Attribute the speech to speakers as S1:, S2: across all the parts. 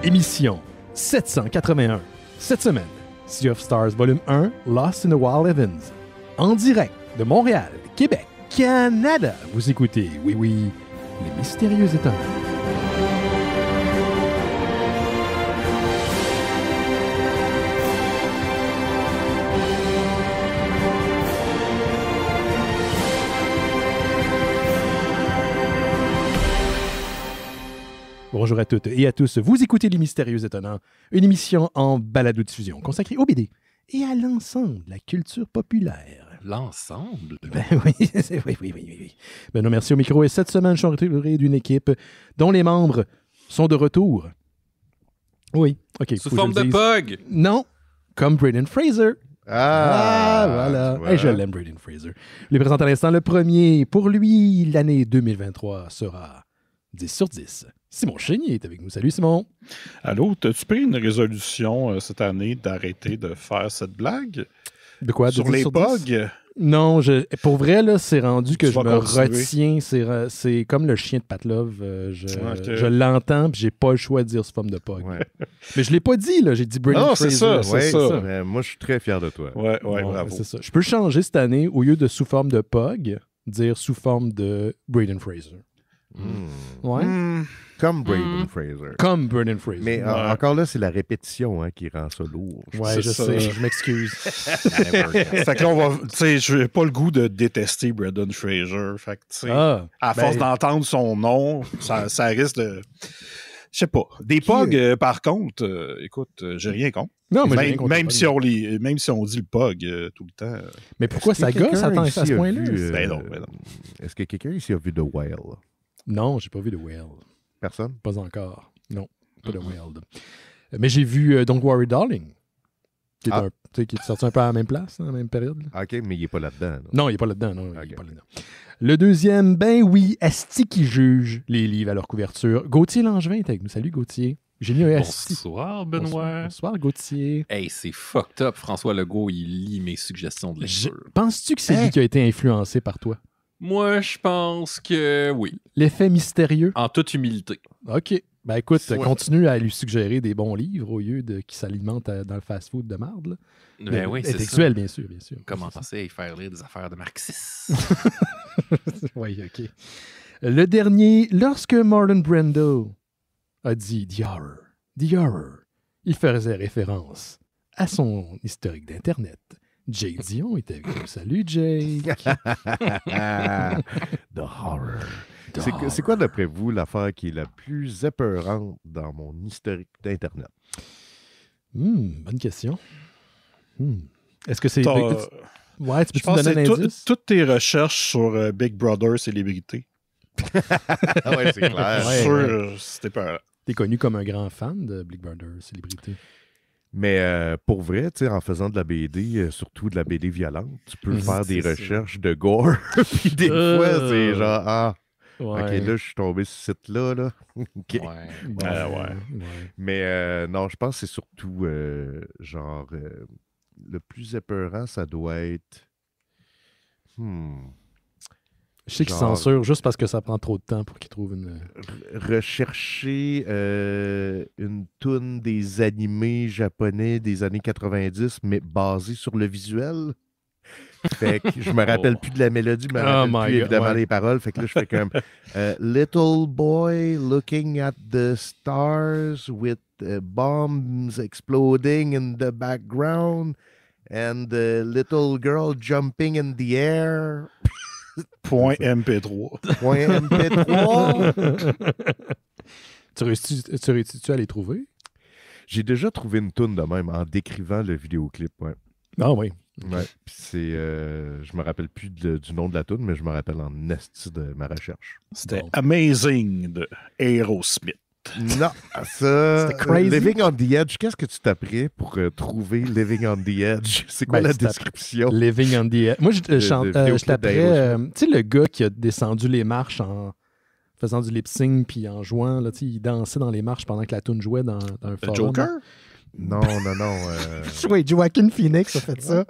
S1: Émission 781. Cette semaine, Sea of Stars Volume 1, Lost in the Wild Heavens. En direct de Montréal, Québec, Canada. Vous écoutez, oui, les mystérieux étonnants. Bonjour à toutes et à tous. Vous écoutez Les Mystérieux Étonnants, une émission en balado-diffusion consacrée au BD et à l'ensemble de la culture populaire.
S2: L'ensemble?
S1: Ben oui. Ben non, merci au micro. Et cette semaine, je suis entouré d'une équipe dont les membres sont de retour. Oui, OK.
S2: Sous forme de pug?
S1: Non, comme Braden Fraser.
S3: Voilà.
S1: Hey, je l'aime, Braden Fraser. Les présente à l'instant, le premier. Pour lui, l'année 2023 sera 10 sur 10. Simon Chénier est avec nous. Salut, Simon.
S3: Allô, t'as-tu pris une résolution cette année d'arrêter de faire cette blague?
S1: De quoi?
S3: Sur
S1: de 10
S3: les
S1: sur 10?
S3: bugs?
S1: Non, pour vrai, là, c'est rendu que
S3: Tu
S1: je
S3: vas
S1: me
S3: continuer.
S1: retiens. C'est comme le chien de Pavlov.
S3: Ok.
S1: Je l'entends, puis j'ai pas le choix de dire sous forme de pog.
S4: Ouais.
S1: Mais je l'ai pas dit, là. J'ai dit Braden
S3: Non,
S1: Fraser.
S3: c'est ça,
S4: Ouais,
S3: c'est ça.
S4: mais moi, je suis très fier de toi.
S3: Ouais,
S1: Bon,
S3: bravo.
S1: c'est ça. Je peux changer cette année, au lieu de sous forme de pog, dire sous forme de Braden Fraser. Ouais.
S4: Comme Braden Fraser.
S1: Comme Braden Fraser.
S4: Mais encore là, c'est la répétition qui rend ça lourd.
S1: Ouais,
S3: c'est
S1: je
S3: ça.
S1: sais, je m'excuse.
S3: Fait que là, on va. Tu sais, je n'ai pas le goût de détester Braden Fraser. Fait que, tu sais, à force d'entendre son nom, ça risque de. Je sais pas. Des pogs, par contre, écoute, j'ai rien contre.
S1: Non, mais j'ai rien contre
S3: même,
S1: les
S3: si on même si on dit le pog tout le temps.
S1: Mais pourquoi ça gosse à ce point-là?
S3: Ben non.
S4: Est-ce que quelqu'un ici a vu The Whale?
S1: Non, j'ai pas vu The Whale.
S4: Personne?
S1: Pas encore. Non, pas The Whale. Mais j'ai vu Don't Worry Darling, qui est sorti un peu à la même place, à la même période. Là.
S4: OK, mais il n'est pas là-dedans. Là.
S1: Non, il n'est pas là-dedans. Non, il
S4: Ok.
S1: est pas là-dedans. Le deuxième, ben oui, Asti qui juge les livres à leur couverture. Gauthier Langevin est avec nous. Salut Gauthier. J'ai mis un Asti.
S2: Bonsoir, Benoît.
S1: Bonsoir Gauthier.
S2: Hey, c'est fucked up. François Legault, il lit mes suggestions de lecture.
S1: Penses-tu que c'est lui qui a été influencé par toi?
S2: Moi, je pense que oui.
S1: L'effet mystérieux?
S2: En toute humilité.
S1: OK. Ben écoute,
S2: Ouais.
S1: continue à lui suggérer des bons livres au lieu de qui s'alimente dans le fast-food de marde. Là.
S2: Ben oui, c'est ça.
S1: Intellectuel, bien sûr.
S2: Comment
S1: ça?
S2: penser à y faire lire des affaires de marxisme?
S1: Oui, OK. Le dernier, lorsque Marlon Brando a dit The Horror, il faisait référence à son historique d'Internet. Jay Dion était avec nous. Salut, Jay.
S4: The Horror. C'est quoi, d'après vous, l'affaire qui est la plus épeurante dans mon historique d'Internet?
S1: Bonne question. Est-ce que c'est... Ouais, tu
S3: Je
S1: peux-tu me
S3: pense
S1: donner
S3: que
S1: un
S3: c'est
S1: indice?
S3: toutes tes recherches sur Big Brother célébrité.
S4: Ouais, c'est clair.
S1: Ouais,
S3: Sûr, c'était pas.
S1: T'es connu comme un grand fan de Big Brother célébrité.
S4: Mais pour vrai, tu sais, en faisant de la BD, surtout de la BD violente, tu peux faire des
S1: C'est
S4: recherches de gore. Puis des fois, c'est genre,
S1: Ouais.
S4: OK, là, je suis tombé sur ce site-là. Là. OK.
S2: Ouais.
S1: Ouais.
S4: Mais non, je pense que c'est surtout, genre, le plus épeurant, ça doit être...
S1: Je sais qu'ils
S4: Genre-
S1: censurent juste parce que ça prend trop de temps pour qu'ils trouvent une...
S4: rechercher une toune des animés japonais des années 90, mais basée sur le visuel. Fait que je me rappelle plus de la mélodie, je me rappelle
S1: my
S4: plus
S1: God,
S4: évidemment
S1: ouais.
S4: les paroles. Fait que là, je fais comme Little boy looking at the stars with bombs exploding in the background and the little girl jumping in the air.
S3: Point MP3.
S4: Point MP3.
S1: Tu réussis-tu à les trouver?
S4: J'ai déjà trouvé une toune de même en décrivant le vidéoclip. Ouais.
S1: Ah oui.
S4: Ouais. Puis c'est, je me rappelle plus du nom de la toune, mais je me rappelle en esti de ma recherche.
S3: C'était
S1: Bon.
S3: Amazing de Aerosmith.
S4: Non, ça.
S1: C'était crazy.
S4: Living on the Edge, qu'est-ce que tu taperais pour trouver Living on the Edge? C'est quoi
S1: Ben,
S4: la
S1: tu tapes
S4: description?
S1: Living on the Edge. Moi, je
S4: vidéoclip
S1: taperais...
S4: d'Aerosmith.
S1: tu sais, le gars qui a descendu les marches en faisant du lip-sync puis en jouant, là, tu sais, il dansait dans les marches pendant que la tune jouait dans un
S3: Le
S1: forum.
S3: Joker?
S4: Non.
S1: Oui, Joaquin Phoenix a fait ça.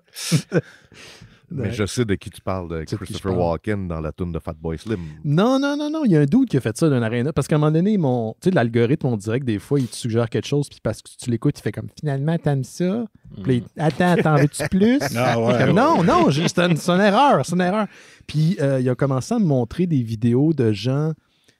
S4: Mais je sais de qui tu parles, de Christopher Walken dans la toune de Fatboy Slim.
S1: Non. Il y a un dude qui a fait ça d'un aréna. Parce qu'à un moment donné, l'algorithme, on dirait que des fois, il te suggère quelque chose, puis parce que tu l'écoutes, il fait comme finalement, t'aimes ça. Puis attends, veux-tu plus? Non, c'est une erreur. Puis il a commencé à me montrer des vidéos de gens.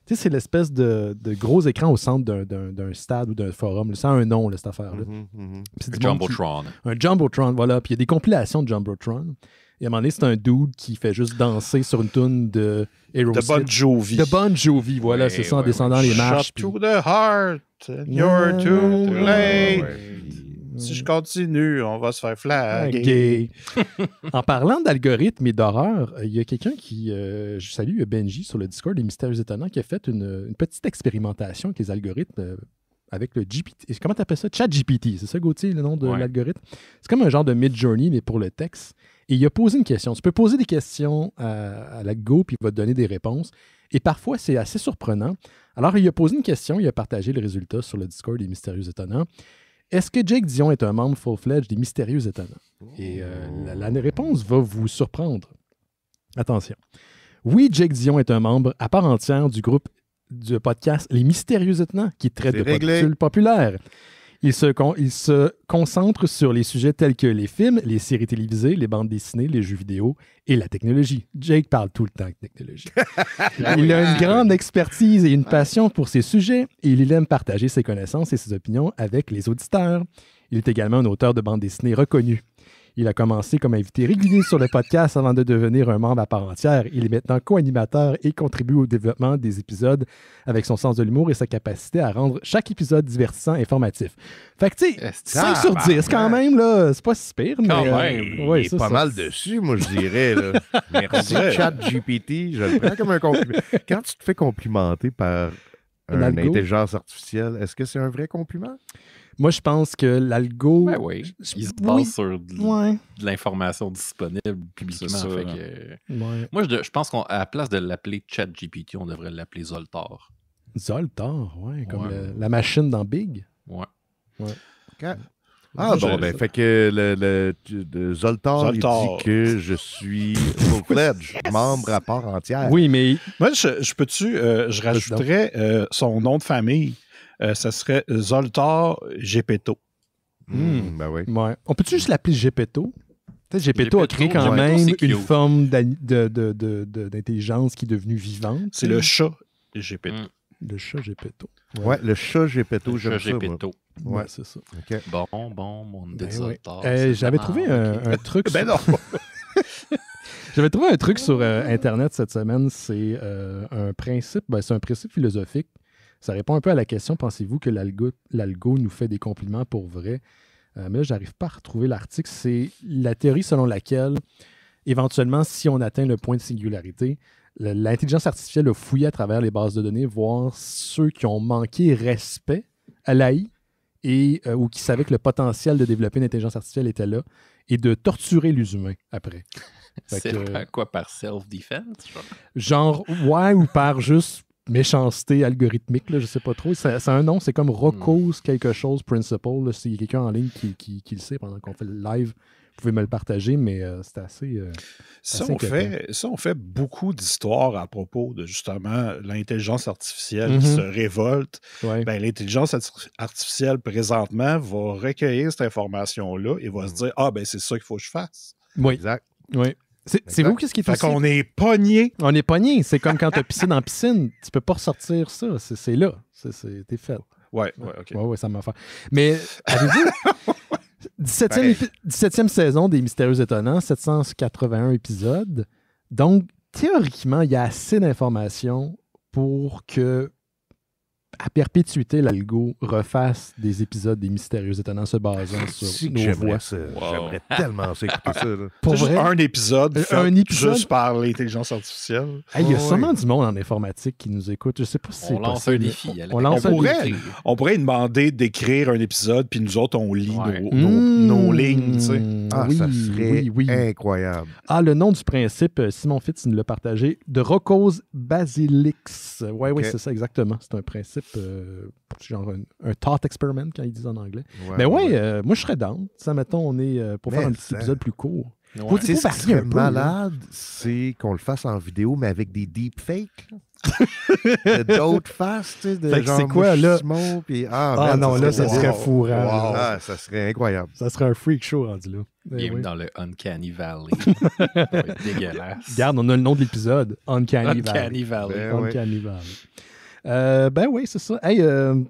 S1: Tu sais, c'est l'espèce de gros écran au centre d'un stade ou d'un forum. Ça a un nom, cette affaire-là.
S2: Un Jumbotron.
S1: Un Jumbotron, voilà. Puis il y a des compilations de Jumbotron. Et à un moment donné, c'est un dude qui fait juste danser sur une toune de Aerosmith.
S3: De Bon Jovi.
S1: De Bon Jovi, voilà, c'est ça, en descendant les marches.
S3: Shot to the heart, you're too late. Si je continue, on va se faire flaguer.
S1: En parlant d'algorithme et d'horreur, il y a quelqu'un qui, je salue Benji sur le Discord des Mystérieux Étonnants, qui a fait une petite expérimentation avec les algorithmes avec le GPT. Comment tu appelles ça? ChatGPT, c'est ça, Gauthier, le nom de l'algorithme? C'est comme un genre de Midjourney, mais pour le texte. Et il a posé une question. Tu peux poser des questions à la Go, puis il va te donner des réponses. Et parfois, c'est assez surprenant. Alors, il a posé une question, il a partagé le résultat sur le Discord des Mystérieux Étonnants. Est-ce que Jake Dion est un membre full-fledged des Mystérieux Étonnants? Et la réponse va vous surprendre. Attention. Oui, Jake Dion est un membre à part entière du groupe du podcast Les Mystérieux Étonnants, qui traite de pop culture populaire. Il se concentre sur les sujets tels que les films, les séries télévisées, les bandes dessinées, les jeux vidéo et la technologie. Jake parle tout le temps de technologie. Il a une grande expertise et une passion pour ces sujets et il aime partager ses connaissances et ses opinions avec les auditeurs. Il est également un auteur de bandes dessinées reconnu. Il a commencé comme invité régulier sur le podcast avant de devenir un membre à part entière. Il est maintenant co-animateur et contribue au développement des épisodes avec son sens de l'humour et sa capacité à rendre chaque épisode divertissant et informatif. Fait que, tu sais, 5 sur 10 quand même, là, c'est pas si pire. Mais,
S4: il est pas mal dessus, moi, je dirais. Là. Merci, ChatGPT, je le prends comme un compliment. Quand tu te fais complimenter par une intelligence artificielle, est-ce que c'est un vrai compliment?
S1: Moi, je pense que l'algo...
S2: Ben oui, il se base sur de l'information disponible publiquement. Fait que, moi, je pense qu'à la place de l'appeler ChatGPT, on devrait l'appeler Zoltar.
S1: Zoltar, oui, comme la machine dans Big.
S2: Ouais.
S4: Okay. Fait que le Zoltar, il dit que je suis full-fledged, membre à part entière.
S1: Oui, mais...
S3: Moi, je rajouterais son nom de famille. Ça serait Zoltar Gepetto.
S4: Ben oui.
S1: Ouais. On peut-tu juste l'appeler Gepetto? Peut-être Gepetto a créé quand même une forme d'intelligence qui est devenue vivante.
S3: C'est le chat Gepetto.
S1: Le chat Gepetto.
S4: Ouais, le chat Gepetto, j'aime ça.
S1: Ouais, c'est ça.
S4: Okay.
S2: Bon, mon Zoltar.
S1: J'avais trouvé un truc...
S3: Ben non!
S1: J'avais trouvé un truc sur Internet cette semaine. C'est un principe philosophique. Ça répond un peu à la question, pensez-vous que l'algo nous fait des compliments pour vrai? Mais là, je n'arrive pas à retrouver l'article. C'est la théorie selon laquelle, éventuellement, si on atteint le point de singularité, l'intelligence artificielle a fouillé à travers les bases de données, voir ceux qui ont manqué respect à l'AI ou qui savaient que le potentiel de développer une intelligence artificielle était là, et de torturer les humains après.
S2: C'est quoi, par self-defense?
S1: Genre, ouais, ou par juste... méchanceté algorithmique, là, je sais pas trop. C'est un nom, c'est comme Rocco's quelque chose principle. Là, s'il y a quelqu'un en ligne qui le sait pendant qu'on fait le live, vous pouvez me le partager, mais c'est assez...
S3: on fait beaucoup d'histoires à propos de, justement, l'intelligence artificielle qui se révolte.
S1: Ouais.
S3: Ben, l'intelligence artificielle, présentement, va recueillir cette information-là et va se dire « Ah, ben c'est ça qu'il faut que je fasse. »
S1: Oui.
S4: Exact.
S1: Oui. C'est vous qu'est-ce qui est
S3: fait qu'on est pogné.
S1: On est pogné. C'est comme quand tu as pissé dans la piscine. Tu peux pas ressortir ça. C'est là. T'es fait.
S3: Ouais, OK.
S1: Ouais, ça m'a fait. Mais avez-vous 17e saison des Mystérieux Étonnants, 781 épisodes. Donc, théoriquement, il y a assez d'informations pour que, à perpétuité, l'algo refasse des épisodes des Mystérieux Étonnants se basant sur nos voix.
S4: J'aimerais tellement ça écouter ça. Là.
S1: Pour
S3: juste
S1: vrai,
S3: un épisode juste par l'intelligence artificielle.
S1: Il y a sûrement du monde en informatique qui nous écoute. Je sais pas si c'est
S2: lance
S1: possible.
S2: Un défi.
S3: On pourrait demander d'écrire un épisode, puis nous autres, on lit nos lignes. Tu sais.
S4: Ça serait incroyable.
S1: Le nom du principe, Simon Fitz nous l'a partagé, de Rocco's Basilix. Oui, c'est ça exactement. C'est un principe genre un thought experiment, quand ils disent en anglais. Moi, je serais down. Ça, mettons, on est pour faire un petit épisode plus court.
S4: Ouais. Tu sais, ce qui serait malade, c'est qu'on le fasse en vidéo, mais avec des deepfakes. D'autres faces, tu sais, de genre
S1: c'est quoi, là?
S4: Puis,
S1: non, là, ça serait fourrant.
S4: Wow. Ah, ça serait incroyable.
S1: Ça serait un freak show rendu là.
S2: Bienvenue dans le Uncanny Valley. Ça va être dégueulasse.
S1: Regarde, on a le nom de l'épisode. Uncanny
S2: Valley.
S1: Uncanny Valley. Ben oui, c'est ça. Hey,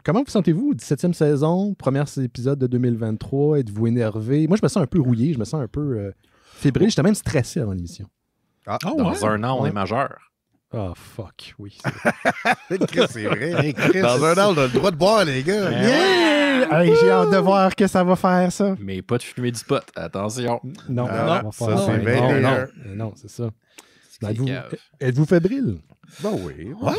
S1: comment vous sentez-vous? 17e saison, premier épisode de 2023. Êtes-vous énervé? Moi, je me sens un peu rouillé. Je me sens un peu fébrile. J'étais même stressé avant l'émission.
S2: Dans un an, on est majeur.
S1: Ah, fuck, oui.
S4: C'est vrai. Dans un an, on a le droit de boire, les gars.
S1: Yeah! Hey, j'ai hâte de voir que ça va faire, ça.
S2: Mais pas de fumer du pot. Attention.
S1: Non,
S4: ça, c'est bien.
S1: Non, c'est ça. Êtes-vous fébrile?
S4: Ben oui.
S1: Moi,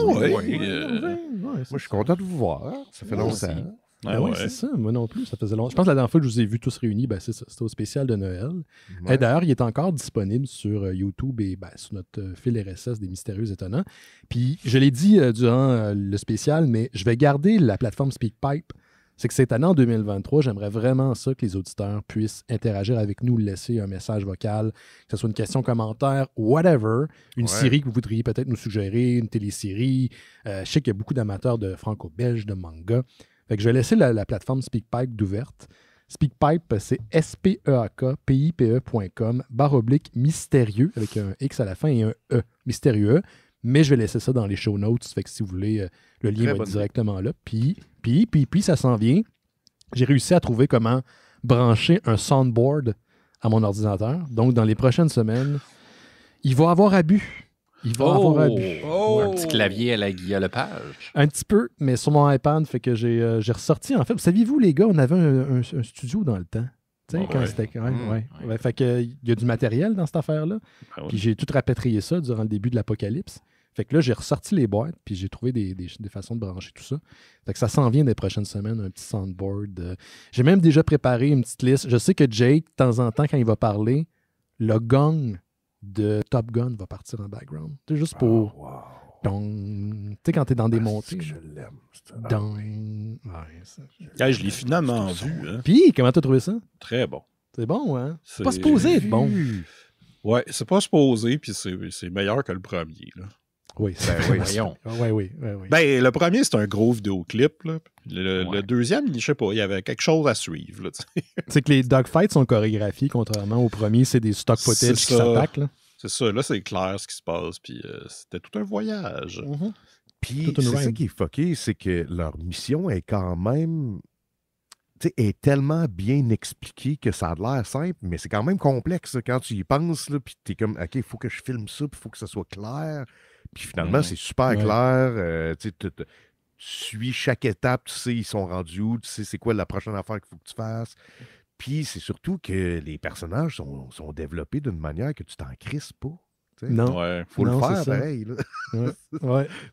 S4: je suis content de vous voir. Ça fait longtemps.
S1: Oui, c'est ça. Moi non plus, ça faisait longtemps. Je pense que la dernière fois que je vous ai vus tous réunis, c'est ça. C'était au spécial de Noël. Et d'ailleurs, il est encore disponible sur YouTube et sur notre fil RSS des Mystérieux Étonnants. Puis, je l'ai dit durant le spécial, mais je vais garder la plateforme SpeakPipe. C'est que cette année, en 2023, j'aimerais vraiment ça que les auditeurs puissent interagir avec nous, laisser un message vocal, que ce soit une question, commentaire, whatever, une série que vous voudriez peut-être nous suggérer, une télésérie. Je sais qu'il y a beaucoup d'amateurs de franco-belge, de manga. Fait que je vais laisser la plateforme SpeakPipe d'ouverte. SpeakPipe, c'est speakpipe.com/mystérieux avec un X à la fin et un E, mystérieux. Mais je vais laisser ça dans les show notes. Fait que si vous voulez, le lien va être directement là. Puis, ça s'en vient. J'ai réussi à trouver comment brancher un soundboard à mon ordinateur. Donc, dans les prochaines semaines, il va avoir abus. Un
S2: petit clavier à la Guillaume Lepage.
S1: Un petit peu, mais sur mon iPad, fait que j'ai ressorti. En fait, saviez-vous, les gars, on avait un studio dans le temps. Tu sais, quand c'était. Fait que il y a du matériel dans cette affaire-là. Puis j'ai tout rapatrié ça durant le début de l'apocalypse. Fait que là, j'ai ressorti les boîtes, puis j'ai trouvé des façons de brancher tout ça. Fait que ça s'en vient des prochaines semaines, un petit soundboard. J'ai même déjà préparé une petite liste. Je sais que Jake, de temps en temps, quand il va parler, le gong de Top Gun va partir en background. C'est juste pour... Tu sais, quand t'es dans des montées.
S4: Je l'aime.
S3: Je l'ai finalement vu. Hein.
S1: Puis, comment t'as trouvé ça?
S3: Très bon.
S1: C'est bon, hein? C'est pas supposé être bon.
S3: Ouais, c'est pas supposé, puis c'est meilleur que le premier, là.
S1: Oui,
S2: voyons.
S1: Oui.
S3: Ben, le premier, c'est un gros vidéoclip. Là. Le deuxième, je sais pas, il y avait quelque chose à suivre. Là,
S1: c'est que les dogfights sont chorégraphiés, contrairement au premier, c'est des stock footage qui s'attaquent. Là.
S3: C'est ça, là, c'est clair ce qui se passe. Puis c'était tout un voyage.
S4: Mm-hmm. Puis c'est ça qui est fucké, c'est que leur mission est quand même... est tellement bien expliquée que ça a l'air simple, mais c'est quand même complexe là, quand tu y penses. Puis tu es comme, OK, il faut que je filme ça, puis il faut que ça soit clair. Puis finalement, c'est super clair. Tu suis chaque étape, tu sais, ils sont rendus où, tu sais, c'est quoi la prochaine affaire qu'il faut que tu fasses. Puis c'est surtout que les personnages sont développés d'une manière que tu t'en crisses pas. T'sais.
S1: Non.
S4: Faut le faire pareil. Là.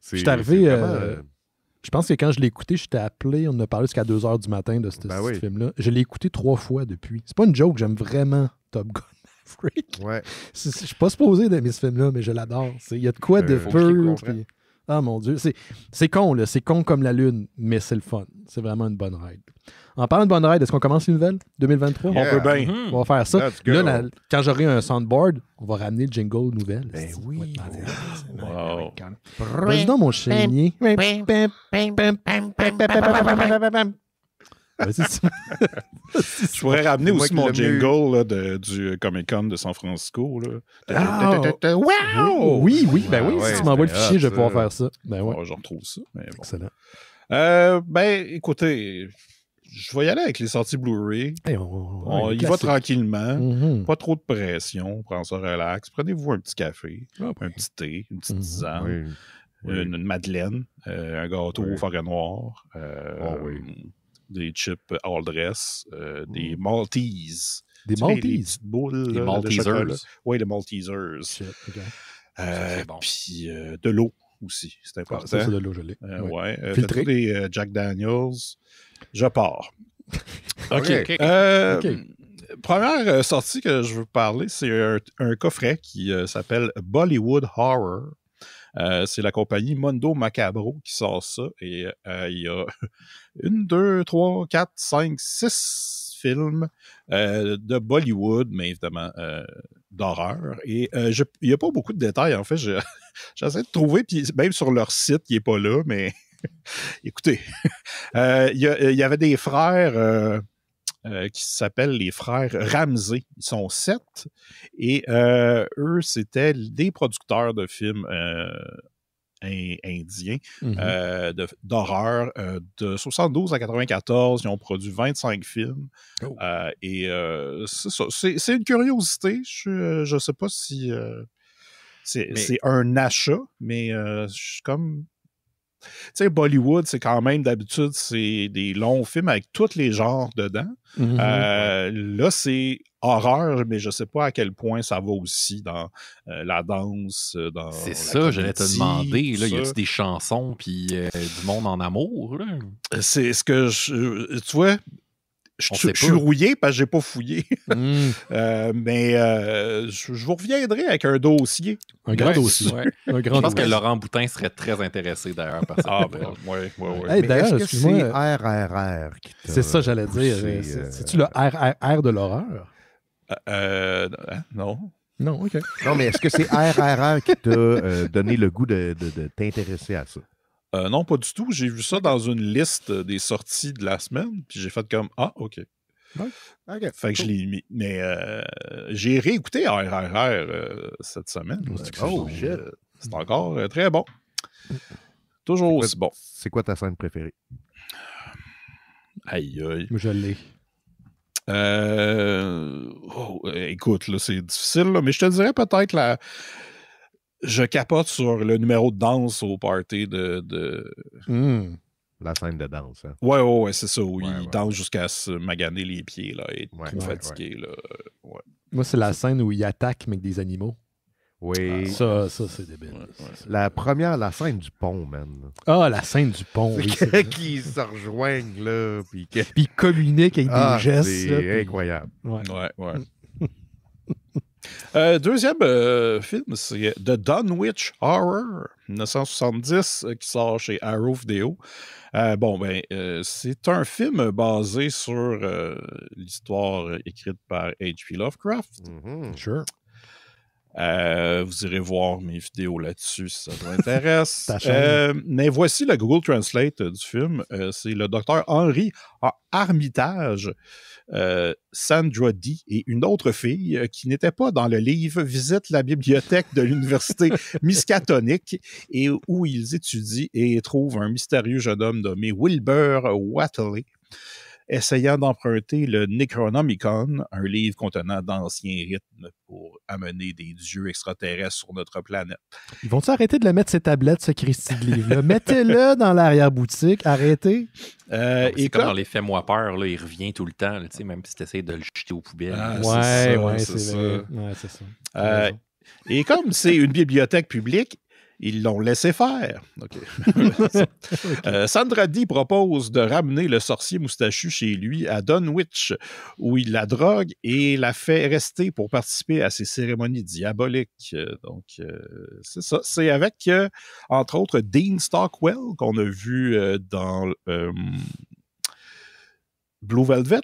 S1: Je suis arrivé. Je pense que quand je l'ai écouté, j'étais appelé. On a parlé jusqu'à 2h du matin de ce film-là. Je l'ai écouté 3 fois depuis. C'est pas une joke, j'aime vraiment Top Gun. Freak. Je suis pas supposé d'aimer ce film-là, mais je l'adore. Il y a de quoi de pur. Ah mon Dieu, c'est con, là. C'est con comme la lune, mais c'est le fun. C'est vraiment une bonne ride. En parlant de bonne ride, est-ce qu'on commence les nouvelles 2023?
S3: On peut bien.
S1: On va faire ça. Là, quand j'aurai un soundboard, on va ramener le jingle nouvelle.
S4: Ben oui.
S1: Vas-y donc, mon chénier.
S3: Je pourrais ramener aussi mon jingle là, du Comic-Con de San Francisco. Là.
S1: Wow! Oui. Si tu m'envoies le fichier, je vais pouvoir faire ça. Ben ouais.
S3: Je retrouve ça. Mais bon.
S1: Excellent.
S3: Écoutez, je vais y aller avec les sorties Blu-ray. On y va tranquillement.
S1: Mm-hmm.
S3: Pas trop de pression. On prend ça relax. Prenez-vous un petit café, un petit thé, une petite tisane, une madeleine, un gâteau au forêt noire. Des chips all dress, des Maltesers.
S1: Des Maltesers?
S3: Les petites boules.
S2: Des Maltesers.
S3: Oui, les Maltesers. Puis de l'eau aussi, c'est important.
S1: Ça, c'est de l'eau, je l'ai.
S3: Filtré. Des Jack Daniels. Je pars. OK. Première sortie que je veux parler, c'est un coffret qui s'appelle Bollywood Horror. C'est la compagnie Mondo Macabro qui sort ça. Et il y a 1, 2, 3, 4, 5, 6 film de Bollywood, mais évidemment d'horreur. Et il n'y a pas beaucoup de détails, en fait. J'essaie de trouver, puis même sur leur site, il n'est pas là, mais écoutez, il y avait des frères qui s'appellent les frères Ramsey. Ils sont 7, et eux, c'était des producteurs de films indiens d'horreur. De 72 à 94, ils ont produit 25 films. Oh. Et c'est ça. C'est une curiosité. Je ne sais pas si c'est un achat, mais je suis comme... Tu sais, Bollywood, c'est quand même, d'habitude, c'est des longs films avec tous les genres dedans. Là, c'est horreur, mais je sais pas à quel point ça va aussi dans la danse, dans
S2: c'est ça, j'allais te demander. Là, y a-tu des chansons puis du monde en amour? Là?
S3: C'est ce que tu vois... Je suis rouillé parce que j'ai pas fouillé. Mais je vous reviendrai avec un dossier.
S1: Un grand dossier. Ouais.
S2: Je pense que Laurent Boutin serait très intéressé d'ailleurs par ça.
S3: Ah, ben, ouais.
S4: Hey, d'ailleurs, est-ce que c'est RRR qui t'a...
S1: C'est ça, j'allais dire. C'est-tu le RRR de l'horreur?
S3: Non.
S1: Non, OK.
S4: Non, mais est-ce que c'est RRR qui t'a donné le goût de t'intéresser à ça?
S3: Non, pas du tout. J'ai vu ça dans une liste des sorties de la semaine, puis j'ai fait comme « Ah, OK.
S4: Okay. »
S3: Fait que je l'ai mis. Mais j'ai réécouté RRR cette semaine.
S4: Oh, shit!
S3: C'est encore très bon. Toujours aussi bon.
S4: C'est quoi ta scène préférée?
S3: Aïe, aïe.
S1: Je l'ai.
S3: Écoute, là, c'est difficile, là, mais je te dirais peut-être je capote sur le numéro de danse au party de...
S4: La scène de danse. Hein?
S3: Ouais, c'est ça. Où il danse jusqu'à se maganer les pieds, là, et trop fatigué. Là.
S1: Moi, c'est la scène où il attaque, mais avec des animaux.
S4: Oui.
S1: Ça c'est débile.
S4: La scène du pont, man.
S1: Ah, la scène du pont.
S4: Oui, qui se rejoignent, là. Puis
S1: ils communiquent avec des gestes.
S4: C'est incroyable.
S3: Ouais. Deuxième film, c'est The Dunwich Horror, 1970, qui sort chez Arrow Video. C'est un film basé sur l'histoire écrite par H.P. Lovecraft.
S1: Sure.
S3: Vous irez voir mes vidéos là-dessus si ça vous intéresse. Mais voici le Google Translate du film. C'est le docteur Henry Armitage, Sandra Dee et une autre fille qui n'était pas dans le livre visite la bibliothèque de l'université Miskatonic et où ils étudient et trouvent un mystérieux jeune homme nommé Wilbur Whateley, essayant d'emprunter le Necronomicon, un livre contenant d'anciens rythmes pour amener des dieux extraterrestres sur notre planète.
S1: Ils vont-tu arrêter de le mettre sur tablette, ce Christy de livre-là? Mettez-le dans l'arrière-boutique, arrêtez.
S2: C'est comme dans Les Fais-moi peur, là, il revient tout le temps, là, même si tu essaies de le jeter aux poubelles.
S1: C'est
S3: ça. Et comme c'est une bibliothèque publique, ils l'ont laissé faire. Sandra Dee propose de ramener le sorcier moustachu chez lui à Dunwich, où il la drogue et la fait rester pour participer à ses cérémonies diaboliques. C'est ça. C'est avec, entre autres, Dean Stockwell, qu'on a vu dans Blue Velvet.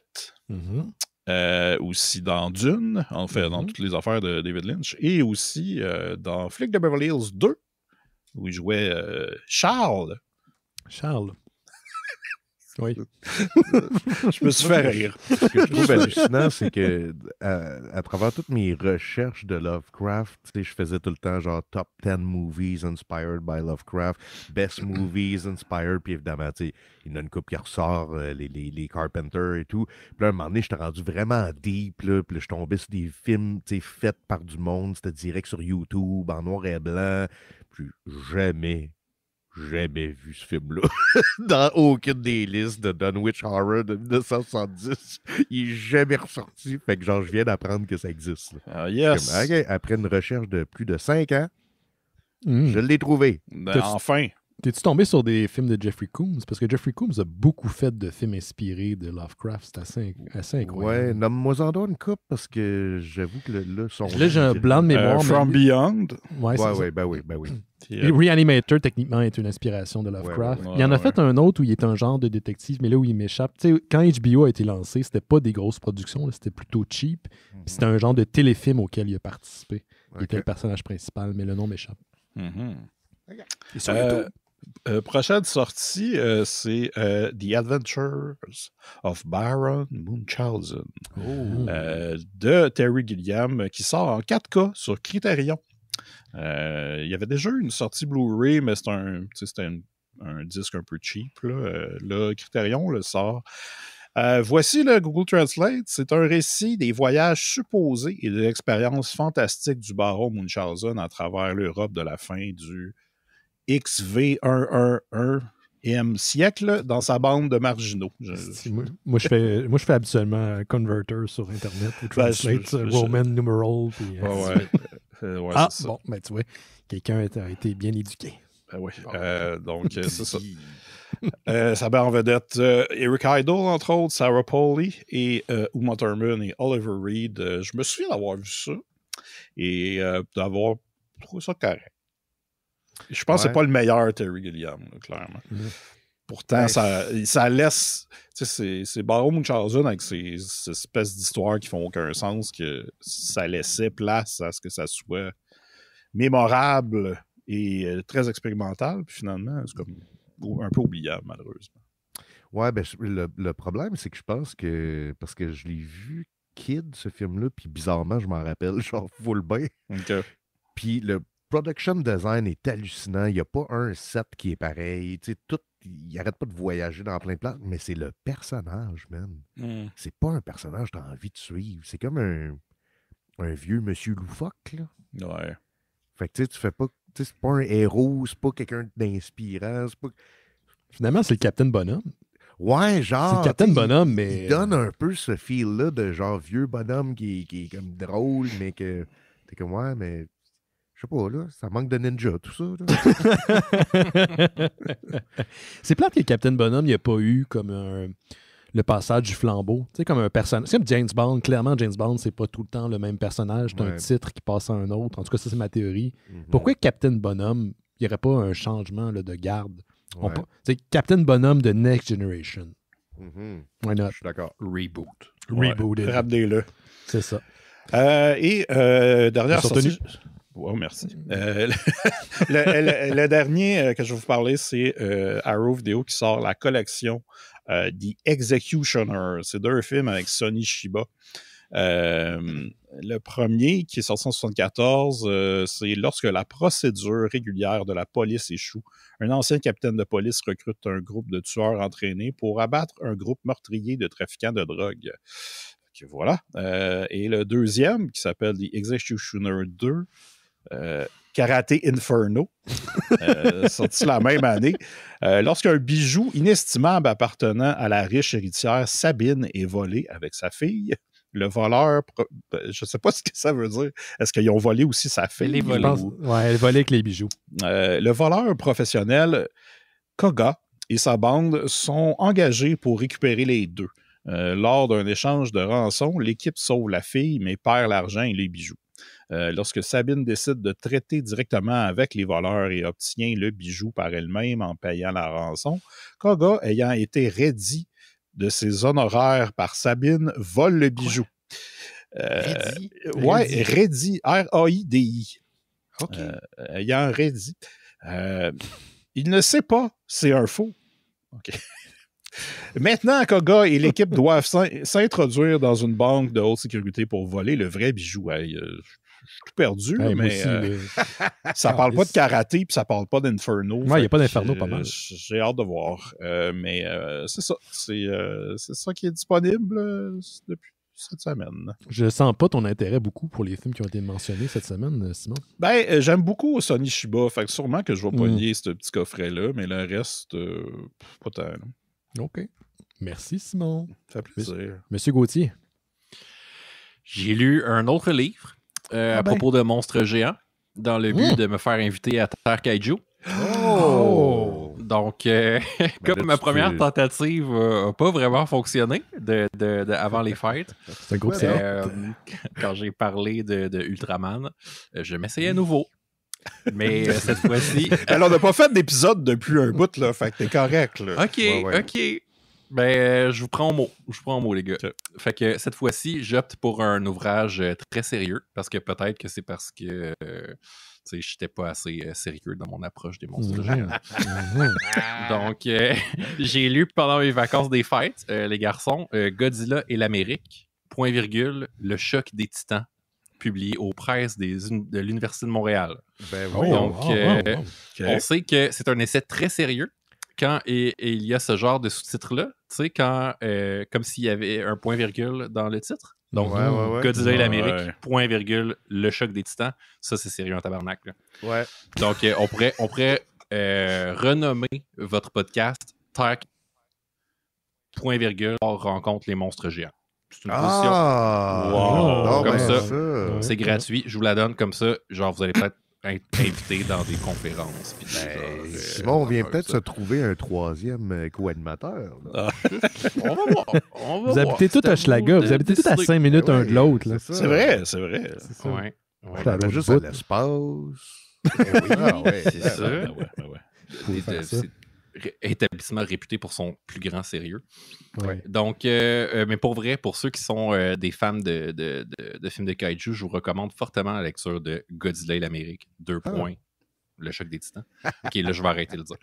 S3: Aussi dans Dune, en fait, dans toutes les affaires de David Lynch, et aussi dans Flic de Beverly Hills 2, où il jouait Charles.
S1: Oui.
S3: Je me suis fait rire.
S4: Ce que je trouve hallucinant, c'est que à travers toutes mes recherches de Lovecraft, je faisais tout le temps genre top 10 movies inspired by Lovecraft, best movies inspired, puis évidemment, il y en a une couple qui ressort, les Carpenter et tout. Puis là, à un moment donné, j'étais rendu vraiment deep, là, puis là, je tombais sur des films faits par du monde, c'était direct sur YouTube, en noir et blanc. Puis jamais vu ce film-là dans aucune des listes de Dunwich Horror de 1970. Il est jamais ressorti. Fait que genre, je viens d'apprendre que ça existe.
S3: Yes.
S4: Comme, après une recherche de plus de 5 ans, je l'ai trouvé.
S3: Enfin.
S1: T'es-tu tombé sur des films de Jeffrey Combs? Parce que Jeffrey Combs a beaucoup fait de films inspirés de Lovecraft. C'est assez incroyable.
S4: Ouais, nomme-moi en une coupe parce que j'avoue que
S1: là, j'ai un blanc de mémoire.
S3: From Beyond.
S4: Ouais, ben oui.
S1: Reanimator, techniquement, est une inspiration de Lovecraft. Il en a fait un autre où il est un genre de détective, mais là où il m'échappe. Tu sais, quand HBO a été lancé, c'était pas des grosses productions, là, c'était plutôt cheap. C'était un genre de téléfilm auquel il a participé. Il était le personnage principal, mais le nom m'échappe.
S3: Et sur YouTube. Prochaine sortie, c'est The Adventures of Baron Munchausen de Terry Gilliam qui sort en 4K sur Criterion. Il y avait déjà une sortie Blu-ray, mais c'était un disque un peu cheap. Là, Criterion le sort. Voici le Google Translate. C'est un récit des voyages supposés et de l'expérience fantastique du baron Munchausen à travers l'Europe de la fin du XV111e siècle dans sa bande de marginaux.
S1: Moi, je fais habituellement un converter sur Internet ou translate Roman numeral. Puis,
S3: ouais, c'est ça.
S1: Bon, ben tu vois, quelqu'un a été bien éduqué.
S3: Oui, donc c'est ça. Ça met en vedette Eric Idle, entre autres, Sarah Polley et Uma Thurman et Oliver Reed. Je me souviens d'avoir vu ça et d'avoir trouvé ça correct. Je pense que c'est pas le meilleur Terry Gilliam, là, clairement. Pourtant, ça laisse... C'est Baron Munchausen avec ces espèces d'histoires qui font aucun sens, que ça laissait place à ce que ça soit mémorable et très expérimental. Puis finalement, c'est comme un peu oubliable, malheureusement.
S4: Ouais, ben le problème, c'est que je pense que... Parce que je l'ai vu kid, ce film-là, puis bizarrement, je m'en rappelle, genre full bien.
S3: Okay.
S4: Puis le production design est hallucinant. Il n'y a pas un set qui est pareil. Tu sais, il n'arrête pas de voyager dans plein de plans, mais c'est le personnage, man. C'est pas un personnage que tu as envie de suivre. C'est comme un vieux monsieur loufoque, là.
S3: Ouais.
S4: Fait que tu fais pas... Tu sais, c'est pas un héros, c'est pas quelqu'un d'inspirant, c'est pas...
S1: Finalement, c'est le Captain Bonhomme.
S4: Ouais, genre...
S1: C'est le Captain Bonhomme, mais...
S4: Il donne un peu ce feel-là de genre vieux bonhomme qui est comme drôle, mais que... T'es comme, ouais, mais... Je sais pas, là, ça manque de ninja, tout ça.
S1: C'est plate que Captain Bonhomme, il n'y a pas eu comme le passage du flambeau. Tu sais, comme un personnage. C'est comme James Bond. Clairement, James Bond, c'est pas tout le temps le même personnage. C'est un titre qui passe à un autre. En tout cas, ça, c'est ma théorie. Pourquoi Captain Bonhomme, il n'y aurait pas un changement là, de garde? C'est Captain Bonhomme de Next Generation. Why not?
S4: Je suis d'accord.
S2: Reboot.
S1: Rebooted.
S3: Ramenez-le.
S1: C'est ça.
S3: Et dernière sortie... Oh, merci. Le dernier que je vais vous parler, c'est Arrow Video qui sort la collection The Executioner. C'est 2 films avec Sonny Chiba. Le premier, qui est sorti en 1974, c'est lorsque la procédure régulière de la police échoue. Un ancien capitaine de police recrute un groupe de tueurs entraînés pour abattre un groupe meurtrier de trafiquants de drogue. Voilà. Et le deuxième, qui s'appelle The Executioner 2, Karate Inferno, sorti la même année. Lorsqu'un bijou inestimable appartenant à la riche héritière Sabine est volé avec sa fille, le voleur, je ne sais pas ce que ça veut dire. Est-ce qu'ils ont volé aussi sa fille?
S1: Oui, elle volait avec les bijoux.
S3: Le voleur professionnel Koga et sa bande sont engagés pour récupérer les deux. Lors d'un échange de rançon, l'équipe sauve la fille, mais perd l'argent et les bijoux. Lorsque Sabine décide de traiter directement avec les voleurs et obtient le bijou par elle-même en payant la rançon, Koga, ayant été raidi de ses honoraires par Sabine, vole le bijou. Raidi, R-A-I-D-I.
S2: OK.
S3: Ayant raidi. Il ne sait pas, c'est un faux. OK. Maintenant, Koga et l'équipe doivent s'introduire dans une banque de haute sécurité pour voler le vrai bijou. Je suis tout perdu, mais ça parle pas de karaté puis ça parle pas d'inferno.
S1: Il n'y a pas d'inferno pas mal.
S3: J'ai hâte de voir. Mais c'est ça. C'est ça qui est disponible depuis cette semaine.
S1: Je sens pas ton intérêt beaucoup pour les films qui ont été mentionnés cette semaine, Simon.
S3: J'aime beaucoup Sonny Chiba. Fait que sûrement que je vais pogner ce petit coffret-là, mais le reste, pas tant. Là.
S1: OK. Merci, Simon.
S3: Ça fait plaisir.
S1: Monsieur Gauthier.
S2: J'ai lu un autre livre propos de monstres géants dans le but de me faire inviter à Terre Kaiju.
S1: Oh!
S2: Donc, comme ma première tentative n'a pas vraiment fonctionné avant les fêtes,
S1: c'est un groupe
S2: quand j'ai parlé de Ultraman, je m'essayais à nouveau. Mais cette fois-ci...
S3: Alors, on n'a pas fait d'épisode depuis un bout, là, fait que t'es correct. Là.
S2: OK. Ben, je vous prends au mot, les gars. Okay. Fait que cette fois-ci, j'opte pour un ouvrage très sérieux, parce que peut-être que c'est parce que je n'étais pas assez sérieux dans mon approche des monstres géants. Donc, j'ai lu pendant mes vacances des fêtes, les garçons, Godzilla et l'Amérique, point virgule, le choc des titans, publié aux presses de l'Université de Montréal.
S4: Ben oui.
S2: Donc, on sait que c'est un essai très sérieux. Quand il y a ce genre de sous-titres-là, tu sais, comme s'il y avait un point-virgule dans le titre. Donc, Godzilla et l'Amérique, point virgule, le choc des titans. Ça, c'est sérieux en tabarnak. Là.
S4: Ouais.
S2: Donc, on pourrait renommer votre podcast Tac, point virgule, rencontre les monstres géants. C'est une position.
S4: Wow.
S2: Comme ça, c'est gratuit. Je vous la donne comme ça. Genre, vous allez peut-être être invité dans des conférences.
S4: Simon, on vient peut-être se trouver un troisième co-animateur.
S2: On va voir.
S1: Vous habitez tout à Schlaga. Vous habitez tout à 5 minutes un de l'autre.
S3: C'est vrai.
S2: Ouais.
S4: On juste à l'espace.
S2: C'est ça. Établissement réputé pour son plus grand sérieux.
S1: Ouais.
S2: Donc, mais pour vrai, pour ceux qui sont des fans de films de kaiju, je vous recommande fortement la lecture de Godzilla et l'Amérique. 2 points. Le choc des titans. OK, là, je vais arrêter de le dire.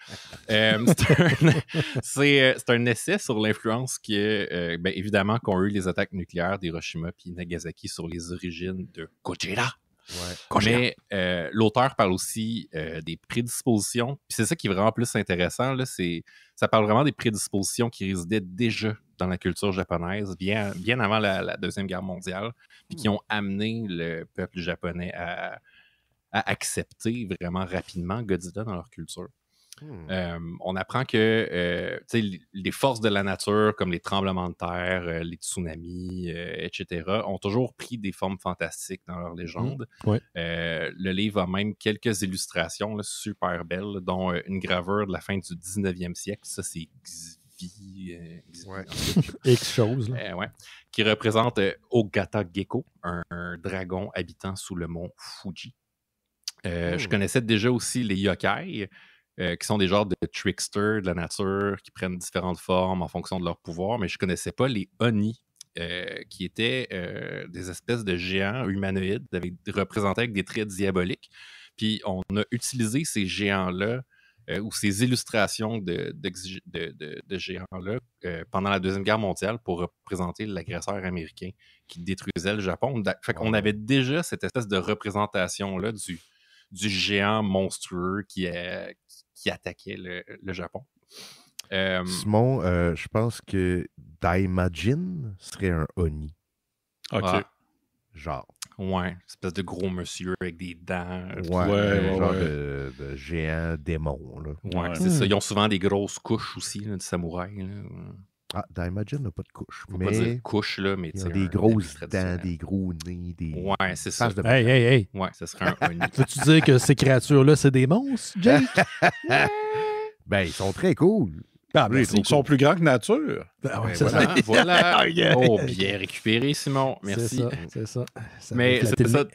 S2: C'est un essai sur l'influence évidemment, qu'ont eu les attaques nucléaires d'Hiroshima et Nagasaki sur les origines de Godzilla. Mais l'auteur parle aussi des prédispositions. Puis c'est ça qui est vraiment plus intéressant. Là, ça parle vraiment des prédispositions qui résidaient déjà dans la culture japonaise, bien avant la Deuxième Guerre mondiale, puis qui ont amené le peuple japonais à accepter vraiment rapidement Godzilla dans leur culture. On apprend que les forces de la nature, comme les tremblements de terre, les tsunamis, etc., ont toujours pris des formes fantastiques dans leur légende. Le livre a même quelques illustrations là, super belles, dont une gravure de la fin du 19e siècle. Ça, c'est
S1: X chose.
S2: Qui représente Ogata Gecko, un dragon habitant sous le mont Fuji. Je connaissais déjà aussi les yokai, qui sont des genres de tricksters de la nature, qui prennent différentes formes en fonction de leur pouvoir, mais je ne connaissais pas les Oni, qui étaient des espèces de géants humanoïdes représentés avec des traits diaboliques. Puis on a utilisé ces géants-là, ou ces illustrations de géants-là, pendant la Deuxième Guerre mondiale pour représenter l'agresseur américain qui détruisait le Japon. Fait qu'on avait déjà cette espèce de représentation-là du géant monstrueux qui attaquait le Japon.
S4: Simon, je pense que Daimajin serait un Oni.
S3: OK.
S4: Genre.
S2: Ouais, une espèce de gros monsieur avec des dents.
S4: Genre de géant démon. Là.
S2: Ouais, c'est ça. Ils ont souvent des grosses couches aussi, là, de samouraï. Là.
S4: Daimajin n'a pas de couche.
S2: Faut pas dire couche, là, mais
S4: ils ont des grosses dents, des gros nez, des...
S2: Ouais, c'est ça.
S1: Hey.
S2: Ouais, ça serait un Oni.
S1: Veux-tu dire que ces créatures-là, c'est des monstres, Jake?
S4: Ben, ils sont très cool.
S3: Ils sont plus grands que nature.
S2: Voilà. Oh, bien récupéré, Simon. Merci.
S1: C'est ça.
S2: Mais c'est ça.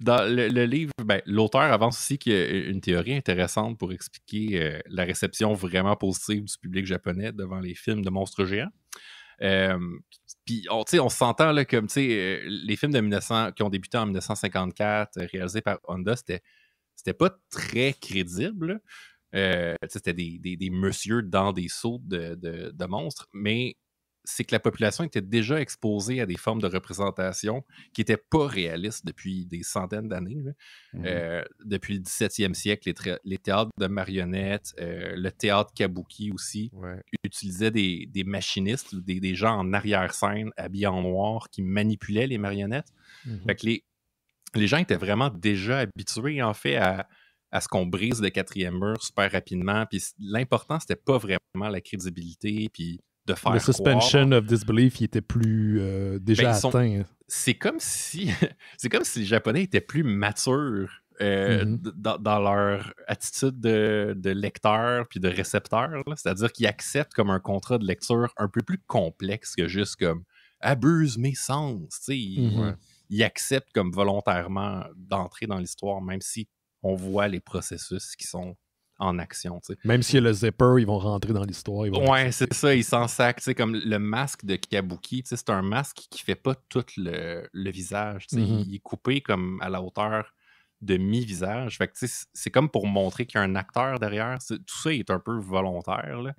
S2: Dans le livre, l'auteur avance aussi qu'il y a une théorie intéressante pour expliquer la réception vraiment positive du public japonais devant les films de monstres géants. Puis, on s'entend là, comme les films qui ont débuté en 1954, réalisés par Honda, c'était pas très crédible. C'était des messieurs dans des sauts de monstres, mais c'est que la population était déjà exposée à des formes de représentation qui n'étaient pas réalistes depuis des centaines d'années. Depuis le 17e siècle, les théâtres de marionnettes, le théâtre kabuki aussi, utilisaient des machinistes, des gens en arrière-scène habillés en noir qui manipulaient les marionnettes. Fait que les gens étaient vraiment déjà habitués, en fait, à ce qu'on brise le 4e mur super rapidement. Puis l'important, c'était pas vraiment la crédibilité, puis de faire
S1: le suspension of disbelief, il était plus déjà atteint.
S2: C'est comme si les Japonais étaient plus matures dans leur attitude de lecteur puis de récepteur. Là. C'est-à-dire qu'ils acceptent comme un contrat de lecture un peu plus complexe que juste comme « abuse mes sens ». Ils acceptent comme volontairement d'entrer dans l'histoire, même si on voit les processus qui sont en action. T'sais.
S1: Même s'il y a le zipper, ils vont rentrer dans l'histoire.
S2: Ouais, c'est ça, ils s'en sacent. Comme le masque de Kabuki, c'est un masque qui fait pas tout le visage. Il est coupé comme à la hauteur de mi-visage. Fait que c'est comme pour montrer qu'il y a un acteur derrière. Tout ça est un peu volontaire. Là.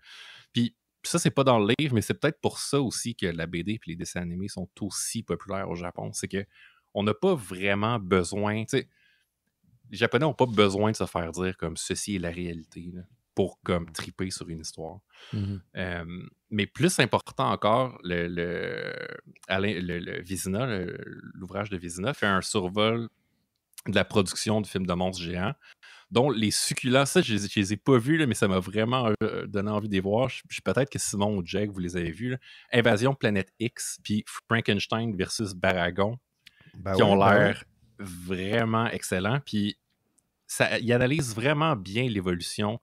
S2: Puis ça, c'est pas dans le livre, mais c'est peut-être pour ça aussi que la BD et les dessins animés sont aussi populaires au Japon. C'est que on n'a pas vraiment besoin... Les Japonais n'ont pas besoin de se faire dire comme ceci est la réalité là, pour comme triper sur une histoire. Mais plus important encore, le Vizina, l'ouvrage de Vizina, fait un survol de la production de films de monstres géants, dont les succulents, ça, je les ai pas vus, là, mais ça m'a vraiment donné envie de les voir. Peut-être que Simon ou Jack, vous les avez vus. Là. Invasion Planète X, puis Frankenstein versus Baragon, qui ont l'air... vraiment excellent. Puis, il analyse vraiment bien l'évolution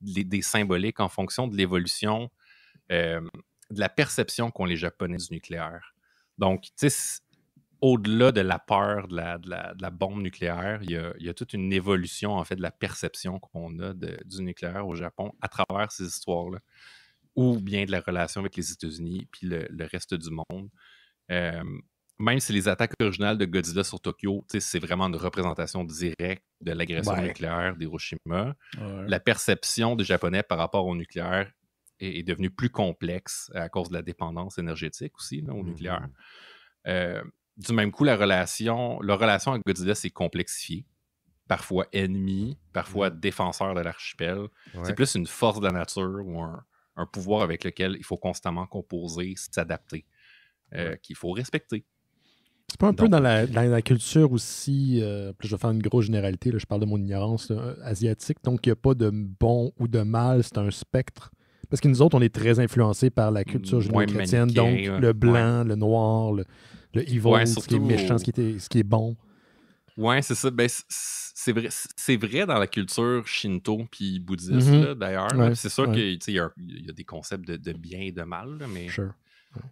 S2: des symboliques en fonction de l'évolution de la perception qu'ont les Japonais du nucléaire. Donc, tu sais, au-delà de la peur de la bombe nucléaire, il y a toute une évolution, en fait, de la perception qu'on a du nucléaire au Japon à travers ces histoires-là, ou bien de la relation avec les États-Unis puis le reste du monde. Même si les attaques originales de Godzilla sur Tokyo, c'est vraiment une représentation directe de l'agression nucléaire d'Hiroshima, la perception des Japonais par rapport au nucléaire est devenue plus complexe à cause de la dépendance énergétique aussi là, au nucléaire. Du même coup, la relation avec Godzilla s'est complexifiée. Parfois ennemi, parfois défenseur de l'archipel. C'est plus une force de la nature ou un pouvoir avec lequel il faut constamment composer, s'adapter, qu'il faut respecter.
S1: C'est pas un peu dans la culture aussi, je vais faire une grosse généralité, là, je parle de mon ignorance asiatique, donc il n'y a pas de bon ou de mal, c'est un spectre. Parce que nous autres, on est très influencés par la culture judéo-chrétienne, donc le blanc, le noir, le evil, ce qui est méchant, ce qui est bon.
S2: Ouais, c'est ça. Ben, c'est vrai dans la culture shinto puis bouddhiste, là, d'ailleurs. Ouais, c'est sûr qu'il y a des concepts de bien et de mal, là, mais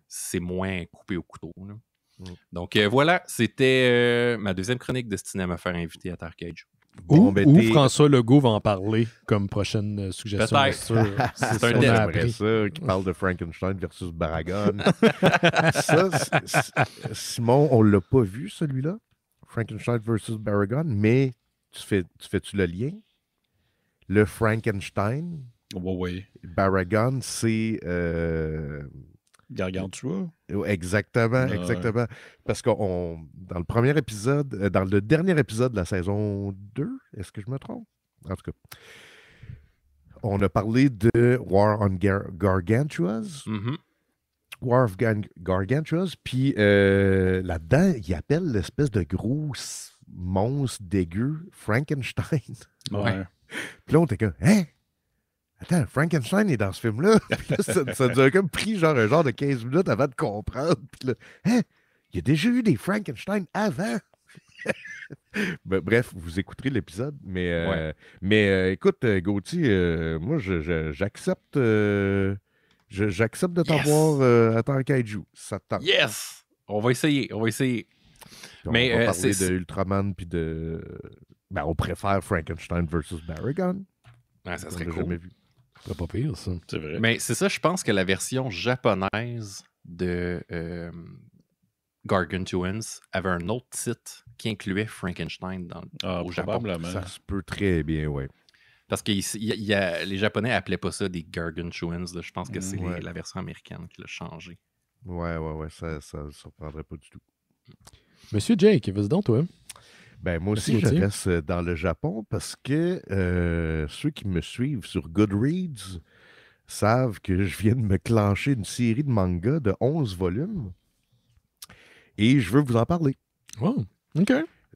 S2: c'est moins coupé au couteau. Là. Donc voilà, c'était ma deuxième chronique destinée à me faire inviter à Terre Kaiju.
S1: Ou François Legault va en parler comme prochaine suggestion.
S2: Peut-être.
S4: C'est un j'aimerais ça qui parle de Frankenstein versus Baragon. Ça, Simon, on l'a pas vu celui-là, Frankenstein versus Baragon, mais tu fais-tu le lien? Le Frankenstein, Baragon, c'est
S3: Gargantua.
S4: Exactement. Parce que dans le premier épisode, dans le dernier épisode de la saison 2, est-ce que je me trompe? En tout cas, on a parlé de War on Gargantuas. War of Gargantuas. Puis là-dedans, il appelle l'espèce de gros monstre dégueu Frankenstein.
S3: Ouais.
S4: Puis là, on était comme, hein? Attends, Frankenstein est dans ce film-là. Ça nous a comme pris un genre de 15 minutes avant de comprendre. Puis là, hein? Il y a déjà eu des Frankenstein avant. Bref, vous écouterez l'épisode. Mais écoute, Gauthier, moi, j'accepte de t'avoir à Terre Kaiju. Ça te tente.
S2: Yes! On va essayer.
S4: On va parler de Ultraman puis de... Ben, on préfère Frankenstein versus Baragon.
S2: Ouais, ça serait cool.
S4: Jamais vu.
S1: C'est pas pire, ça.
S3: C'est vrai.
S2: Mais c'est ça, je pense que la version japonaise de Gargantuans avait un autre titre qui incluait Frankenstein au Japon.
S4: Ça se peut très bien, oui.
S2: Parce que les Japonais appelaient pas ça des Gargantuans. Là. Je pense que c'est la version américaine qui l'a changé.
S4: Ouais, ça ne surprendrait pas du tout.
S1: Monsieur Jake, vas-y donc, toi.
S4: Ben, moi aussi, je reste dans le Japon parce que ceux qui me suivent sur Goodreads savent que je viens de me clencher une série de mangas de 11 volumes et je veux vous en parler.
S1: Oh, OK.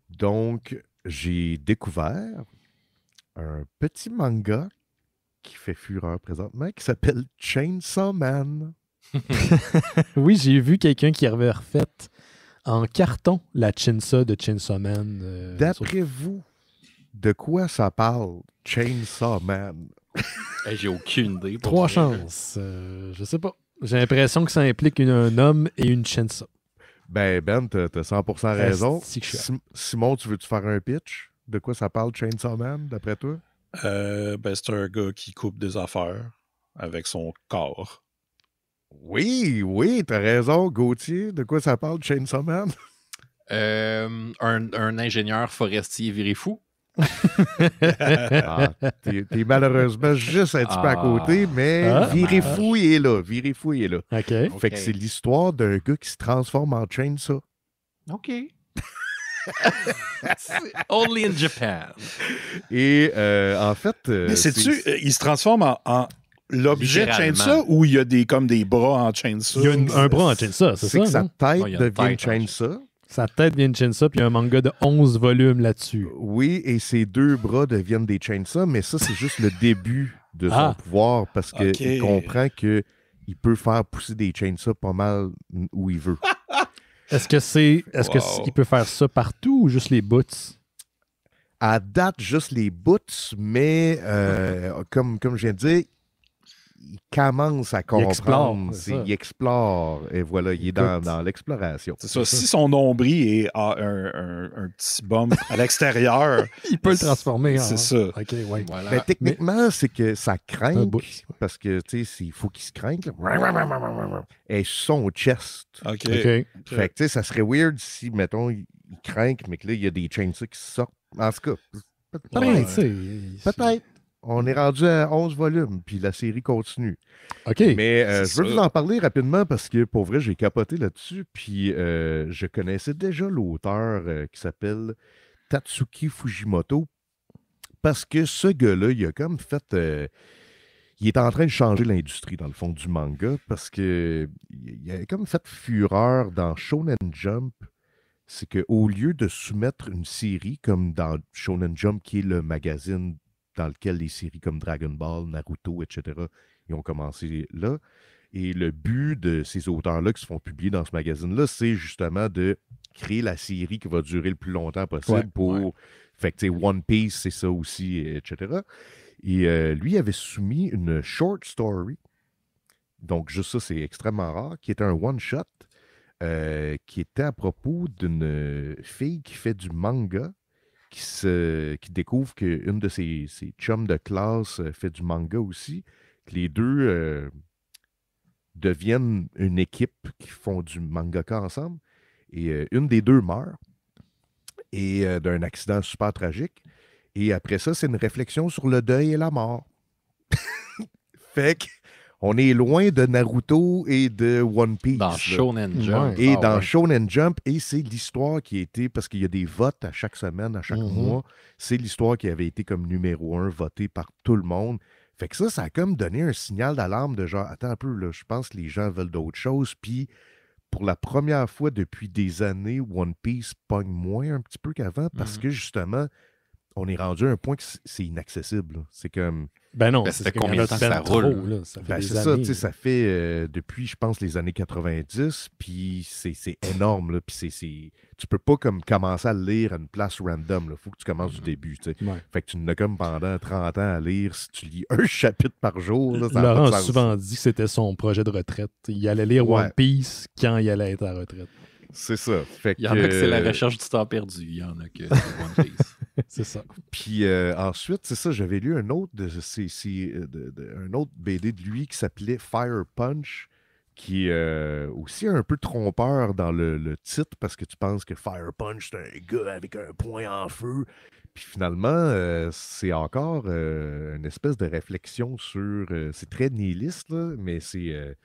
S4: Donc, j'ai découvert un petit manga qui fait fureur présentement qui s'appelle Chainsaw Man.
S1: Oui, j'ai vu quelqu'un qui avait refait en carton la Chainsaw de Chainsaw Man.
S4: D'après vous, De quoi ça parle? Chainsaw Man.
S2: J'ai aucune idée.
S1: 3 chances. Je sais pas. J'ai l'impression que ça implique un homme et une chainsaw.
S4: Ben, t'as 100% raison.
S1: Simon,
S4: tu veux-tu faire un pitch? De quoi ça parle, Chainsaw Man, d'après toi?
S3: C'est un gars qui coupe des affaires avec son corps.
S4: Oui, t'as raison, Gauthier. De quoi ça parle, Chainsaw Man?
S2: Un ingénieur forestier viré fou.
S4: T'es malheureusement juste un petit peu à côté, mais viré fou, il est là.
S1: OK.
S4: Fait que c'est l'histoire d'un gars qui se transforme en Chainsaw.
S2: OK. Only in Japan.
S4: Et en fait...
S3: mais sais-tu, il se transforme en l'objet de Chainsaw ou il y a comme des bras en Chainsaw?
S1: Il y a un bras en Chainsaw, c'est ça?
S4: Que sa tête devient Chainsaw.
S1: Sa tête devient une Chainsaw, puis il y a un manga de 11 volumes là-dessus.
S4: Oui, et ses 2 bras deviennent des Chainsaw, mais ça, c'est juste le début de son pouvoir, parce qu'il comprend qu'il peut faire pousser des Chainsaw pas mal où il veut.
S1: Est-ce qu'il peut faire ça partout ou juste les boots?
S4: À date, juste les boots, mais comme je viens de dire, il commence à comprendre. Il explore. Et voilà, il est dans l'exploration.
S3: C'est ça. Si son nombril a un petit bump à l'extérieur,
S1: il peut le transformer.
S3: C'est ça.
S1: OK, ouais.
S2: Voilà.
S4: Mais techniquement, c'est que ça craint. Parce que, tu sais, il faut qu'il se craigne. Et son chest.
S3: OK.
S4: Fait que, tu sais, ça serait weird si, mettons, il craint, mais que là, il y a des chainsaws qui sortent. En tout cas, peut-être. On est rendu à 11 volumes, puis la série continue.
S1: OK.
S4: Mais je veux vous en parler rapidement parce que, pour vrai, j'ai capoté là-dessus. Puis je connaissais déjà l'auteur qui s'appelle Tatsuki Fujimoto. Parce que ce gars-là, il a comme fait... il est en train de changer l'industrie, dans le fond, du manga. Parce que il a comme fait fureur dans Shonen Jump. C'est qu'au lieu de soumettre une série comme dans Shonen Jump, qui est le magazine dans lequel les séries comme Dragon Ball, Naruto, etc., ils ont commencé là. Et le but de ces auteurs-là qui se font publier dans ce magazine-là, c'est justement de créer la série qui va durer le plus longtemps possible Fait que, tu sais, One Piece, c'est ça aussi, etc. Et lui avait soumis une short story. Donc, juste ça, c'est extrêmement rare, qui était un one-shot, qui était à propos d'une fille qui fait du manga, qui découvre qu'une de ses chums de classe fait du manga aussi, que les deux deviennent une équipe qui font du mangaka ensemble. Et une des deux meurt et d'un accident super tragique. Et après ça, c'est une réflexion sur le deuil et la mort. Fait qu'on est loin de Naruto et de One Piece.
S2: Dans Shonen Jump.
S4: Et dans Shonen Jump, et c'est l'histoire qui a été, parce qu'il y a des votes à chaque semaine, à chaque mois, c'est l'histoire qui avait été comme numéro 1, votée par tout le monde. Fait que ça a comme donné un signal d'alarme de genre, attends un peu, là, je pense que les gens veulent d'autres choses. Puis, pour la première fois depuis des années, One Piece pogne moins un petit peu qu'avant, parce que justement, on est rendu à un point que c'est inaccessible. C'est comme...
S1: Ben non,
S2: ça fait combien de temps que ça roule?
S4: C'est ça, tu sais, ça fait depuis, je pense, les années 90, puis c'est énorme, là, puis tu peux pas comme commencer à le lire à une place random, il faut que tu commences du début, tu sais. Fait que tu n'as comme pendant 30 ans à lire, si tu lis un chapitre par jour, là, ça
S1: Laurent a souvent dit que c'était son projet de retraite. Il allait lire One Piece quand il allait être à la retraite.
S4: C'est ça. Fait
S2: il y en a que c'est la recherche du temps perdu, il y en a que c'est One Piece.
S1: C'est ça.
S4: Puis ensuite, c'est ça, j'avais lu un autre un autre BD de lui qui s'appelait Fire Punch, qui est aussi un peu trompeur dans le titre, parce que tu penses que Fire Punch, c'est un gars avec un poing en feu. Puis finalement, c'est encore une espèce de réflexion sur... c'est très nihiliste, là, mais c'est...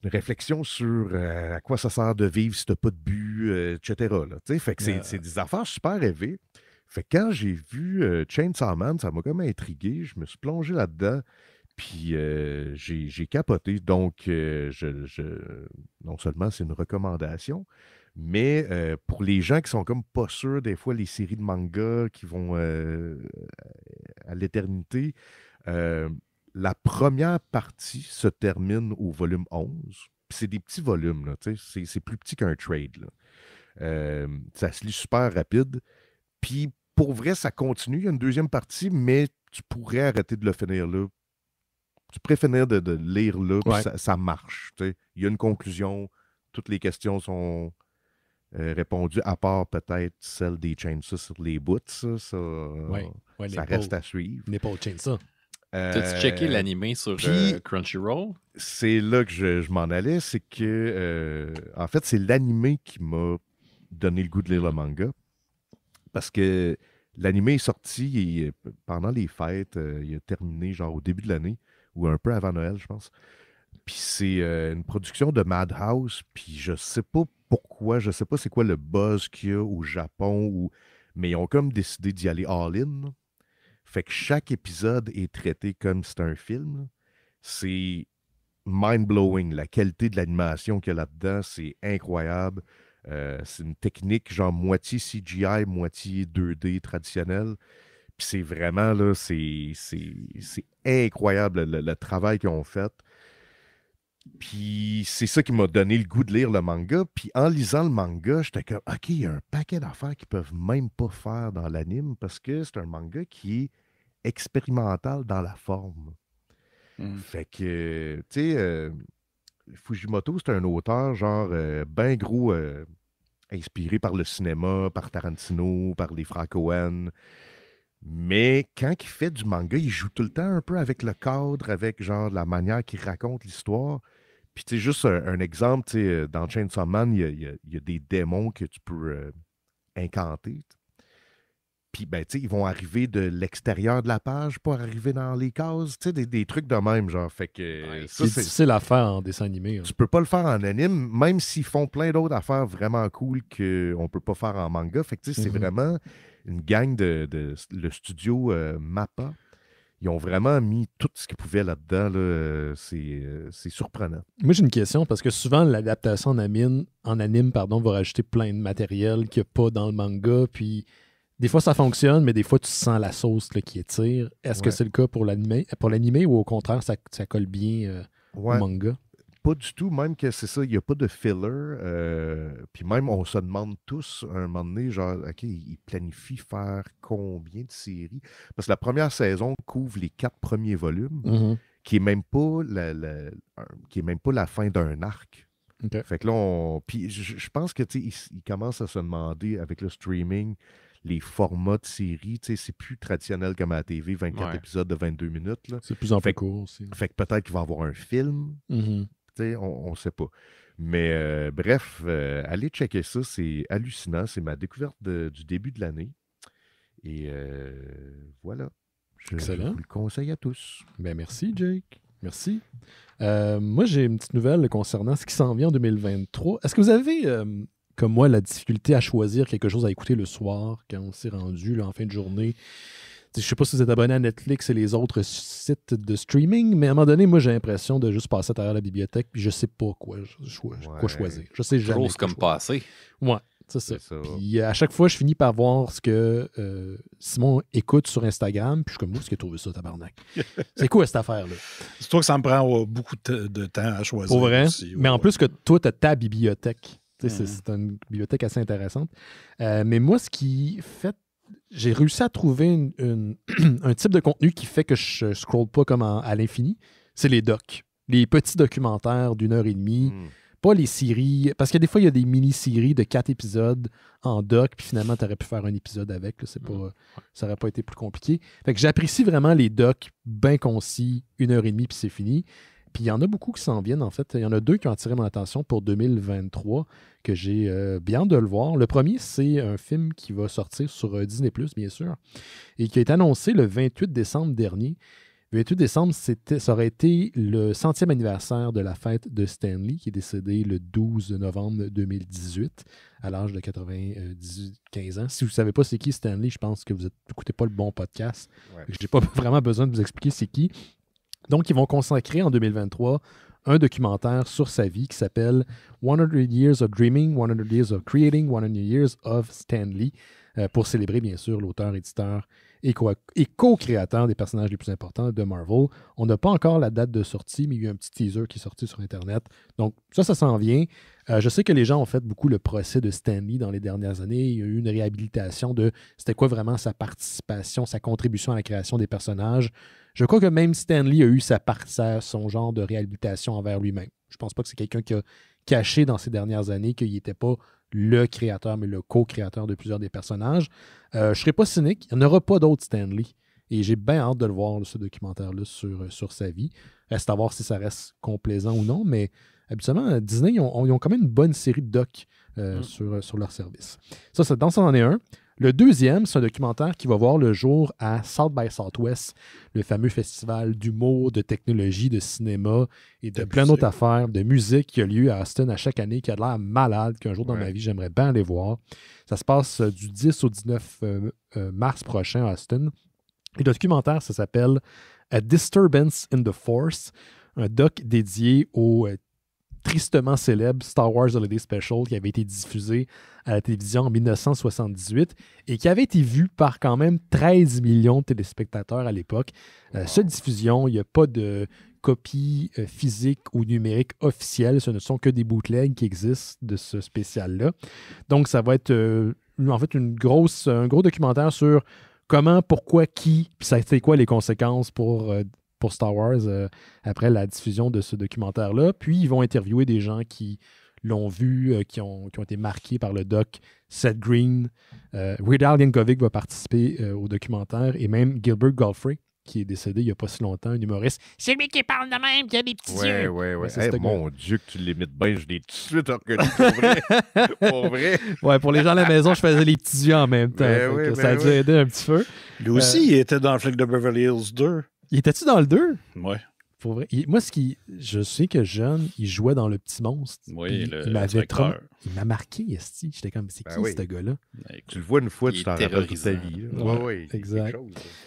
S4: une réflexion sur à quoi ça sert de vivre si t'as pas de but, etc. Là, fait que c'est des affaires super rêvées. Fait que quand j'ai vu Chainsaw Man, ça m'a comme intrigué. Je me suis plongé là-dedans, puis j'ai capoté. Donc, non seulement c'est une recommandation, mais pour les gens qui sont comme pas sûrs, des fois, les séries de manga qui vont à l'éternité, la première partie se termine au volume 11. C'est des petits volumes, là, c'est plus petit qu'un trade. Là. Ça se lit super rapide. Puis pour vrai, ça continue. Il y a une deuxième partie, mais tu pourrais arrêter de le finir là. Tu pourrais finir de lire là, puis ça marche. Il y a une conclusion. Toutes les questions sont répondues, à part peut-être celle des Chainsaw sur les bouts. Ça reste à suivre.
S1: Nipple Chainsaw.
S2: T'as-tu checké l'animé sur Crunchyroll?
S4: C'est là que je m'en allais. C'est que, en fait, c'est l'animé qui m'a donné le goût de lire le manga. Parce que l'animé est sorti pendant les fêtes. Il a terminé genre au début de l'année ou un peu avant Noël, je pense. Puis c'est une production de Madhouse. Puis je sais pas pourquoi, je sais pas c'est quoi le buzz qu'il y a au Japon. Mais ils ont comme décidé d'y aller all-in. Fait que chaque épisode est traité comme si c'était un film. C'est mind-blowing. La qualité de l'animation qu'il y a là-dedans, c'est incroyable. C'est une technique genre moitié CGI, moitié 2D traditionnelle. Puis c'est vraiment, là, c'est incroyable le travail qu'ils ont fait. Puis c'est ça qui m'a donné le goût de lire le manga. Puis en lisant le manga, j'étais comme, OK, il y a un paquet d'affaires qu'ils peuvent même pas faire dans l'anime parce que c'est un manga qui est expérimental dans la forme. Fait que, tu sais, Fujimoto, c'est un auteur genre ben gros inspiré par le cinéma, par Tarantino, par les frères Coen. Mais quand il fait du manga, il joue tout le temps un peu avec le cadre, avec genre la manière qu'il raconte l'histoire. Puis tu sais, juste un exemple, tu sais, dans Chainsaw Man, il y a des démons que tu peux incanter. Puis, ben, tu sais, ils vont arriver de l'extérieur de la page pour arriver dans les cases. Tu sais, des trucs de même, genre. Fait que.
S1: C'est difficile à faire en dessin animé. Hein.
S4: Tu peux pas le faire en anime, même s'ils font plein d'autres affaires vraiment cool qu'on peut pas faire en manga. Fait que, tu sais, c'est vraiment une gang le studio Mappa. Ils ont vraiment mis tout ce qu'ils pouvaient là-dedans. Là. C'est surprenant.
S1: Moi, j'ai une question, parce que souvent, l'adaptation en anime va rajouter plein de matériel qu'il n'y a pas dans le manga, puis des fois, ça fonctionne, mais des fois, tu sens la sauce là, qui étire. Est-ce que c'est le cas pour l'animé ou au contraire, ça colle bien au manga?
S4: Pas du tout, même que c'est ça, il n'y a pas de filler. Puis même, on se demande tous, à un moment donné, genre, OK, ils planifient faire combien de séries? Parce que la première saison couvre les 4 premiers volumes, qui n'est même pas la fin d'un arc.
S1: Okay.
S4: Fait que là, puis je pense que, tu sais, ils commencent à se demander, avec le streaming, les formats de séries, tu sais, c'est plus traditionnel comme à la TV, 24 épisodes de 22 minutes. Là.
S1: C'est plus en plus court aussi.
S4: Fait que peut-être qu'il va y avoir un film. On ne sait pas. Mais bref, allez checker ça. C'est hallucinant. C'est ma découverte du début de l'année. Et voilà.
S1: Excellent.
S4: Je vous le conseille à tous.
S1: Ben merci, Jake. Merci. Moi, j'ai une petite nouvelle concernant ce qui s'en vient en 2023. Est-ce que vous avez, comme moi, la difficulté à choisir quelque chose à écouter le soir quand on s'est rendu là, en fin de journée? Je ne sais pas si vous êtes abonné à Netflix et les autres sites de streaming, mais à un moment donné, moi, j'ai l'impression de juste passer à travers la bibliothèque puis je ne sais pas quoi choisir. Je sais jamais.
S2: Grosse comme passé.
S1: Ouais, c'est ça. Puis à chaque fois, je finis par voir ce que Simon écoute sur Instagram, puis je suis comme, moi, est-ce qu'il a trouvé ça, tabarnak? C'est quoi cette affaire-là?
S3: C'est toi que ça me prend beaucoup de temps à choisir.
S1: Pour vrai?
S3: Aussi,
S1: mais en plus que toi, tu as ta bibliothèque. C'est une bibliothèque assez intéressante. Mais moi, ce qui fait j'ai réussi à trouver un type de contenu qui fait que je ne scrolle pas comme à l'infini. C'est les docs. Les petits documentaires d'1h30. Pas les séries. Parce que des fois, il y a des mini-séries de 4 épisodes en doc, puis finalement, tu aurais pu faire un épisode avec. Là, ça n'aurait pas été plus compliqué. Fait que j'apprécie vraiment les docs bien concis, 1h30, puis c'est fini. Puis il y en a beaucoup qui s'en viennent, en fait. Il y en a 2 qui ont attiré mon attention pour 2023, que j'ai bien hâte de le voir. Le premier, c'est un film qui va sortir sur Disney+, bien sûr, et qui a été annoncé le 28 décembre dernier. Le 28 décembre, ça aurait été le 100e anniversaire de la fête de Stan Lee, qui est décédé le 12 novembre 2018, à l'âge de 95 ans. Si vous ne savez pas c'est qui Stan Lee, je pense que vous n'écoutez pas le bon podcast. Je n'ai pas vraiment besoin de vous expliquer c'est qui. Donc, ils vont consacrer en 2023 un documentaire sur sa vie qui s'appelle 100 Years of Dreaming, 100 Years of Creating, 100 Years of Stan Lee, pour célébrer, bien sûr, l'auteur, éditeur et co-créateur des personnages les plus importants de Marvel. On n'a pas encore la date de sortie, mais il y a eu un petit teaser qui est sorti sur Internet. Donc, ça s'en vient. Je sais que les gens ont fait beaucoup le procès de Stan Lee dans les dernières années. Il y a eu une réhabilitation de c'était quoi vraiment sa participation, sa contribution à la création des personnages. Je crois que même Stan Lee a eu son genre de réhabilitation envers lui-même. Je pense pas que c'est quelqu'un qui a caché dans ces dernières années qu'il n'était pas le créateur, mais le co-créateur de plusieurs des personnages. Je ne serai pas cynique, il n'y en aura pas d'autres Stan Lee. Et j'ai bien hâte de le voir, ce documentaire-là, sur sa vie. Reste à voir si ça reste complaisant ou non, mais habituellement, Disney, ils ont quand même une bonne série de docs sur leur service. Ça, c'en est un. Le deuxième, c'est un documentaire qui va voir le jour à South by Southwest, le fameux festival d'humour, de technologie, de cinéma et de plein d'autres affaires, de musique qui a lieu à Austin à chaque année, qui a l'air malade, qu'un jour dans ma vie, j'aimerais bien aller voir. Ça se passe du 10 au 19 mars prochain à Austin. Et le documentaire, ça s'appelle A Disturbance in the Force, un doc dédié au tristement célèbre Star Wars Holiday Special qui avait été diffusé à la télévision en 1978 et qui avait été vu par quand même 13 millions de téléspectateurs à l'époque. Cette diffusion, il n'y a pas de copie physique ou numérique officielle. Ce ne sont que des bootlegs qui existent de ce spécial-là. Donc, ça va être en fait un gros documentaire sur comment, pourquoi, qui, puis ça a été quoi les conséquences pour Star Wars après la diffusion de ce documentaire-là. Puis, ils vont interviewer des gens qui l'ont vu, qui ont été marqués par le doc. Seth Green, Weird Al Yankovic va participer au documentaire et même Gilbert Gottfried, qui est décédé il n'y a pas si longtemps, un humoriste. C'est lui qui parle de même, qui a des petits yeux.
S4: Ouais. Hey, mon Dieu, que tu l'imites bien, je l'ai tout de suite reconnu, pour vrai. Pour vrai.
S1: Ouais, pour les gens à la maison, je faisais les petits yeux en même temps. Ça a dû aider un petit peu.
S3: Lui aussi, il était dans le flic de Beverly Hills 2.
S1: Il était-tu dans le 2?
S3: Ouais.
S1: Pour vrai. Moi, je sais que jeune, il jouait dans Le Petit Monstre.
S3: Oui,
S1: il m'a marqué, esti. J'étais comme, c'est qui ce gars-là?
S4: Tu le vois une fois, tu t'en rappelles toute ta vie.
S1: Oui, exact.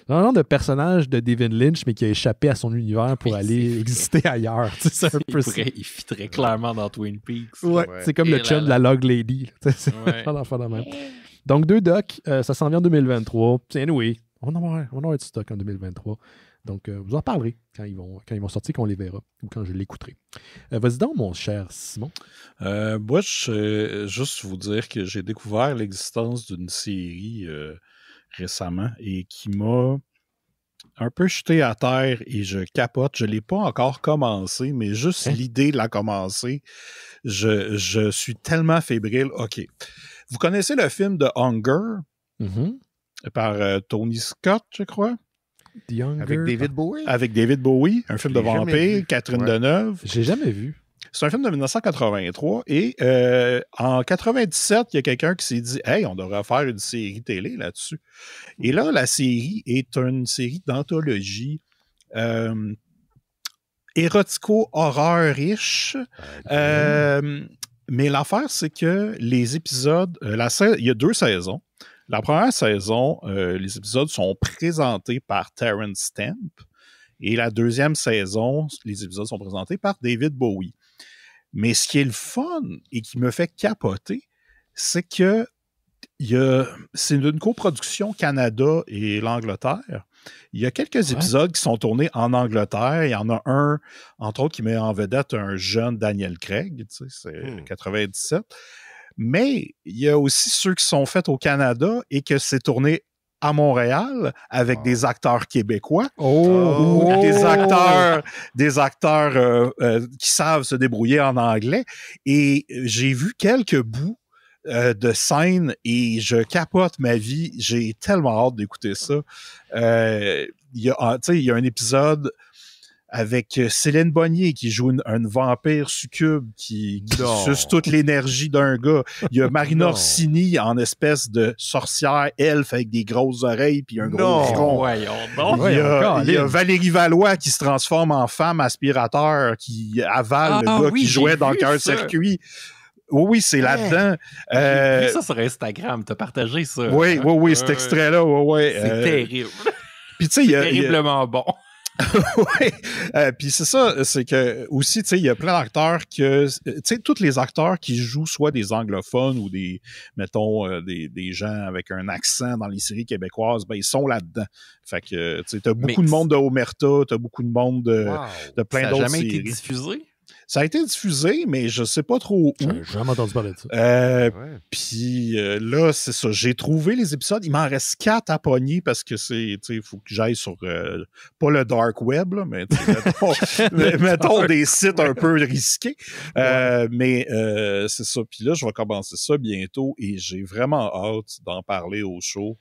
S1: Un genre de personnage de David Lynch, mais qui a échappé à son univers pour aller exister ailleurs. C'est un peu ça.
S2: Il fitterait clairement dans Twin Peaks.
S1: Ouais. C'est comme le chum de la Log Lady. C'est l'enfant de même. Donc, 2 docs, ça s'en vient en 2023. Anyway, on va avoir du stock en 2023. Donc, vous en parlerez quand ils vont sortir, quand on les verra ou quand je l'écouterai. Vas-y donc, mon cher Simon.
S3: Moi, je juste vous dire que j'ai découvert l'existence d'une série récemment et qui m'a un peu jeté à terre et je capote. Je ne l'ai pas encore commencé, mais juste l'idée de la commencer, je suis tellement fébrile. OK. Vous connaissez le film de Hunger par Tony Scott, je crois?
S4: Avec David Bowie?
S3: Avec David Bowie, un film de vampire, Catherine Deneuve.
S1: J'ai jamais vu.
S3: C'est un film de 1983 et en 97, il y a quelqu'un qui s'est dit « Hey, on devrait faire une série télé là-dessus. » Et là, la série est une série d'anthologie érotico-horreur-ish. Mais l'affaire, c'est que les épisodes... il y a 2 saisons. La première saison, les épisodes sont présentés par Terrence Stamp et la deuxième saison, les épisodes sont présentés par David Bowie. Mais ce qui est le fun et qui me fait capoter, c'est que c'est une coproduction Canada et l'Angleterre. Il y a quelques épisodes qui sont tournés en Angleterre. Il y en a un, entre autres, qui met en vedette un jeune Daniel Craig, tu sais, c'est 97. Mais il y a aussi ceux qui sont faits au Canada et que c'est tourné à Montréal avec des acteurs québécois. Des acteurs qui savent se débrouiller en anglais. Et j'ai vu quelques bouts de scènes et je capote ma vie. J'ai tellement hâte d'écouter ça. Il y a un épisode avec Céline Bonnier qui joue une vampire succube qui suce toute l'énergie d'un gars. Il y a Marina Orsini en espèce de sorcière elfe avec des grosses oreilles puis un gros front. Il y a Valérie Valois qui se transforme en femme aspirateur qui avale le gars qui jouait dans Cœur Circuit. Oui, c'est là-dedans.
S2: J'ai vu ça sur Instagram, t'as partagé ça.
S3: Oui, cet extrait-là.
S2: C'est terrible.
S3: Puis tu sais,
S2: terriblement bon.
S3: Oui, puis c'est ça, c'est que aussi, tu sais, il y a plein d'acteurs que, tu sais, tous les acteurs qui jouent soit des anglophones ou des, mettons, des gens avec un accent dans les séries québécoises, ben ils sont là-dedans. Fait que, tu sais, t'as beaucoup de monde de Omerta, t'as beaucoup de monde de plein d'autres séries. Ça n'a jamais été
S2: diffusé?
S3: Ça a été diffusé, mais je sais pas trop où.
S1: J'ai jamais entendu parler de ça.
S3: Puis là, c'est ça. J'ai trouvé les épisodes. Il m'en reste 4 à pogner parce que c'est, tu sais, il faut que j'aille sur, pas le dark web, là, mais mettons des sites un peu risqués. Mais c'est ça. Puis là, je vais commencer ça bientôt et j'ai vraiment hâte d'en parler au show.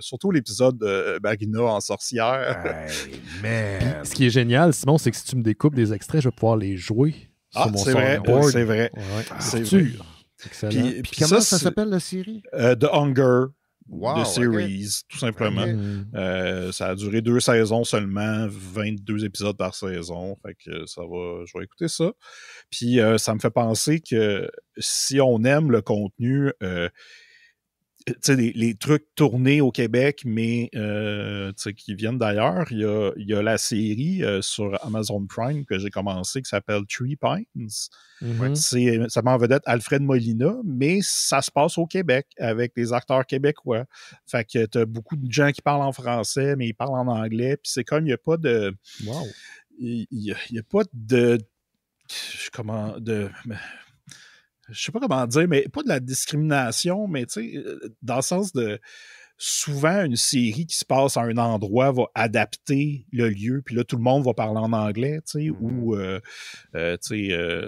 S3: Surtout l'épisode de Marina en sorcière.
S4: Hey, man.
S1: Ce qui est génial, Simon, c'est que si tu me découpes des extraits, je vais pouvoir les jouer.
S3: C'est vrai, c'est vrai.
S1: Ouais,
S3: c'est vrai.
S1: Excellent.
S4: Puis comment ça s'appelle, la série?
S3: The Hunger, The Series, tout simplement. Ça a duré 2 saisons seulement, 22 épisodes par saison. Fait que je vais écouter ça. Puis ça me fait penser que si on aime le contenu... tu sais, les trucs tournés au Québec, mais tu sais, qui viennent d'ailleurs. Il y a la série sur Amazon Prime que j'ai commencé qui s'appelle Three Pines. Ça met en vedette Alfred Molina, mais ça se passe au Québec avec des acteurs québécois. Fait que t'as beaucoup de gens qui parlent en français, mais ils parlent en anglais. Puis c'est comme il n'y a pas de...
S1: Wow.
S3: Il y a pas de... Comment... Je sais pas comment dire, mais pas de la discrimination, mais tu sais, dans le sens de souvent une série qui se passe à un endroit va adapter le lieu, puis là tout le monde va parler en anglais, tu sais, ou tu sais, je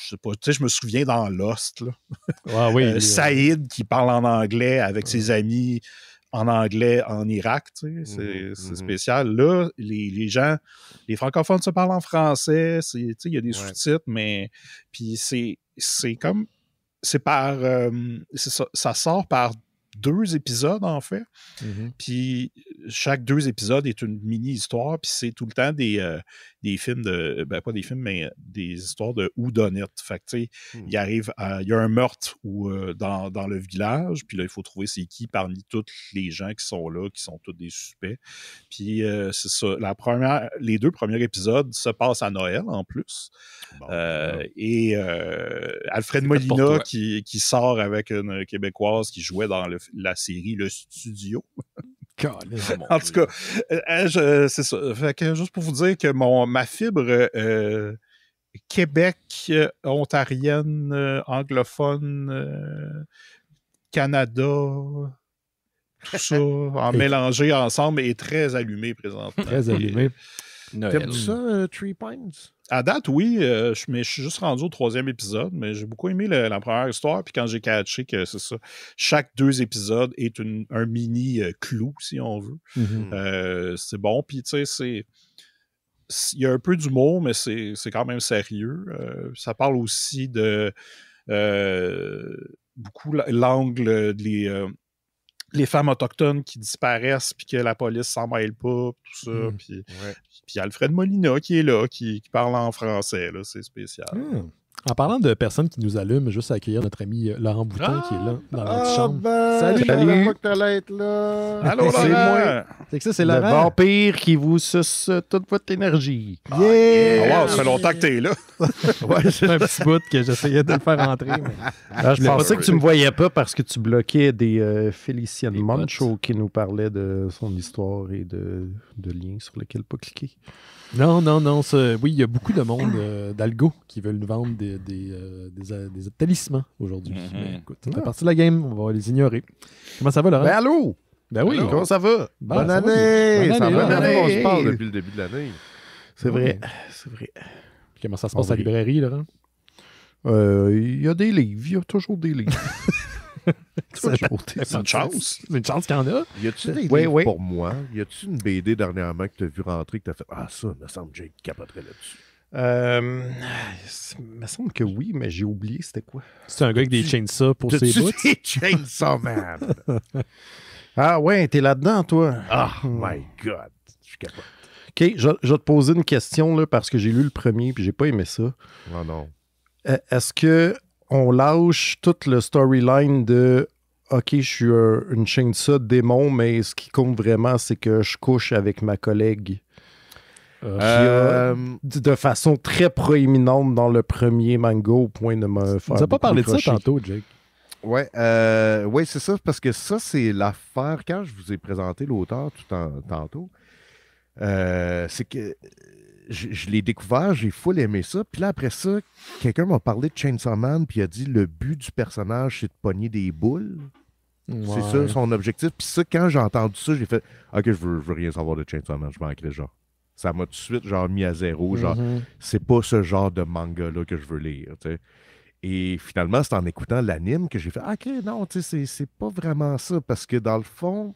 S3: sais pas, tu sais, je me souviens dans Lost, là. Saïd qui parle en anglais avec ses amis en anglais en Irak, tu sais, c'est spécial. Là, les gens, les francophones se parlent en français, tu sais, il y a des sous-titres, mais puis c'est comme, c'est par, c'est ça sort par 2 épisodes, en fait. Puis chaque 2 épisodes est une mini-histoire, puis c'est tout le temps des films de... Ben, pas des films, mais des histoires de whodunit. Fait que, tu sais, il y a un meurtre dans le village, puis là, il faut trouver c'est qui parmi tous les gens qui sont là, qui sont tous des suspects. Puis c'est ça. Les 2 premiers épisodes se passent à Noël, en plus. Bon, et Alfred Molina qui sort avec une Québécoise qui jouait dans la série Le Studio. En tout cas, c'est ça. Fait que juste pour vous dire que ma fibre Québec, ontarienne, anglophone, Canada, tout ça, mélangé ensemble est très allumé présentement.
S1: Très allumé.
S4: T'aimes ça, Three Pines?
S3: À date, oui, mais je suis juste rendu au 3e épisode, mais j'ai beaucoup aimé la première histoire, puis quand j'ai catché que c'est ça, chaque 2 épisodes est un mini clou, si on veut. C'est bon, puis tu sais, il y a un peu d'humour, mais c'est quand même sérieux. Ça parle aussi de beaucoup l'angle les femmes autochtones qui disparaissent puis que la police s'en mêle pas, tout ça. Puis Alfred Molina qui est là, qui parle en français, là, c'est spécial.
S1: En parlant de personnes qui nous allument, juste à accueillir notre ami Laurent Boutin qui est là dans notre chambre.
S4: Salut! Que t'allais être là.
S3: Allô,
S4: c'est moi.
S1: C'est que ça, c'est
S4: le
S1: Laurent.
S4: vampire qui vous suce toute votre énergie.
S3: Wow, ça fait longtemps que t'es là.
S1: C'est un petit bout que j'essayais de le faire rentrer. Mais...
S4: je pensais que tu me voyais pas parce que tu bloquais des Felician Moncho qui nous parlait de son histoire et de liens sur lesquels pas cliquer.
S1: Non. Oui, il y a beaucoup de monde d'algo qui veulent nous vendre des talismans aujourd'hui. Mais écoute, c'est partie de la game, on va les ignorer. Comment ça va, Laurent?
S4: Ben allô?
S1: Ben oui.
S4: Allô? Comment ça va?
S1: Bonne année!
S4: Bonne année! On se parle depuis le début de l'année.
S1: C'est vrai. Comment ça se passe à la librairie, Laurent?
S4: Il y a des livres. Il y a toujours des livres.
S3: C'est une chance.
S1: C'est une chance qu'il y en a.
S4: Y a-tu des livres pour moi? Y a-tu une BD dernièrement que tu as vu rentrer que tu as fait « Ah, ça, me semble que Jake capoterait là-dessus. »
S5: Il me semble que oui, mais j'ai oublié c'était quoi.
S1: C'est un gars avec des chainsaws pour ses bouts.
S4: Des Chainsaw Man!
S5: Ah ouais, t'es là-dedans, toi.
S4: Oh my God! Je capote.
S5: OK, je vais te poser une question là, parce que j'ai lu le premier et j'ai pas aimé ça.
S4: Oh non.
S5: Est-ce que on lâche toute le storyline de OK, je suis une chainsaw démon, mais ce qui compte vraiment, c'est que je couche avec ma collègue de façon très proéminente dans le premier manga au point de me faire.
S1: Tu n'as pas parlé de ça
S5: crocher.
S1: tantôt, Jake.
S4: Ouais, c'est ça, parce que ça, c'est l'affaire. Quand je vous ai présenté l'auteur tantôt, c'est que je l'ai découvert, j'ai full aimé ça. Puis là, après ça, quelqu'un m'a parlé de Chainsaw Man, puis il a dit le but du personnage, c'est de pogner des boules.
S1: Ouais.
S4: C'est ça son objectif. Puis ça, quand j'ai entendu ça, j'ai fait OK, je veux rien savoir de Chainsaw Man, je m'en crée genre. Ça m'a tout de suite genre mis à zéro. Genre, c'est pas ce genre de manga-là que je veux lire. T'sais. Et finalement, c'est en écoutant l'anime que j'ai fait OK, non, c'est pas vraiment ça. Parce que dans le fond,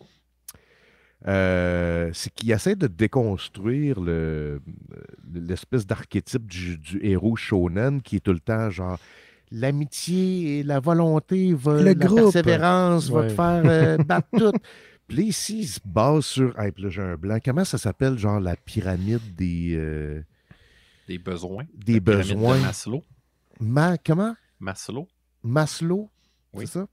S4: c'est qu'il essaie de déconstruire l'espèce d'archétype du héros shonen qui est tout le temps genre l'amitié et la volonté, la persévérance va te faire battre tout. Puis là, ici, il se base sur. Hey, puis là, j'ai un blanc. Comment ça s'appelle, genre la pyramide des
S2: besoins.
S4: Des
S2: la pyramide
S4: besoins.
S2: De Maslow.
S4: Comment Maslow,
S2: oui.
S4: C'est ça?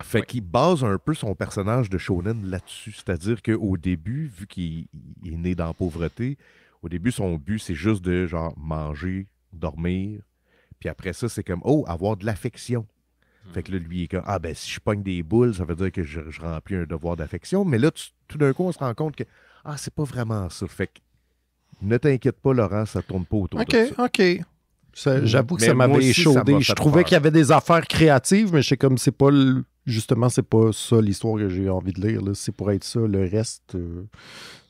S4: Fait qu'il base un peu son personnage de shonen là-dessus. C'est-à-dire qu'au début, vu qu'il est né dans la pauvreté, au début, son but, c'est juste de genre manger, dormir. Puis après ça, c'est comme, avoir de l'affection. Fait que là, lui, il est comme, si je pogne des boules, ça veut dire que je remplis un devoir d'affection. Mais là, tout d'un coup, on se rend compte que, c'est pas vraiment ça. Fait que, ne t'inquiète pas, Laurent, ça tourne pas autour de ça.
S5: OK. J'avoue que ça
S4: moi
S5: m'avait
S4: aussi, ça
S5: échaudé.
S4: m'a
S5: Je
S4: fait
S5: trouvais
S4: peur.
S5: qu'il y avait des affaires créatives, mais je sais comme c'est pas justement, c'est pas ça l'histoire que j'ai envie de lire. Là. C'est pour être ça. Le reste,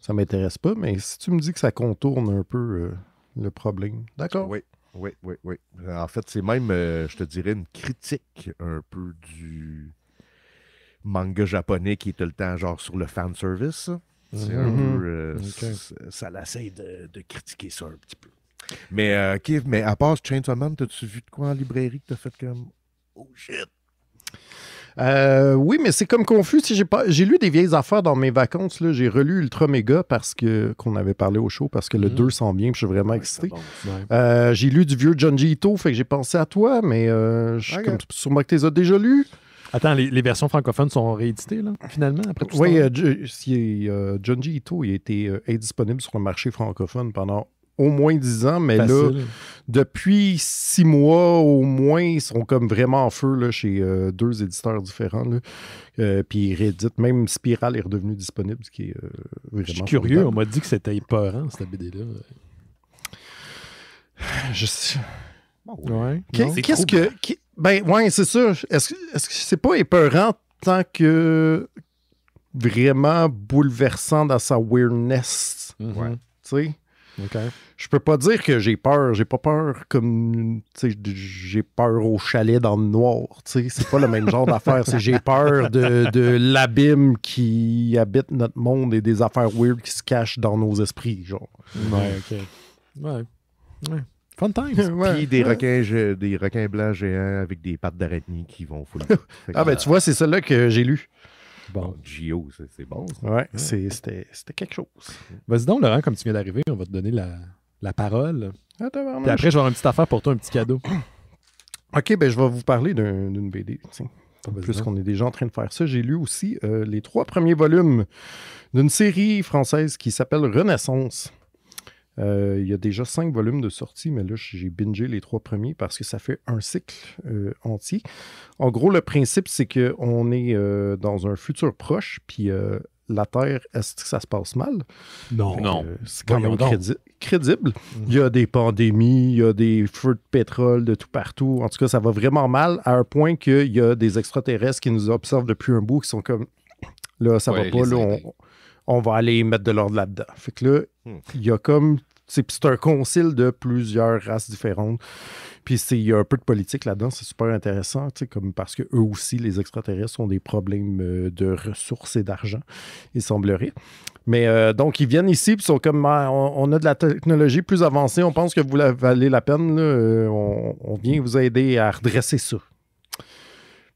S5: ça m'intéresse pas. Mais si tu me dis que ça contourne un peu le problème. D'accord.
S4: Oui. En fait, c'est même, je te dirais, une critique un peu du manga japonais qui est tout le temps genre sur le fanservice. C'est un peu... ça l'essaie de critiquer ça un petit peu. Mais, OK, mais à part Chainsaw Man, t'as-tu vu de quoi en librairie que t'as fait comme... Oh shit!
S5: Oui, mais c'est comme confus. J'ai lu des vieilles affaires dans mes vacances. Là. J'ai relu Ultra Mega qu'on avait parlé au show parce que le 2 sent bien, puis je suis vraiment excité.
S1: Ouais.
S5: J'ai lu du vieux Junji Ito, fait que j'ai pensé à toi, mais je suis comme sûrement que tu les as déjà lus.
S1: Attends, les versions francophones sont rééditées, là, finalement, après tout ça?
S5: Oui, Junji Ito, il a été indisponible sur le marché francophone pendant au moins 10 ans, mais là, depuis 6 mois au moins, ils sont comme vraiment en feu là, chez 2 éditeurs différents. Puis ils rééditent, même Spiral est redevenu disponible, ce qui est vraiment
S1: Je suis curieux, on m'a dit que c'était épeurant, cette BD-là.
S5: Je sais.
S1: Ouais.
S5: Qu'est-ce que... ouais, c'est ça. Est-ce que c'est pas épeurant tant que vraiment bouleversant dans sa weirdness?
S1: Ouais.
S5: Tu sais?
S1: OK.
S5: Je peux pas dire que j'ai peur. J'ai pas peur comme... J'ai peur au chalet dans le noir. C'est pas le même genre d'affaire. J'ai peur de l'abîme qui habite notre monde et des affaires weird qui se cachent dans nos esprits, genre.
S1: Ouais, OK. Ouais. Fun times.
S4: Puis des requins blancs géants avec des pattes d'araignée qui vont full.
S5: Tu vois, c'est celle-là que j'ai lu.
S4: Bon, Gio, c'est bon. Ça.
S5: Ouais, c'était quelque chose.
S1: Vas-y donc, Laurent, comme tu viens d'arriver, on va te donner la parole. Puis après, je vais avoir une petite affaire pour toi, un petit cadeau.
S5: OK, je vais vous parler d'une BD.
S1: Vas-y
S5: Puisqu'on est déjà en train de faire ça, j'ai lu aussi les 3 premiers volumes d'une série française qui s'appelle Renaissance. Il y a déjà 5 volumes de sortie, mais là, j'ai bingé les 3 premiers parce que ça fait un cycle entier. En gros, le principe, c'est qu'on est dans un futur proche, puis la Terre, est-ce que ça se passe mal?
S2: Non.
S5: C'est quand même crédible. Il y a des pandémies, il y a des feux de pétrole de tout partout. En tout cas, ça va vraiment mal à un point qu'il y a des extraterrestres qui nous observent depuis un bout, qui sont comme, là, ça va pas, là, on va aller mettre de l'ordre là-dedans. Fait que là, il y a comme... C'est un concile de plusieurs races différentes. Puis il y a un peu de politique là-dedans. C'est super intéressant, comme parce qu'eux aussi, les extraterrestres, ont des problèmes de ressources et d'argent, il semblerait. Mais donc, ils viennent ici, puis ils sont comme, on a de la technologie plus avancée, on pense que vous valez la peine, là, on vient vous aider à redresser ça.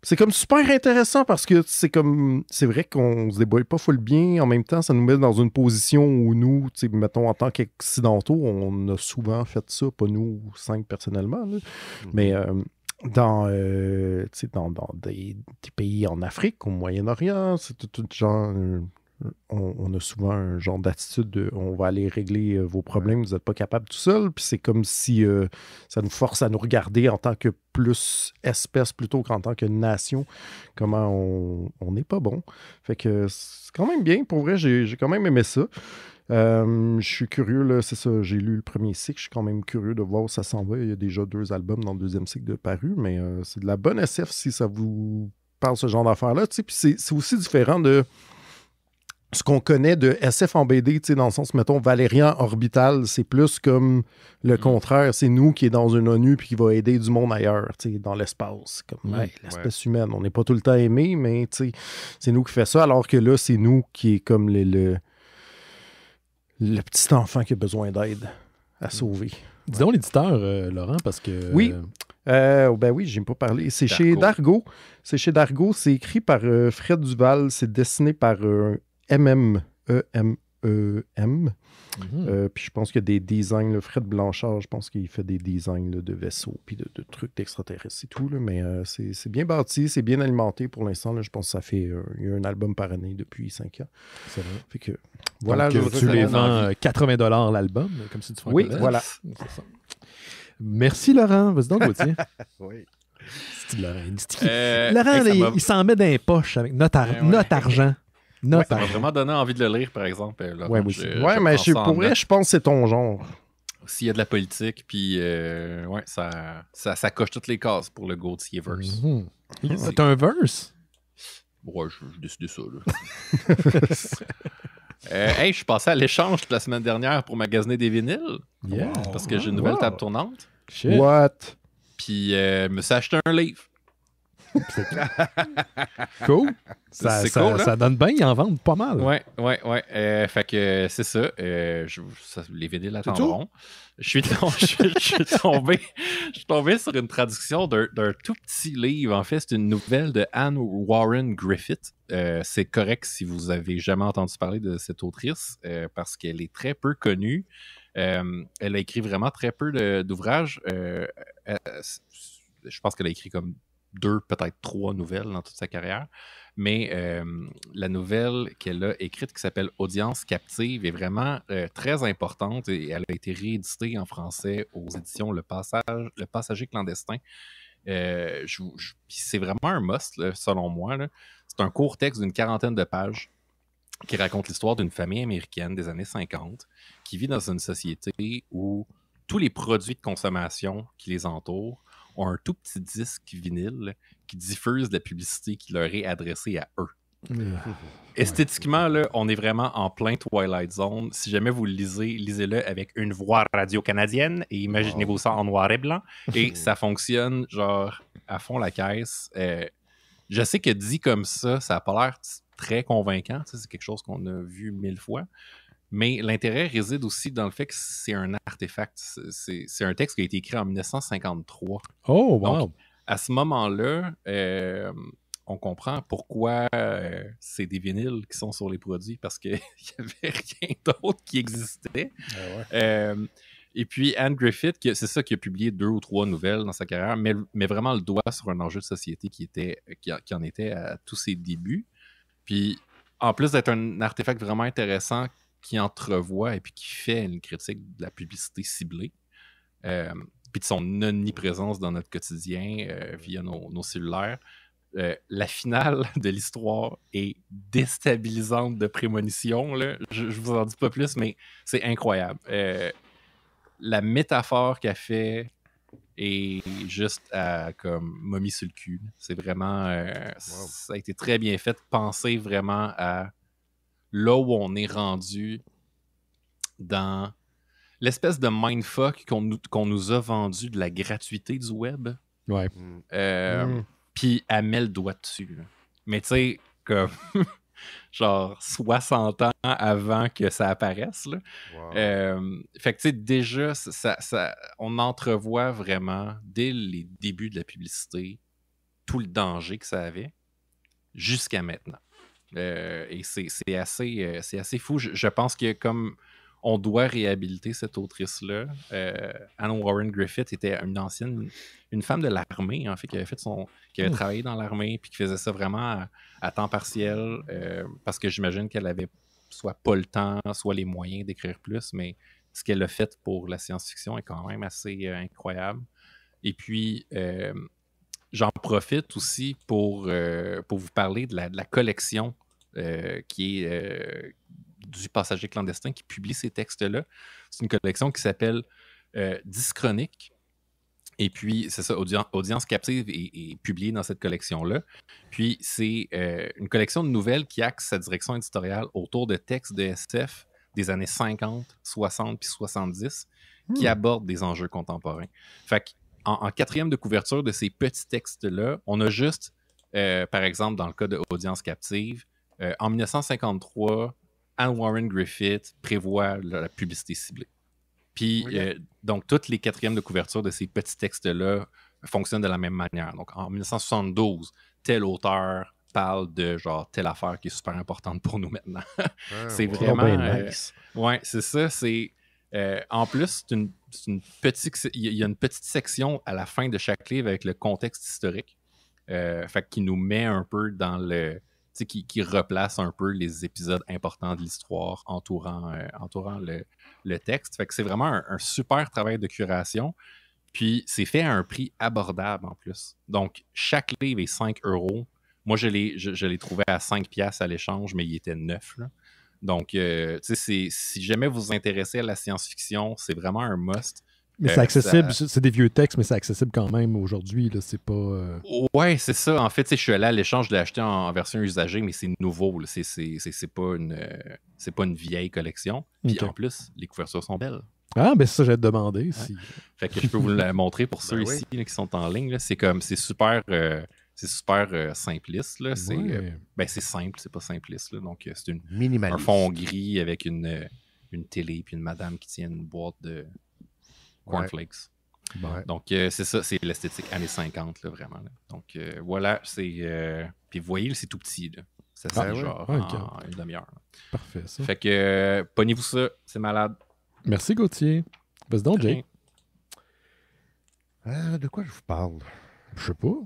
S5: C'est comme super intéressant parce que c'est vrai qu'on se débrouille pas full bien. En même temps, ça nous met dans une position où nous, mettons, en tant qu'Occidentaux, on a souvent fait ça, pas nous 5 personnellement, là. Mais dans des pays en Afrique, au Moyen-Orient, c'est tout genre on a souvent un genre d'attitude de on va aller régler vos problèmes, vous n'êtes pas capable tout seul. Puis c'est comme si ça nous force à nous regarder en tant que plus espèce plutôt qu'en tant que nation, comment on n'est pas bon. Fait que c'est quand même bien. Pour vrai, j'ai quand même aimé ça. Je suis curieux, là, c'est ça, j'ai lu le premier cycle, je suis quand même curieux de voir où ça s'en va. Il y a déjà 2 albums dans le deuxième cycle de paru, mais c'est de la bonne SF si ça vous parle ce genre d'affaires-là. Puis c'est aussi différent de ce qu'on connaît de SF en BD, dans le sens, mettons, Valérian Orbital, c'est plus comme le contraire. C'est nous qui est dans une ONU puis qui va aider du monde ailleurs, dans l'espace. Comme l'espèce humaine. On n'est pas tout le temps aimé, mais c'est nous qui fait ça, alors que là, c'est nous qui est comme le petit enfant qui a besoin d'aide à sauver.
S1: Dis donc l'éditeur, Laurent, parce que...
S5: Oui. Ben oui, j'ai pas parlé. C'est chez Dargo. C'est chez Dargo. C'est écrit par Fred Duval. C'est dessiné par M-M-E-M-E-M. Puis je pense qu'il y a des designs. Là, Fred Blanchard, je pense qu'il fait des designs là, de vaisseaux puis de trucs d'extraterrestres et tout. Là, mais c'est bien bâti, c'est bien alimenté pour l'instant. Là, je pense que ça fait il y a un album par année depuis 5 ans.
S1: C'est vrai.
S5: Fait que, voilà.
S1: Donc, tu les vends 80$ l'album, comme si tu
S5: Oui, voilà.
S1: C'est ça. Merci, Laurent. Vas-y donc, Gauthier.
S4: Oui.
S1: C'est Laurent. Laurent, il s'en met dans les poches avec notre argent.
S2: Ça m'a vraiment donné envie de le lire, par exemple. Laurent,
S5: mais pour vrai, je pense que c'est ton genre.
S2: S'il y a de la politique, puis ça coche toutes les cases pour le Gauthier-verse.
S1: C'est un verse?
S2: Ouais, j'ai décidé ça, là. Je suis passé à l'échange toute la semaine dernière pour magasiner des vinyles.
S1: Yeah.
S2: Parce que j'ai une nouvelle table tournante.
S1: Shit.
S5: What?
S2: Puis, je me suis acheté un livre.
S1: Cool.
S2: C'est cool,
S1: ça donne bien, ils en vendent pas mal.
S2: Ouais. Fait que c'est ça. Les vinyles attendront. Je suis tombé sur une traduction d'un tout petit livre. En fait, c'est une nouvelle de Anne Warren Griffith. C'est correct si vous avez jamais entendu parler de cette autrice parce qu'elle est très peu connue. Elle a écrit vraiment très peu d'ouvrages. Je pense qu'elle a écrit comme 2, peut-être 3 nouvelles dans toute sa carrière. Mais la nouvelle qu'elle a écrite qui s'appelle Audience captive est vraiment très importante et elle a été rééditée en français aux éditions Le Passager clandestin. C'est vraiment un must, là, selon moi. Là. C'est un court texte d'une 40aine de pages qui raconte l'histoire d'une famille américaine des années 50 qui vit dans une société où tous les produits de consommation qui les entourent ont un tout petit disque vinyle qui diffuse de la publicité qui leur est adressée à eux. Esthétiquement, là, on est vraiment en plein Twilight Zone. Si jamais vous le lisez, lisez-le avec une voix radio-canadienne et imaginez-vous ça en noir et blanc. Et ça fonctionne genre à fond la caisse. Je sais que dit comme ça n'a pas l'air très convaincant. C'est quelque chose qu'on a vu 1000 fois. Mais l'intérêt réside aussi dans le fait que c'est un artefact. C'est un texte qui a été écrit en 1953.
S1: Oh, wow!
S2: Donc, à ce moment-là, on comprend pourquoi c'est des vinyles qui sont sur les produits, parce qu'il n'y avait rien d'autre qui existait. Et puis, Anne Griffith, c'est ça qui a publié 2 ou 3 nouvelles dans sa carrière, met vraiment le doigt sur un enjeu de société qui en était à tous ses débuts. Puis, en plus d'être un artefact vraiment intéressant, qui entrevoit et puis qui fait une critique de la publicité ciblée, puis de son omniprésence dans notre quotidien via nos cellulaires. La finale de l'histoire est déstabilisante de prémonition. Là. Je vous en dis pas plus, mais c'est incroyable. La métaphore qu'elle fait est juste comme momie sur le cul. C'est vraiment... Ça a été très bien fait. Penser vraiment à là où on est rendu dans l'espèce de mindfuck qu'on nous a vendu de la gratuité du web.
S1: Ouais.
S2: Puis elle met le doigt dessus. Là. Mais tu sais, comme genre 60 ans avant que ça apparaisse. Là. Wow. Fait que tu sais, déjà, on entrevoit vraiment, dès les débuts de la publicité, tout le danger que ça avait, jusqu'à maintenant. Et c'est assez fou. Je pense que comme on doit réhabiliter cette autrice-là. Anne Warren Griffith était une femme de l'armée, en fait, qui avait travaillé dans l'armée, puis qui faisait ça vraiment à temps partiel, parce que j'imagine qu'elle avait soit pas le temps, soit les moyens d'écrire plus, mais ce qu'elle a fait pour la science-fiction est quand même assez incroyable. Et puis, j'en profite aussi pour vous parler de la collection qui est du Passager clandestin qui publie ces textes-là. C'est une collection qui s'appelle Dyschronique. Et puis, c'est ça, Audience captive est publiée dans cette collection-là. Puis, c'est une collection de nouvelles qui axe sa direction éditoriale autour de textes de SF des années 50, 60 puis 70 qui abordent des enjeux contemporains. Fait qu'en quatrième de couverture de ces petits textes-là, on a juste, par exemple, dans le cas de Audience captive, en 1953, Anne Warren Griffith prévoit la publicité ciblée. Puis, donc, toutes les quatrièmes de couverture de ces petits textes-là fonctionnent de la même manière. Donc, en 1972, tel auteur parle de genre telle affaire qui est super importante pour nous maintenant. C'est vraiment...
S5: nice.
S2: Ouais, c'est ça. C'est... en plus, c'est une petite... Il y a une petite section à la fin de chaque livre avec le contexte historique. Fait qui nous met un peu dans le... Qui replace un peu les épisodes importants de l'histoire entourant le texte. Fait que c'est vraiment un super travail de curation. Puis c'est fait à un prix abordable en plus. Donc, chaque livre est 5 €. Moi, je l'ai trouvé à 5 piastres à l'échange, mais il était 9. Là. Donc, si jamais vous vous intéressez à la science-fiction, c'est vraiment un must.
S1: Mais c'est accessible, c'est des vieux textes, mais c'est accessible quand même aujourd'hui. Là, c'est pas.
S2: Ouais, c'est ça. En fait, je suis allé à l'échange, je l'ai acheté en version usagée, mais c'est nouveau. Là. C'est pas une vieille collection. Puis en plus, les couvertures sont belles.
S1: Ah, ben ça, j'allais te demander. Ouais. Si...
S2: Fait que je peux vous la montrer pour ceux ici là, qui sont en ligne. Là. C'est super. C'est super simpliste. Là. C'est simple, c'est pas simpliste. Là. Donc, c'est un fond gris avec une télé puis une madame qui tient une boîte de cornflakes. Ouais. Donc, c'est ça, c'est l'esthétique années 50, là, vraiment. Là. Donc, voilà, c'est... puis vous voyez, c'est tout petit. Là. Ça sert genre en une demi-heure. Là.
S1: Parfait, ça.
S2: Fait que, pognez-vous ça, c'est malade.
S1: Merci, Gauthier. Vas-y donc, Jay.
S4: De quoi je vous parle?
S1: Je sais pas.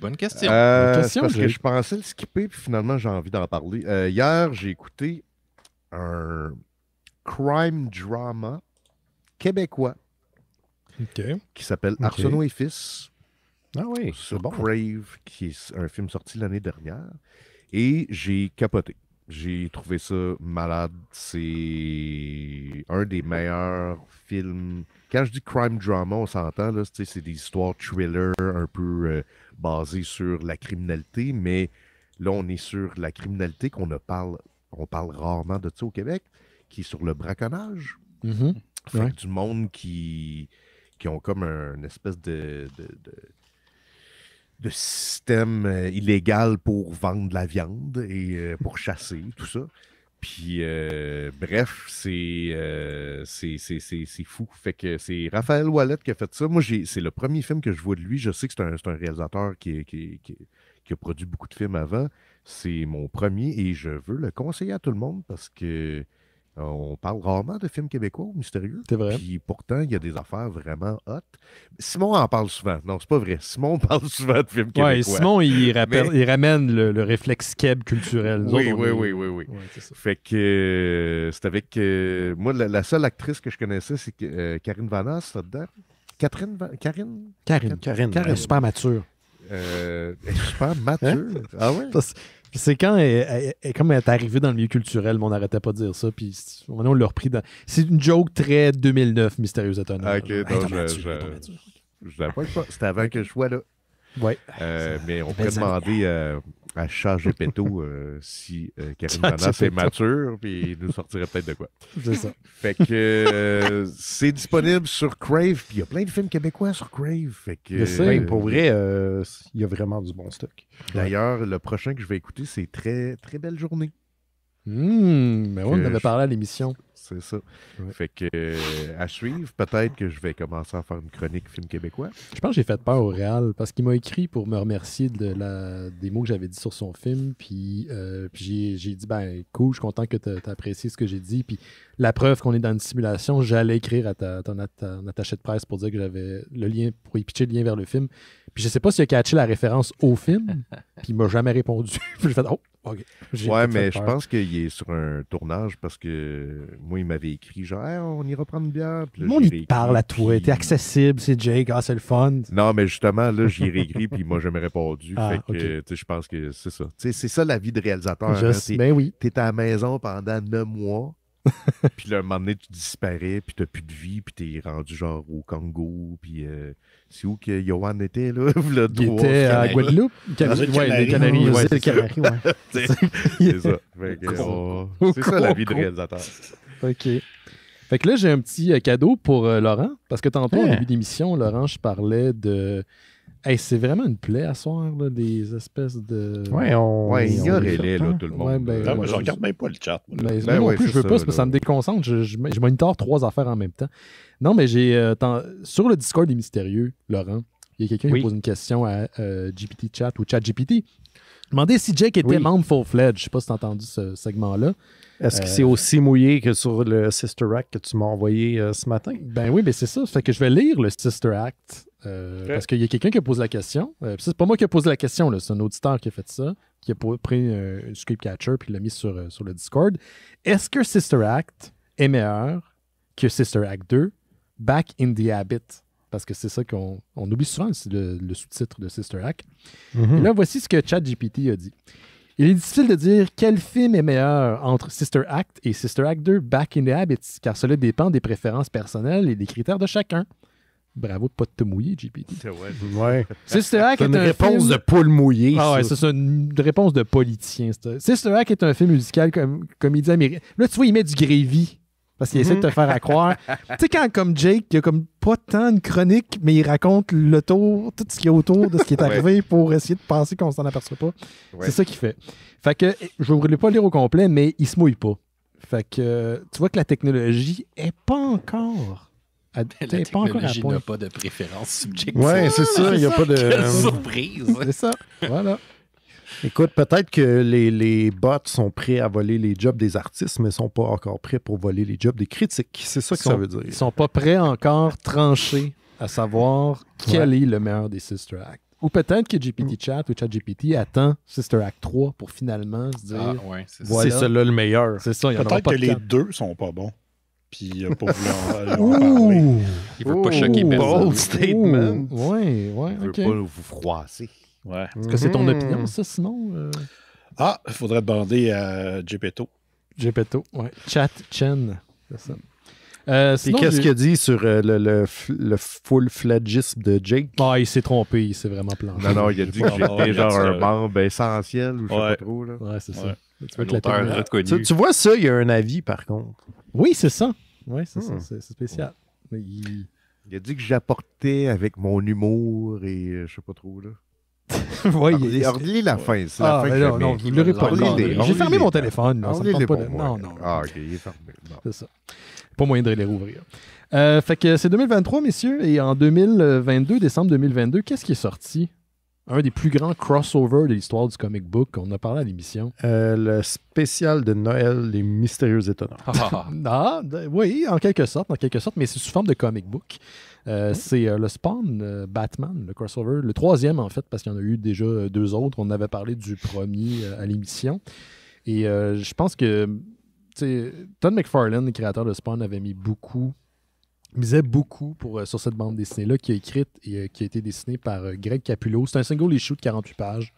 S2: Bonne question.
S4: Parce que je pensais le skipper, puis finalement, j'ai envie d'en parler. Hier, j'ai écouté un crime drama québécois qui s'appelle Arsenault et Fils.
S5: Ah oui,
S4: sur Crave, qui est un film sorti l'année dernière. Et j'ai capoté. J'ai trouvé ça malade. C'est un des meilleurs films. Quand je dis crime drama, on s'entend, là, c'est des histoires thriller un peu basées sur la criminalité, mais là, on est sur la criminalité on parle rarement de ça au Québec, qui est sur le braconnage.
S1: Mm-hmm.
S4: Fait que du monde qui ont comme une espèce de système illégal pour vendre de la viande et pour chasser, tout ça. Puis, bref, c'est fou. Fait que c'est Raphaël Ouellette qui a fait ça. Moi, c'est le premier film que je vois de lui. Je sais que c'est un réalisateur qui a produit beaucoup de films avant. C'est mon premier et je veux le conseiller à tout le monde parce que on parle rarement de films québécois ou mystérieux.
S1: C'est vrai.
S4: Puis pourtant, il y a des affaires vraiment hot. Simon en parle souvent. Non, c'est pas vrai. Simon parle souvent de films québécois.
S1: Oui, Simon, il ramène le réflexe keb culturel.
S4: Oui. Ouais, c'est ça. Fait que c'est avec... moi, la seule actrice que je connaissais, c'est Karine Vanasse, là-dedans. Karine?
S1: Elle est super mature.
S4: Elle est super mature? Hein? Ah ouais?
S1: C'est quand elle est arrivée dans le milieu culturel, mais on n'arrêtait pas de dire ça. Puis on l'a repris dans. C'est une joke très 2009, Mystérieuse étonnante.
S4: Ok, donc je l'avais pas. C'était avant que je sois là.
S1: Oui.
S4: Mais on pourrait demander à ChatGPT si Karine Vanasse est mature, puis il nous sortirait peut-être de quoi.
S1: C'est ça.
S4: Fait que c'est disponible sur Crave, puis il y a plein de films québécois sur Crave. Fait que,
S5: pour vrai, il y a vraiment du bon stock.
S4: D'ailleurs, le prochain que je vais écouter, c'est Très, très belle journée.
S1: Mais on en avait parlé à l'émission.
S4: C'est ça.
S1: Ouais.
S4: Fait que, à suivre, peut-être que je vais commencer à faire une chronique film québécois.
S1: Je pense que j'ai fait peur au Réal parce qu'il m'a écrit pour me remercier des mots que j'avais dit sur son film. Puis j'ai dit, ben cool, je suis content que tu as apprécié ce que j'ai dit. Puis la preuve qu'on est dans une simulation, j'allais écrire à ton attaché de presse pour dire que j'avais le lien, pour y pitcher le lien vers le film. Puis je sais pas s'il a catché la référence au film. Puis il m'a jamais répondu. Puis j'ai fait, oh, OK.
S4: Ouais, mais je pense qu'il est sur un tournage parce que moi, il m'avait écrit genre, hey, on ira prendre une bière. Puis là,
S1: Le monde, il te parle à toi. T'es accessible, c'est Jake. Ah, c'est le fun.
S4: Non, mais justement, là, j'y ai réécrit puis il m'a jamais répondu.
S1: Ah,
S4: fait que, tu sais, je pense que c'est ça. Tu sais, c'est ça la vie de réalisateur.
S1: Ben oui.
S4: T'es à la maison pendant 9 mois. Puis là, un moment donné, tu disparais, puis t'as plus de vie, puis t'es rendu genre au Congo, puis c'est où que Johan était, là?
S1: Il était à Guadeloupe?
S3: Les
S1: Canaries.
S3: Ouais,
S1: les Canaries, ouais.
S4: C'est ça. C'est ça la vie de réalisateur.
S1: OK. Fait que là, j'ai un petit cadeau pour Laurent, parce que tantôt, au début d'émission, Laurent, je parlais de... Hey, c'est vraiment une plaie à soir, là, des espèces de...
S4: Ouais, ignorez-les, là, tout le monde.
S1: Ouais, ben,
S3: je regarde même pas le chat.
S1: Ben non plus, je veux pas, parce que ça me déconcentre. Je monitore 3 affaires en même temps. Non, mais j'ai... sur le Discord des Mystérieux, Laurent, il y a quelqu'un qui pose une question à GPT Chat ou ChatGPT. Demandez si Jake était membre full-fledged. Je sais pas si tu as entendu ce segment-là.
S5: Est-ce que c'est aussi mouillé que sur le Sister Act que tu m'as envoyé ce matin?
S1: Ben oui, mais c'est ça. Fait que je vais lire le Sister Act parce qu'il y a quelqu'un qui a posé la question. C'est pas moi qui ai posé la question, là. C'est un auditeur qui a fait ça, qui a pris un script catcher puis l'a mis sur le Discord. Est-ce que Sister Act est meilleur que Sister Act 2, Back in the Habit? Parce que c'est ça qu'on oublie souvent, c'est le sous-titre de Sister Act. Et là, voici ce que ChatGPT a dit. Il est difficile de dire quel film est meilleur entre Sister Act et Sister Act 2 Back in the Habits, car cela dépend des préférences personnelles et des critères de chacun. Bravo de pas te mouiller, GPT.
S5: Ouais.
S1: Sister Act est
S5: une
S1: un
S5: réponse
S1: film...
S5: de poule mouillée.
S1: Ah ouais, c'est ça, une réponse de politicien. Sister Act est un film musical comédie américaine. Là, tu vois, il met du gravy. Parce qu'il essaie de te faire à croire. Tu sais, quand, comme Jake, il a comme pas tant une chronique, mais il raconte le tour, tout ce qu'il y a autour de ce qui est arrivé pour essayer de penser qu'on s'en aperçoit pas. Ouais. C'est ça qu'il fait. Fait que, je ne voulais pas le lire au complet, mais il se mouille pas. Fait que, tu vois que la technologie est pas encore...
S2: La technologie n'a pas de préférence subjective.
S5: Ouais, c'est ça. Il n'y a pas de...
S2: Quelle surprise!
S1: C'est ça. Voilà.
S5: Écoute, peut-être que les bots sont prêts à voler les jobs des artistes, mais ne sont pas encore prêts pour voler les jobs des critiques. C'est ça que ça veut dire.
S1: Ils ne sont pas prêts encore tranchés à savoir quel est le meilleur des Sister Act. Ou peut-être que GPT Chat ou ChatGPT attend Sister Act 3 pour finalement se dire
S5: voilà, c'est celui-là le meilleur.
S1: C'est ça.
S3: Peut-être que les deux sont pas bons. Puis il n'a pas voulu en parler.
S2: Il veut pas choquer personne.
S5: Bold statement.
S1: Ouais,
S4: Il veut pas vous froisser.
S3: Ouais.
S1: Est-ce que c'est ton opinion, ça, Simon?
S3: Il faudrait demander à Gepetto.
S1: Gepetto, ouais. Chat Chen, c'est ça.
S5: Et qu'est-ce qu'il a dit sur le full-fledgisme de Jake?
S1: Ah, il s'est trompé, il s'est vraiment planté.
S4: Non, il a dit que j'étais genre un membre essentiel ou je sais pas trop. Là.
S1: Ouais, c'est ça.
S5: Tu vois ça, il y a un avis, par contre.
S1: Oui, c'est ça. Oui, c'est ça. C'est spécial. Mais
S4: il a dit que j'apportais avec mon humour et je sais pas trop, là.
S1: Oui,
S4: relis la fin. C'est la fin que
S1: non, vous ne l'aurez pas. J'ai fermé mon téléphone.
S4: Non. Ah, OK, il est fermé.
S1: C'est ça. Pas moyen de les rouvrir. Fait que c'est 2023, messieurs, et en 2022, décembre 2022, qu'est-ce qui est sorti? Un des plus grands crossovers de l'histoire du comic book qu'on a parlé à l'émission.
S5: Le spécial de Noël, Les Mystérieux Étonnants.
S1: Oui, en quelque sorte, mais c'est sous forme de comic book. C'est le Spawn Batman, le crossover, le troisième en fait, parce qu'il y en a eu déjà 2 autres. On avait parlé du premier à l'émission. Et je pense que Todd McFarlane, le créateur de Spawn, misait beaucoup sur cette bande dessinée-là qui est écrite et qui a été dessinée par Greg Capullo. C'est un single issue de 48 pages,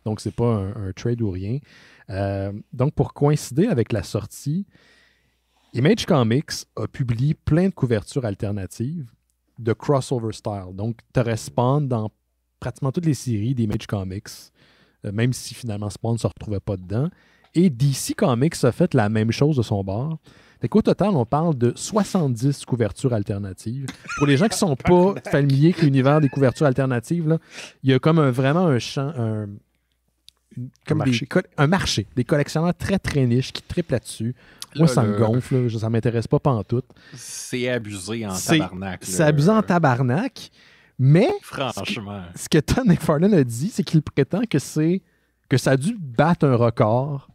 S1: donc c'est pas un trade ou rien. Donc pour coïncider avec la sortie, Image Comics a publié plein de couvertures alternatives de crossover style. Donc tu aurais Spawn dans pratiquement toutes les séries d'Image Comics, même si finalement Spawn ne se retrouvait pas dedans. Et DC Comics a fait la même chose de son bord. Fait qu'au total, on parle de 70 couvertures alternatives. Pour les gens qui ne sont pas familiers avec l'univers des couvertures alternatives, là, il y a comme vraiment un champ, comme un marché. Des collectionneurs très, très niches qui triplent là-dessus. Moi, ça me gonfle. Ça m'intéresse pas pantoute.
S2: C'est abusé en tabarnak.
S1: C'est abusé en tabarnak. Mais,
S2: franchement,
S1: ce que Todd McFarlane a dit, c'est qu'il prétend que ça a dû battre un record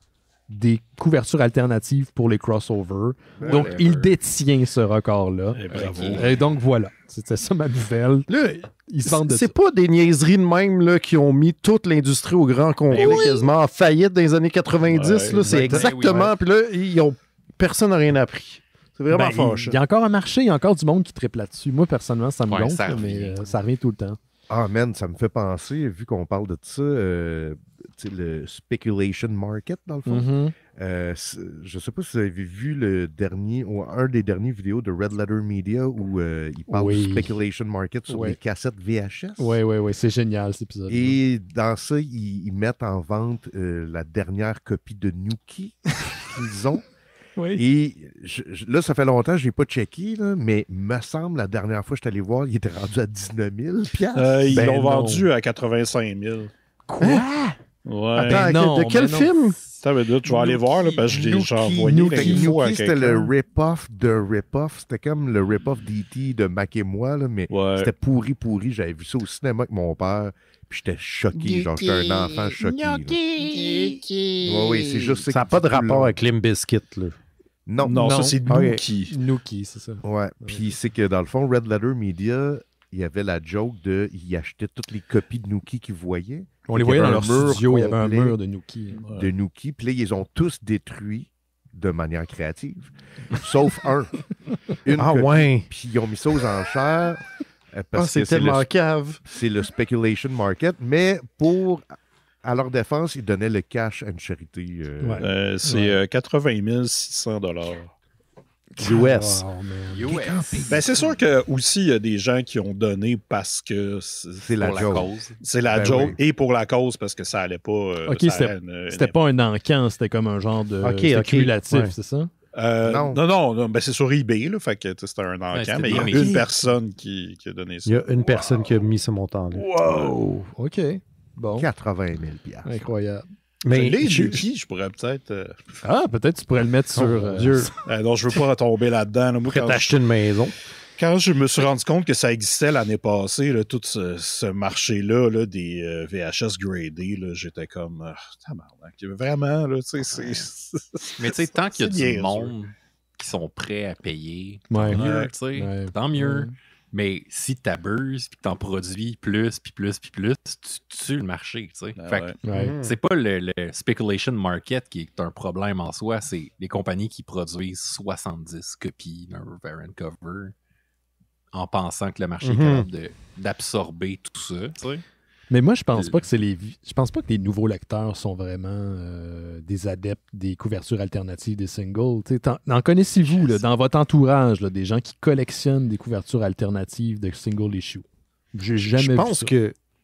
S1: des couvertures alternatives pour les crossovers. Donc, il détient ce record-là. Et donc, voilà. C'était ça ma nouvelle. Là, ils se vendent de ça.
S5: C'est pas des niaiseries de même là, qui ont mis toute l'industrie au grand complet, quasiment en faillite dans les années 90. Là, c'est exactement... Puis là, personne n'a rien appris. C'est vraiment fâcheux.
S1: Il y a encore un marché, il y a encore du monde qui triple là-dessus. Moi, personnellement, ça me gonfle, mais ça revient tout le temps.
S4: Ah, man, ça me fait penser, vu qu'on parle de ça, le speculation market, dans le fond. Je sais pas si vous avez vu un des derniers vidéos de Red Letter Media où il parle du speculation market sur les cassettes VHS.
S1: Oui, c'est génial cet épisode.
S4: Et dans ça, ils mettent en vente la dernière copie de Nuki qu'ils ont.
S1: Oui.
S4: Et là, ça fait longtemps que je n'ai pas checké, là, mais me semble, la dernière fois que je suis allé voir, il était rendu à 19 000
S3: Ils l'ont vendu à 85 000.
S1: Quoi?
S3: Ouais.
S5: Attends, de quel film?
S3: Je vais aller voir, là, parce que j'ai envoyé l'info à quelqu'un.
S4: C'était le rip-off de rip-off. C'était comme le rip-off d'E.T. de Mac et moi, là, mais c'était pourri. J'avais vu ça au cinéma avec mon père. Puis j'étais choqué, genre j'étais un enfant choqué. Oui, c'est juste
S5: ça n'a pas de rapport avec Limp Bizkit, là.
S4: Non,
S3: ça c'est Nuki.
S1: Nuki, c'est ça.
S4: Ouais, puis c'est que dans le fond, Red Letter Media, il y avait la joke ils achetaient toutes les copies de Nuki qu'ils voyaient.
S1: On les voyait dans leur studio, il y avait un mur de Nuki.
S4: De Nuki, puis là, ils les ont tous détruits de manière créative, sauf un. Puis ils ont mis ça aux enchères. Parce que
S5: c'est tellement cave.
S4: C'est le speculation market, mais à leur défense, ils donnaient le cash à une charité.
S3: C'est 80 600
S5: US.
S3: C'est sûr que aussi il y a des gens qui ont donné parce que
S4: c'est la
S3: cause. C'est la joke et pour la cause parce que ça allait pas.
S1: C'était pas un encan, c'était comme un genre de spéculatif, c'est ça?
S3: Non, c'est sur eBay, là, fait que c'était un encan, mais il y a une personne qui a donné ça.
S5: Il y a une personne qui a mis ce montant-là.
S1: Wow! OK. Bon.
S4: 80 000 $.
S1: Incroyable.
S3: Mais je pourrais peut-être...
S1: peut-être tu pourrais le mettre sur...
S3: non, je veux pas retomber là-dedans. Là.
S5: Moi, t'acheter une maison.
S3: Quand je me suis rendu compte que ça existait l'année passée, là, tout ce marché-là là, des VHS gradés, j'étais comme... vraiment, là, tu sais, c'est...
S2: Mais tu sais, tant qu'il y a du monde qui sont prêts à payer, tant mieux. Mais si tu abuses puis que tu en produis plus, tu tues le marché. C'est pas le speculation market qui est un problème en soi, c'est les compagnies qui produisent 70 copies d'un variant cover en pensant que le marché est capable d'absorber tout ça. T'sais.
S1: Mais moi, je pense pas que les nouveaux lecteurs sont vraiment des adeptes des couvertures alternatives des singles. En connaissez-vous dans votre entourage des gens qui collectionnent des couvertures alternatives de single issue? J'ai jamais vu ça.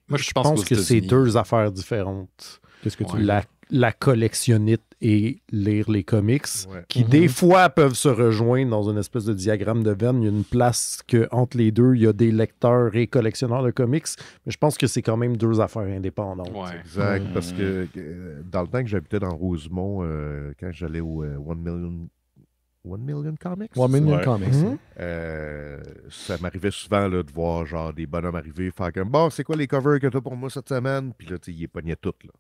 S5: Moi, je pense que c'est deux affaires différentes.
S1: Qu'est-ce que tu
S5: la collectionnite et lire les comics, qui des fois peuvent se rejoindre dans une espèce de diagramme de Venn. Il y a une place que entre les deux, il y a des lecteurs et collectionneurs de comics, mais je pense que c'est quand même deux affaires indépendantes.
S4: Exact, parce que dans le temps que j'habitais dans Rosemont, quand j'allais au 1 Million Comics.
S1: 1 Million Comics.
S4: Ça m'arrivait souvent là, de voir genre des bonhommes arriver, faire comme bon, c'est quoi les covers que t'as pour moi cette semaine? Puis là, ils les pognaient toutes. Là.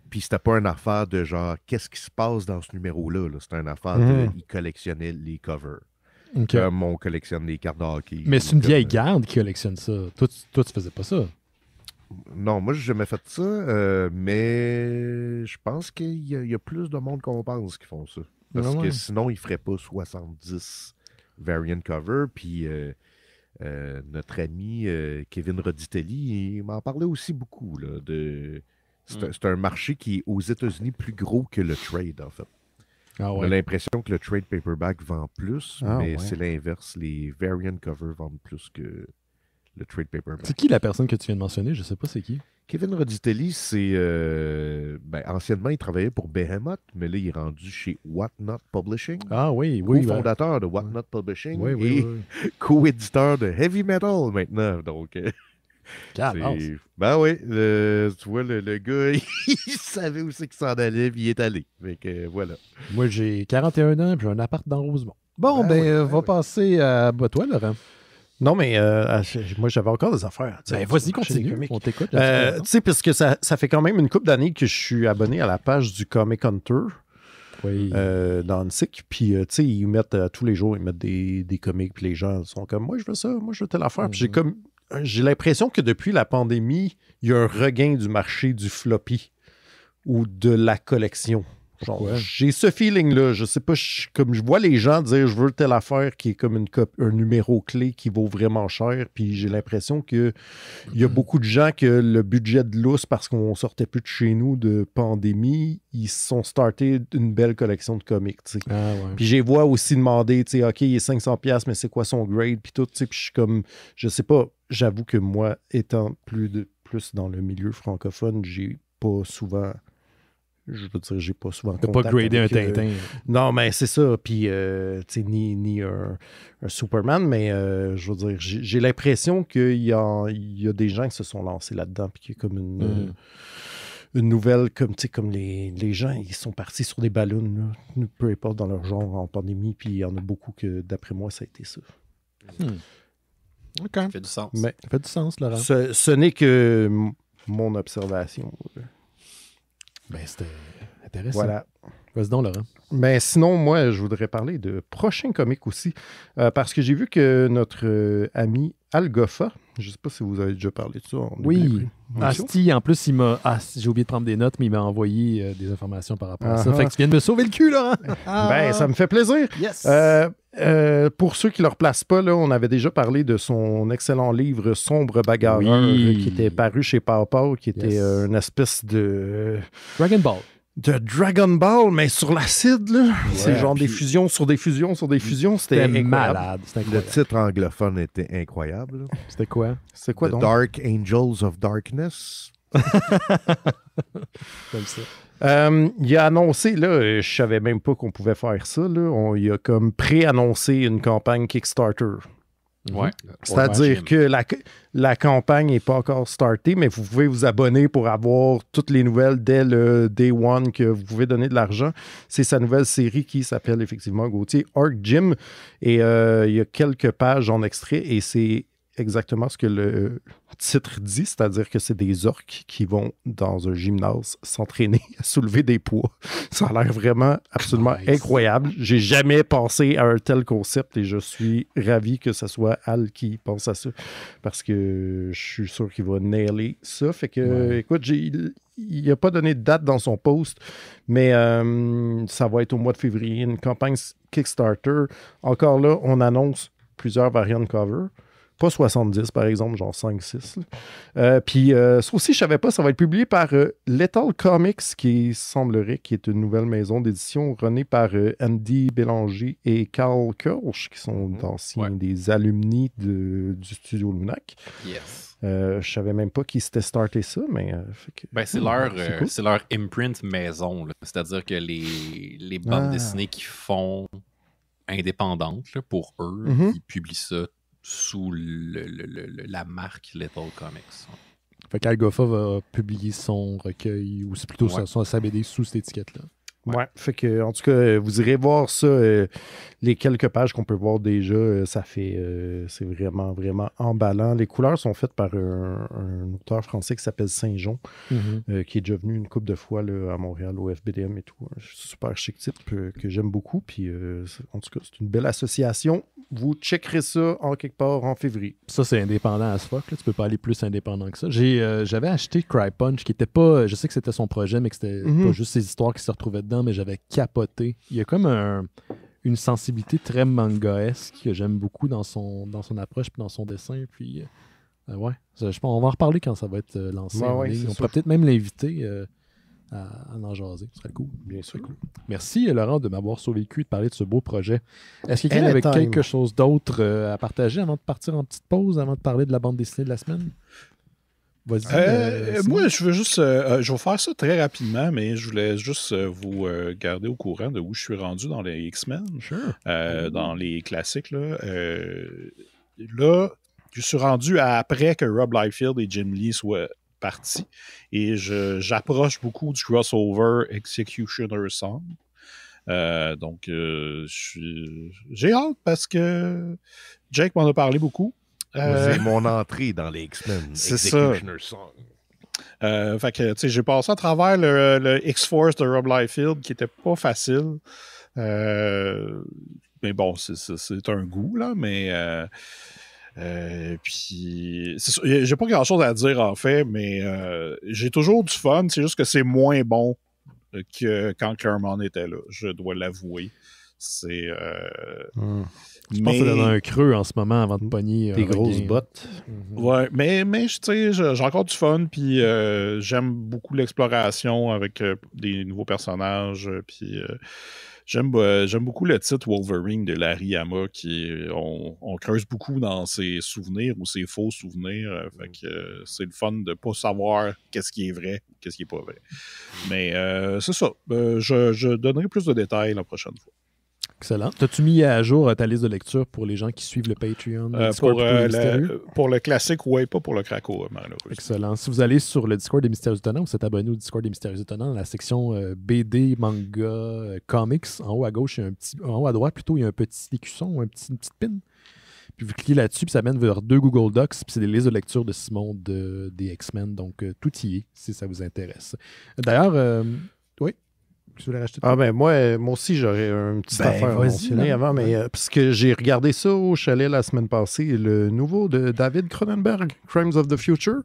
S4: Puis c'était pas une affaire de genre, qu'est-ce qui se passe dans ce numéro-là? Là? C'était une affaire de, ils collectionnaient les covers. Comme on collectionne les cartes de hockey.
S1: Mais c'est une vieille garde qui collectionne ça. Toi, tu faisais pas ça.
S4: Non, moi, j'ai jamais fait ça, mais je pense qu'il y a plus de monde qu'on pense qui font ça. Parce que sinon, ils ne feraient pas 70 variant cover. Puis notre ami Kevin Roditelli, il m'en parlait aussi beaucoup là, de... C'est un marché qui est aux États-Unis plus gros que le trade, en fait. On a l'impression que le trade paperback vend plus, mais c'est l'inverse. Les variant covers vendent plus que le trade paperback.
S1: C'est qui la personne que tu viens de mentionner? Je sais pas c'est qui.
S4: Kevin Roditelli, c'est... anciennement, il travaillait pour Behemoth, mais là, il est rendu chez Whatnot Publishing.
S1: Ah oui.
S4: Co-fondateur de Whatnot Publishing et co-éditeur de Heavy Metal maintenant. Donc... Ben oui, tu vois, le gars, il savait où c'est qu'il s'en allait, puis il est allé. Fait que voilà.
S1: Moi, j'ai 41 ans, puis j'ai un appart dans Rosemont. Bon, va passer à toi, Laurent.
S5: Non, mais moi, j'avais encore des affaires.
S1: Vas-y, continue. On t'écoute.
S5: Tu sais, parce que ça fait quand même une couple d'années que je suis abonné à la page du Comic Hunter.
S1: Oui.
S5: Dans le SIC. Puis, tu sais, ils mettent tous les jours, ils mettent des comics, puis les gens sont comme, moi, je veux ça, moi, je veux telle affaire. Puis j'ai l'impression que depuis la pandémie, il y a un regain du marché du floppy ou de la collection. Genre, j'ai ce feeling-là. Je sais pas, comme je vois les gens dire je veux telle affaire qui est comme un numéro clé qui vaut vraiment cher. Puis j'ai l'impression qu'il y a beaucoup de gens que le budget de lousse, parce qu'on sortait plus de chez nous de pandémie, ils se sont startés une belle collection de comics. Puis j'ai vois aussi demander, OK, il est 500$, mais c'est quoi son grade? Puis tout, puis je suis comme, je sais pas, j'avoue que moi, étant plus dans le milieu francophone, j'ai pas souvent. Je veux dire, j'ai pas souvent
S1: contact. T'as pas gradé un Tintin.
S5: Non, mais c'est ça. Puis, tu sais, ni un Superman, mais je veux dire, j'ai l'impression qu'il y a des gens qui se sont lancés là-dedans, puis qu'il y a comme une nouvelle, comme les gens, ils sont partis sur des ballons, là, peu importe dans leur genre en pandémie, puis il y en a beaucoup que, d'après moi, ça a été ça.
S1: OK.
S2: Ça fait du sens.
S5: Mais,
S1: ça fait du sens, Laurent.
S5: Ce n'est que mon observation.
S1: C'était intéressant.
S5: Voilà.
S1: Vas-y donc, Laurent.
S5: Mais sinon, moi, je voudrais parler de prochains comics aussi. Parce que j'ai vu que notre ami Algofa, je ne sais pas si vous avez déjà parlé de ça.
S1: Oui. Asti, en plus, j'ai oublié de prendre des notes, mais il m'a envoyé des informations par rapport à ça. Fait que tu viens de me sauver le cul, Laurent.
S5: Ben, ça me fait plaisir.
S1: Yes.
S5: Pour ceux qui ne le replacent pas, là, on avait déjà parlé de son excellent livre Sombre Bagarreur, qui était paru chez Pau, qui était une espèce de...
S1: Dragon Ball.
S5: De Dragon Ball, mais sur l'acide, là. C'est genre des fusions sur des fusions sur des fusions. C'était
S1: malade.
S4: Le titre anglophone était incroyable.
S1: C'était quoi?
S5: C'est quoi donc?
S4: Dark Angels of Darkness.
S1: Comme ça.
S5: Il a annoncé, là, je savais même pas qu'on pouvait faire ça, là. Il a comme pré-annoncé une campagne Kickstarter.
S2: Ouais.
S5: C'est-à-dire que la campagne n'est pas encore startée, mais vous pouvez vous abonner pour avoir toutes les nouvelles dès le day one que vous pouvez donner de l'argent. C'est sa nouvelle série qui s'appelle effectivement Gauthier Arc Gym. Et il y a quelques pages en extrait et c'est exactement ce que le titre dit, c'est-à-dire que c'est des orques qui vont dans un gymnase s'entraîner à soulever des poids. Ça a l'air vraiment absolument incroyable. J'ai jamais pensé à un tel concept et je suis ravi que ce soit Al qui pense à ça parce que je suis sûr qu'il va nailer ça. Fait que, écoute, il n'a pas donné de date dans son post, mais ça va être au mois de février, une campagne Kickstarter. Encore là, on annonce plusieurs variantes cover. Pas 70, par exemple, genre 5-6. Puis ça aussi, je savais pas, ça va être publié par Lethal Comics, qui semblerait qui est une nouvelle maison d'édition runnée par Andy Bélanger et Carl Kirsch, qui sont des alumni du studio Lunac.
S2: Yes.
S5: Je savais même pas qu'ils s'étaient starté ça, mais...
S2: c'est leur imprint maison. Là. C'est-à-dire que les bandes dessinées qu'ils font indépendantes là, pour eux, ils publient ça sous la marque Lethal Comics.
S1: Fait qu'Algofa va publier son recueil, ou c'est plutôt sa BD sous cette étiquette-là.
S5: Ouais, fait que, en tout cas, vous irez voir ça, les quelques pages qu'on peut voir déjà, ça fait, c'est vraiment, vraiment emballant. Les couleurs sont faites par un auteur français qui s'appelle Saint-Jean, qui est déjà venu une couple de fois là, à Montréal au FBDM et tout. Un super chic type que j'aime beaucoup, puis en tout cas, c'est une belle association. Vous checkerez ça en quelque part en février.
S1: Ça, c'est indépendant as fuck. Là. Tu peux pas aller plus indépendant que ça. J'avais acheté Cry Punch, qui était pas... Je sais que c'était son projet, mais que c'était pas juste ses histoires qui se retrouvaient dedans, mais j'avais capoté. Il y a comme une sensibilité très mangaesque que j'aime beaucoup dans son approche et dans son dessin. Puis, je pense on va en reparler quand ça va être lancé en ligne. On pourrait peut-être même l'inviter à en jaser. Ce serait cool.
S5: Bien sûr.
S1: Cool. Merci, Laurent, de m'avoir sauvé le cul de parler de ce beau projet. Est-ce qu'il y a quelqu'un avec quelque chose d'autre à partager avant de partir en petite pause, avant de parler de la bande dessinée de la semaine? Vas-y.
S3: Moi, je veux juste... je vais faire ça très rapidement, mais je voulais juste vous garder au courant de où je suis rendu dans les X-Men.
S1: Sure.
S3: Dans les classiques. Là, je suis rendu après que Rob Liefeld et Jim Lee soient partis. Et j'approche beaucoup du crossover Executioner Song. Donc, j'ai hâte parce que Jake m'en a parlé beaucoup.
S4: C'est mon entrée dans les X-Men.
S3: C'est ça. Fait que, tu sais, j'ai passé à travers le X-Force de Rob Liefeld qui était pas facile. Mais bon, c'est un goût, là, mais... puis, j'ai pas grand-chose à dire, en fait, mais j'ai toujours du fun. C'est juste que c'est moins bon que quand Claremont était là. Je dois l'avouer. C'est...
S1: Je pense que c'est dans un creux en ce moment avant de pogner
S5: des grosses bottes.
S3: Ouais, mais tu sais, j'ai encore du fun, puis j'aime beaucoup l'exploration avec des nouveaux personnages, puis j'aime beaucoup le titre Wolverine de Larry Hama, on creuse beaucoup dans ses souvenirs ou ses faux souvenirs, fait que c'est le fun de pas savoir qu'est-ce qui est vrai, qu'est-ce qui est pas vrai. Mais c'est ça, je donnerai plus de détails la prochaine fois.
S1: Excellent. T'as-tu mis à jour ta liste de lecture pour les gens qui suivent le Patreon?
S3: Pour le classique, oui, pas pour le Krakow, malheureusement.
S1: Excellent. Si vous allez sur le Discord des Mystérieux Étonnants, vous êtes abonné au Discord des Mystérieux Étonnants, dans la section BD, manga, comics, en haut à gauche, en haut à droite, plutôt, il y a un petit écusson ou une petite pin. Puis vous cliquez là-dessus, puis ça mène vers 2 Google Docs, puis c'est des listes de lecture de Simon des X-Men. Donc, tout y est, si ça vous intéresse. D'ailleurs, oui? Tu voulais racheter
S5: moi aussi, j'aurais une petite affaire à mentionner avant, mais parce que j'ai regardé ça au chalet la semaine passée, le nouveau de David Cronenberg, Crimes of the Future.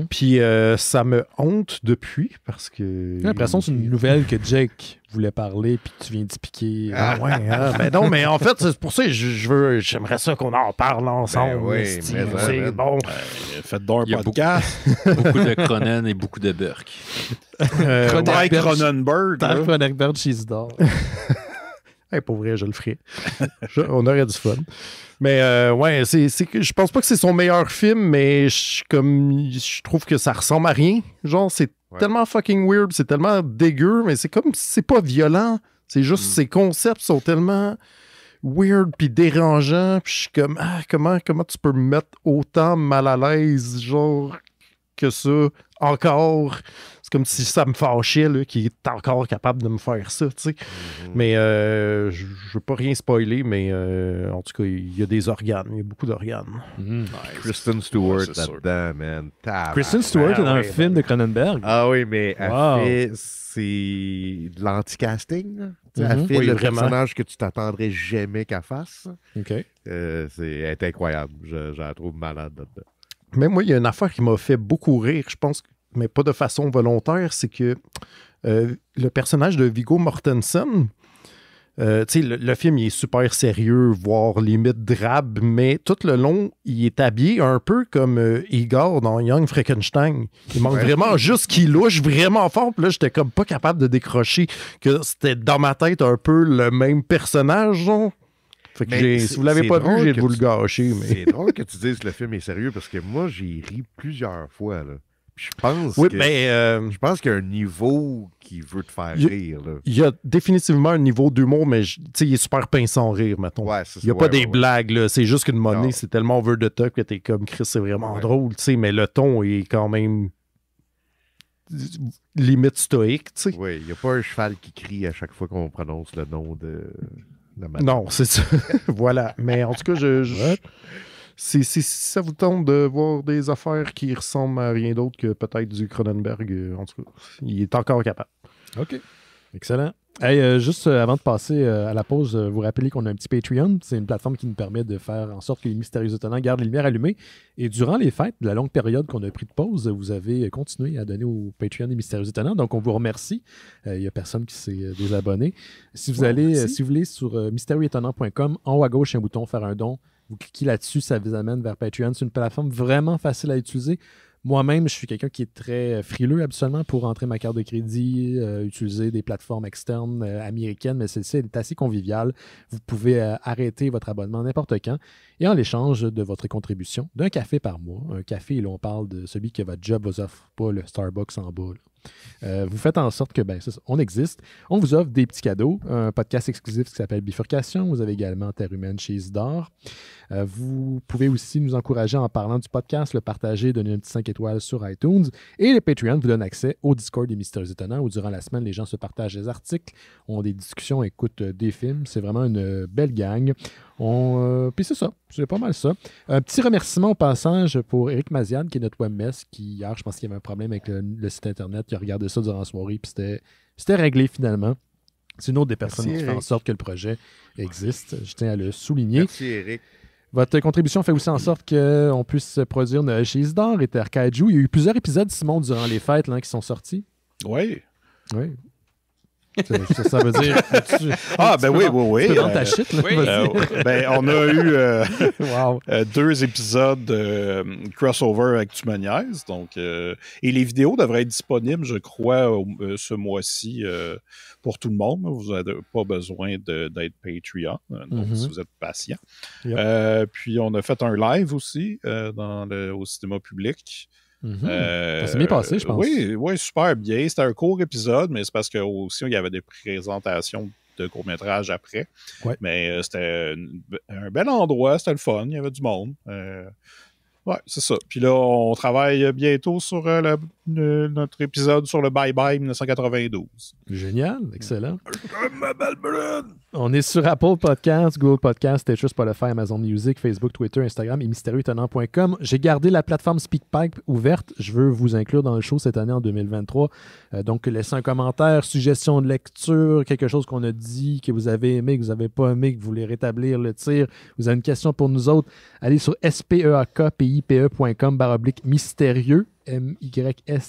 S5: Puis ça me honte depuis, parce que...
S1: J'ai l'impression que c'est une nouvelle que Jake voulait parler, puis que tu viens d'y piquer.
S5: Ben non, mais en fait, c'est pour ça que j'aimerais ça qu'on en parle ensemble.
S4: C'est
S5: bon.
S3: Faites donc un podcast.
S2: Beaucoup de Cronen et beaucoup de Burke.
S3: Cronenberg.
S1: Cronenberg chez d'or.
S5: Pour vrai, je le ferai. On aurait du fun. Mais c'est que je pense pas que c'est son meilleur film, mais je trouve que ça ressemble à rien. Genre, c'est tellement fucking weird, c'est tellement dégueu, mais c'est comme si c'est pas violent. C'est juste ses concepts sont tellement weird puis dérangeants. Puis je suis comme, comment tu peux me mettre autant mal à l'aise, genre, que ça, encore. C'est comme si ça me fâchait là, qu'il est encore capable de me faire ça, tu sais. Mais je veux pas rien spoiler, mais en tout cas, il y a des organes. Il y a beaucoup d'organes.
S4: Nice. Kristen Stewart là-dedans, man.
S1: Kristen Stewart est dans un film de Cronenberg.
S4: Ah oui, mais c'est de l'anti-casting. Elle fait le personnage que tu t'attendrais jamais qu'elle fasse.
S1: OK.
S4: Elle est incroyable. Je la trouve malade là-dedans.
S5: Mais moi, il y a une affaire qui m'a fait beaucoup rire, je pense, mais pas de façon volontaire, c'est que le personnage de Viggo Mortensen, le film il est super sérieux, voire limite drabe, mais tout le long, il est habillé un peu comme Igor dans Young Frankenstein. Il manque vraiment juste qu'il louche vraiment fort. Puis là, j'étais comme pas capable de décrocher que c'était dans ma tête un peu le même personnage, genre. Fait que si vous l'avez pas vu, j'ai de vous le gâcher. Mais...
S4: C'est drôle que tu dises que le film est sérieux parce que moi, j'ai ri plusieurs fois. Là. Je pense je pense qu'il y a un niveau qui veut te faire rire. Là.
S5: Il y a définitivement un niveau d'humour, mais il est super pince sans rire, mettons. Il n'y a pas des blagues. Là. C'est juste qu'une monnaie, c'est tellement over the top que t'es comme Chris, c'est vraiment drôle. Mais le ton est quand même limite stoïque.
S4: Oui, il n'y a pas un cheval qui crie à chaque fois qu'on prononce le nom de...
S5: Non, c'est ça. Voilà. Mais en tout cas, si ça vous tente de voir des affaires qui ressemblent à rien d'autre que peut-être du Cronenberg, en tout cas, il est encore capable.
S1: OK. Excellent. Hey, juste avant de passer à la pause, vous rappelez qu'on a un petit Patreon. C'est une plateforme qui nous permet de faire en sorte que les Mystérieux Étonnants gardent les lumières allumées. Et durant les fêtes, de la longue période qu'on a pris de pause, vous avez continué à donner au Patreon des Mystérieux Étonnants. Donc, on vous remercie. Il n'y a personne qui s'est désabonné. Si vous voulez sur mystérieuxétonnants.com, en haut à gauche, il y a un bouton « Faire un don ». Vous cliquez là-dessus, ça vous amène vers Patreon. C'est une plateforme vraiment facile à utiliser. Moi-même, je suis quelqu'un qui est très frileux absolument pour rentrer ma carte de crédit, utiliser des plateformes externes américaines, mais celle-ci est assez conviviale. Vous pouvez arrêter votre abonnement n'importe quand et en l'échange de votre contribution d'un café par mois. Un café, là, on parle de celui que votre job vous offre, pas le Starbucks en bas. Vous faites en sorte que, c'est ça, on existe. On vous offre des petits cadeaux. Un podcast exclusif qui s'appelle Bifurcation. Vous avez également Terre humaine chez Isidore. Vous pouvez aussi nous encourager en parlant du podcast, le partager, donner un petit 5 étoiles sur iTunes. Et le Patreon vous donne accès au Discord des Mystères Étonnants où durant la semaine, les gens se partagent des articles, ont des discussions, écoutent des films. C'est vraiment une belle gang. Puis c'est ça, c'est pas mal ça. Un petit remerciement au passage pour Eric Maziad, qui est notre webmestre, qui hier, je pense qu'il y avait un problème avec le site Internet. Il a regardé ça durant la soirée, puis c'était réglé finalement. C'est une autre des personnes qui fait en sorte que le projet existe. Je tiens à le souligner.
S4: Merci, Eric.
S1: Votre contribution fait aussi en sorte qu'on puisse produire Noël chez Isidore et Terre Kaiju. Il y a eu plusieurs épisodes, Simon, durant les fêtes là, qui sont sortis.
S3: Oui.
S1: Oui. Ça veut dire.
S3: Oui.
S1: Tu peux vendre ta shit, là.
S2: Oui.
S3: On a eu 2 épisodes crossover avec Tu me niaises. Donc, et les vidéos devraient être disponibles, je crois, ce mois-ci pour tout le monde. Vous n'avez pas besoin d'être Patreon, donc si vous êtes patient.
S1: Yep.
S3: Puis, on a fait un live aussi au cinéma public.
S1: Ça s'est bien passé, je pense.
S3: Oui, super bien. C'était un court épisode, mais c'est parce que aussi il y avait des présentations de courts-métrages après.
S1: Ouais.
S3: Mais c'était un bel endroit, c'était le fun, il y avait du monde. C'est ça. Puis là, on travaille bientôt sur notre épisode sur le Bye Bye 1992.
S1: Génial, excellent. On est sur Apple Podcasts, Google Podcasts, Stitcher, Spotify, Amazon Music, Facebook, Twitter, Instagram et mystérieuxétonnant.com. J'ai gardé la plateforme SpeakPipe ouverte. Je veux vous inclure dans le show cette année en 2023. Donc, laissez un commentaire, suggestion de lecture, quelque chose qu'on a dit, que vous avez aimé, que vous n'avez pas aimé, que vous voulez rétablir le tir. Vous avez une question pour nous autres. Allez sur speakpipe.com/mystérieux, MYSTERIEUXE.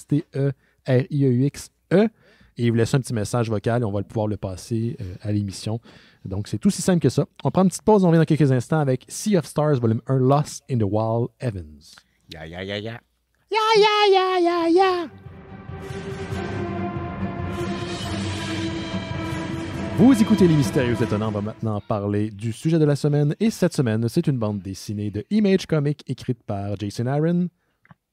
S1: Et vous laissez un petit message vocal et on va pouvoir le passer à l'émission. Donc, c'est tout si simple que ça. On prend une petite pause, on revient dans quelques instants avec Sea of Stars, volume 1, Lost in the Wild Heavens.
S4: Ya, ya, ya, ya.
S1: Ya, ya, ya, ya, ya. Vous écoutez Les Mystérieux Étonnants. On va maintenant parler du sujet de la semaine. Et cette semaine, c'est une bande dessinée de Image Comics écrite par Jason Aaron,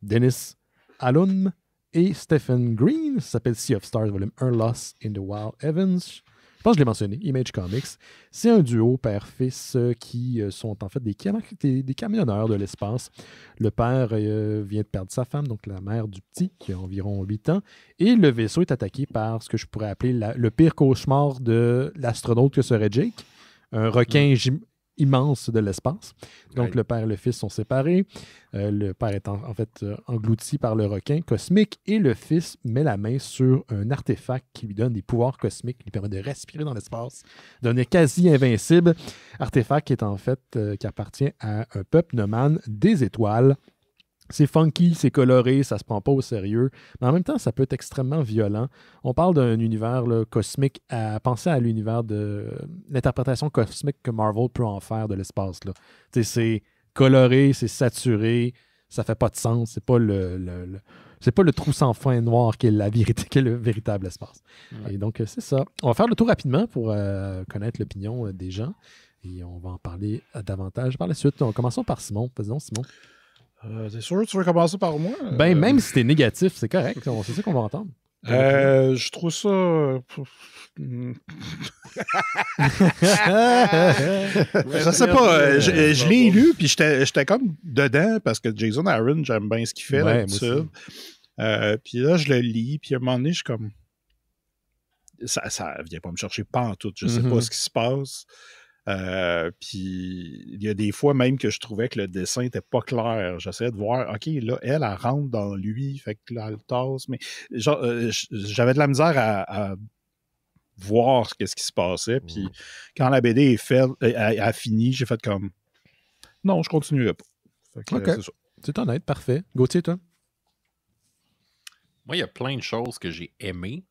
S1: Dennis Alum et Stephen Green. Ça s'appelle Sea of Stars, volume 1, Lost in the Wild Heavens. Je pense que je l'ai mentionné, Image Comics. C'est un duo père-fils qui sont en fait des camionneurs de l'espace. Le père vient de perdre sa femme, donc la mère du petit, qui a environ 8 ans. Et le vaisseau est attaqué par ce que je pourrais appeler le pire cauchemar de l'astronaute que serait Jake. Un requin immense de l'espace. Donc, le père et le fils sont séparés. Le père est en fait englouti par le requin cosmique et le fils met la main sur un artefact qui lui donne des pouvoirs cosmiques, qui lui permet de respirer dans l'espace, devenir quasi invincible. Artefact qui est en fait qui appartient à un peuple nomade des étoiles. C'est funky, c'est coloré, ça se prend pas au sérieux, mais en même temps, ça peut être extrêmement violent. On parle d'un univers là, cosmique, pensez à l'univers de l'interprétation cosmique que Marvel peut en faire de l'espace. Là. C'est coloré, c'est saturé, ça fait pas de sens, c'est pas c'est pas le trou sans fin noir qui est la vérité, qui est le véritable espace. Ouais. Et donc, c'est ça. On va faire le tour rapidement pour connaître l'opinion des gens et on va en parler davantage par la suite. Commençons par Simon. Vas-y, Simon.
S3: T'es sûr que tu veux commencer par moi?
S1: Même si t'es négatif, c'est correct. C'est ça qu'on va entendre.
S3: Je trouve ça... je sais pas. Je l'ai lu, puis j'étais comme dedans, parce que Jason Aaron, j'aime bien ce qu'il fait d'habitude. Puis là, je le lis, puis à un moment donné, je suis comme... Ça vient pas me chercher pantoute. Je sais pas ce qui se passe. Puis il y a des fois même que je trouvais que le dessin était pas clair. J'essayais de voir, OK, là, elle rentre dans lui, fait que là, elle tasse, mais genre, j'avais de la misère à voir qu'est-ce qui se passait. Puis quand la BD est faite, a fini, j'ai fait comme, non, je continuerai pas. Fait que,
S1: OK. C'est honnête, parfait. Gauthier, toi?
S2: Moi, il y a plein de choses que j'ai aimées.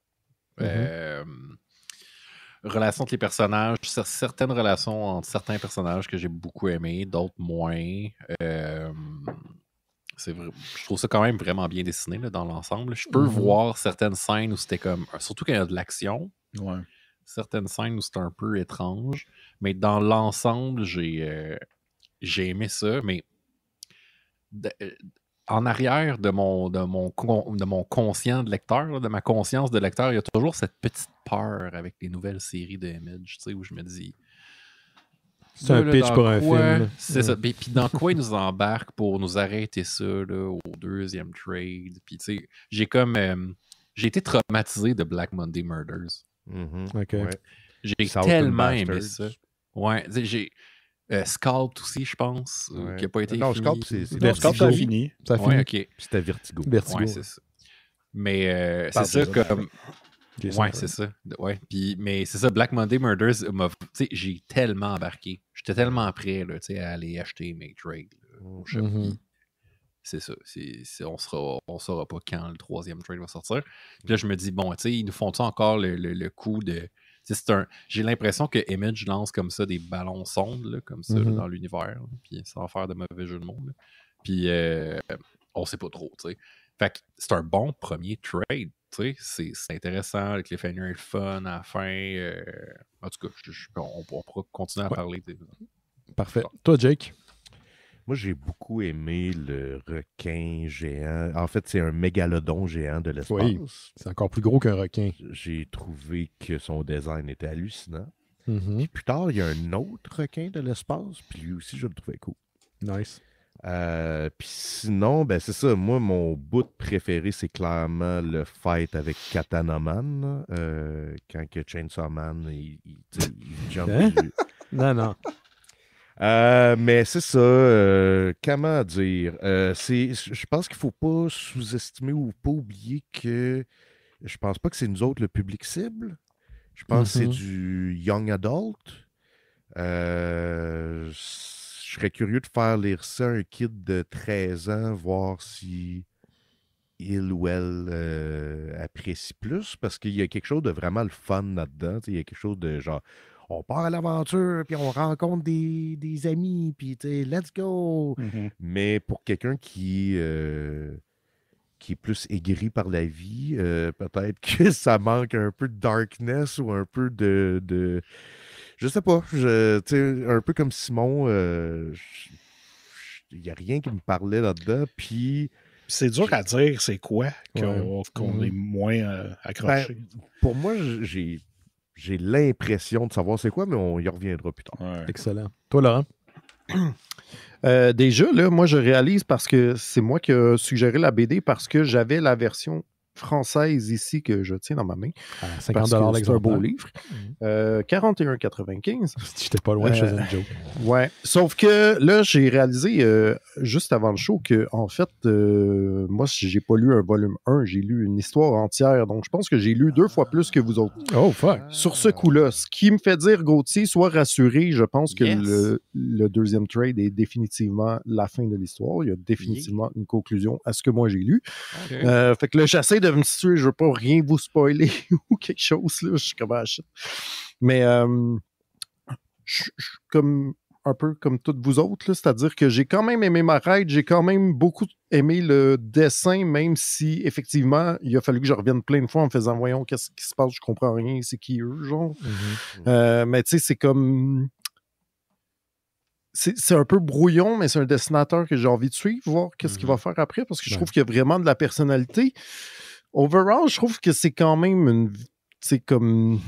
S2: Relations entre les personnages, certaines relations entre certains personnages que j'ai beaucoup aimées, d'autres moins. C'est vrai, je trouve ça quand même vraiment bien dessiné là, dans l'ensemble. Je peux voir certaines scènes où c'était comme, surtout quand il y a de l'action, certaines scènes où c'était un peu étrange, mais dans l'ensemble, j'ai aimé ça, mais en arrière de mon conscient de lecteur, là, de ma conscience de lecteur, il y a toujours cette petite peur avec les nouvelles séries de Image, tu sais, où je me dis...
S1: C'est un pitch pour un film.
S2: C'est ça. Puis dans quoi ils nous embarquent pour nous arrêter ça là, au deuxième trade? Puis tu sais, j'ai été traumatisé de Black Monday Murders.
S1: OK.
S4: Ouais.
S2: J'ai
S4: Southern
S2: tellement aimé
S4: Bastards.
S2: ça. Ouais, tu sais, j'ai Scalped aussi, je pense, qui n'a pas été
S4: Non,
S2: fini.
S4: Scalped, c'est
S3: Non, Scalped, ça a fini.
S1: Ça finit.
S2: Ouais, OK.
S4: C'était Vertigo.
S1: Vertigo.
S2: Ouais, c'est ça. Mais c'est
S3: Jason
S2: ça comme...
S1: Jason
S2: Ouais,
S1: Bourne.
S2: c'est ça. Ouais. Mais c'est ça, Black Monday Murders, j'ai tellement embarqué. J'étais tellement prêt là, à aller acheter mes trades. Là, au shop. Puis c'est ça. On saura pas quand le troisième trade va sortir. Puis là, je me dis, bon, ils nous font-tu encore le coup de... J'ai l'impression que Image lance comme ça des ballons sondes, là, comme ça, là, dans l'univers. Là, puis sans faire de mauvais jeu de mots. Là. Puis on sait pas trop, tu sais. Fait que c'est un bon premier trade. C'est intéressant, le cliffhanger est fun à la fin. En tout cas, on pourra continuer à parler.
S1: Parfait. Toi, Jake?
S4: Moi, j'ai beaucoup aimé le requin géant. En fait, c'est un mégalodon géant de l'espace.
S1: Oui, c'est encore plus gros qu'un requin.
S4: J'ai trouvé que son design était hallucinant.
S1: Mm-hmm.
S4: Puis plus tard, il y a un autre requin de l'espace, puis lui aussi, je le trouvais cool.
S1: Nice.
S4: Puis sinon, ben c'est ça. Moi, mon bout préféré, c'est clairement le fight avec Katana Man. Quand que Chainsaw Man, il jump.
S1: Hein? Non.
S4: Mais c'est ça. Comment dire? Je pense qu'il ne faut pas sous-estimer ou pas oublier que je pense pas que c'est nous autres le public cible. Je pense que c'est du young adult. Je serais curieux de faire lire ça à un kid de 13 ans, voir si il ou elle apprécie plus, parce qu'il y a quelque chose de vraiment le fun là-dedans. Il y a quelque chose de genre, on part à l'aventure, puis on rencontre des amis, puis let's go! Mais pour quelqu'un qui est plus aigri par la vie, peut-être que ça manque un peu de darkness ou un peu de je sais pas, un peu comme Simon, il n'y a rien qui me parlait là-dedans, puis...
S3: C'est dur à dire c'est quoi qu'on est moins accroché.
S4: Ben, pour moi, j'ai l'impression de savoir c'est quoi, mais on y reviendra plus tard.
S3: Ouais.
S1: Excellent. Toi, Laurent?
S5: Déjà, là, moi, je réalise parce que c'est moi qui ai suggéré la BD parce que j'avais la version française ici que je tiens dans ma main.
S1: À
S5: parce
S1: $50
S5: que c'est un beau
S1: l'exemplaire.
S5: livre. 41,95.
S1: J'étais pas loin, je faisais une joke.
S5: Ouais. Sauf que là, j'ai réalisé juste avant le show que, en fait, moi, j'ai pas lu un volume 1, j'ai lu une histoire entière. Donc, je pense que j'ai lu 2 fois plus que vous autres.
S1: Oh, fuck.
S5: Sur ce coup-là, ce qui me fait dire, Gauthier, sois rassuré, je pense que le deuxième trade est définitivement la fin de l'histoire. Il y a définitivement une conclusion à ce que moi j'ai lu.
S2: Okay.
S5: Fait que là, j'essaie de me situer, je veux pas rien vous spoiler ou quelque chose, là, je suis comme mais je suis comme un peu comme toutes vous autres, là, c'est-à-dire que j'ai quand même aimé ma ride, j'ai quand même beaucoup aimé le dessin, même si effectivement il a fallu que je revienne plein de fois en me faisant voyons qu'est-ce qui se passe, je comprends rien, c'est qui eux, genre. Mais tu sais, c'est comme c'est un peu brouillon, mais c'est un dessinateur que j'ai envie de suivre, voir qu'est-ce qu'il va faire après, parce que je trouve qu'il y a vraiment de la personnalité. Overall, je trouve que c'est quand même c'est comme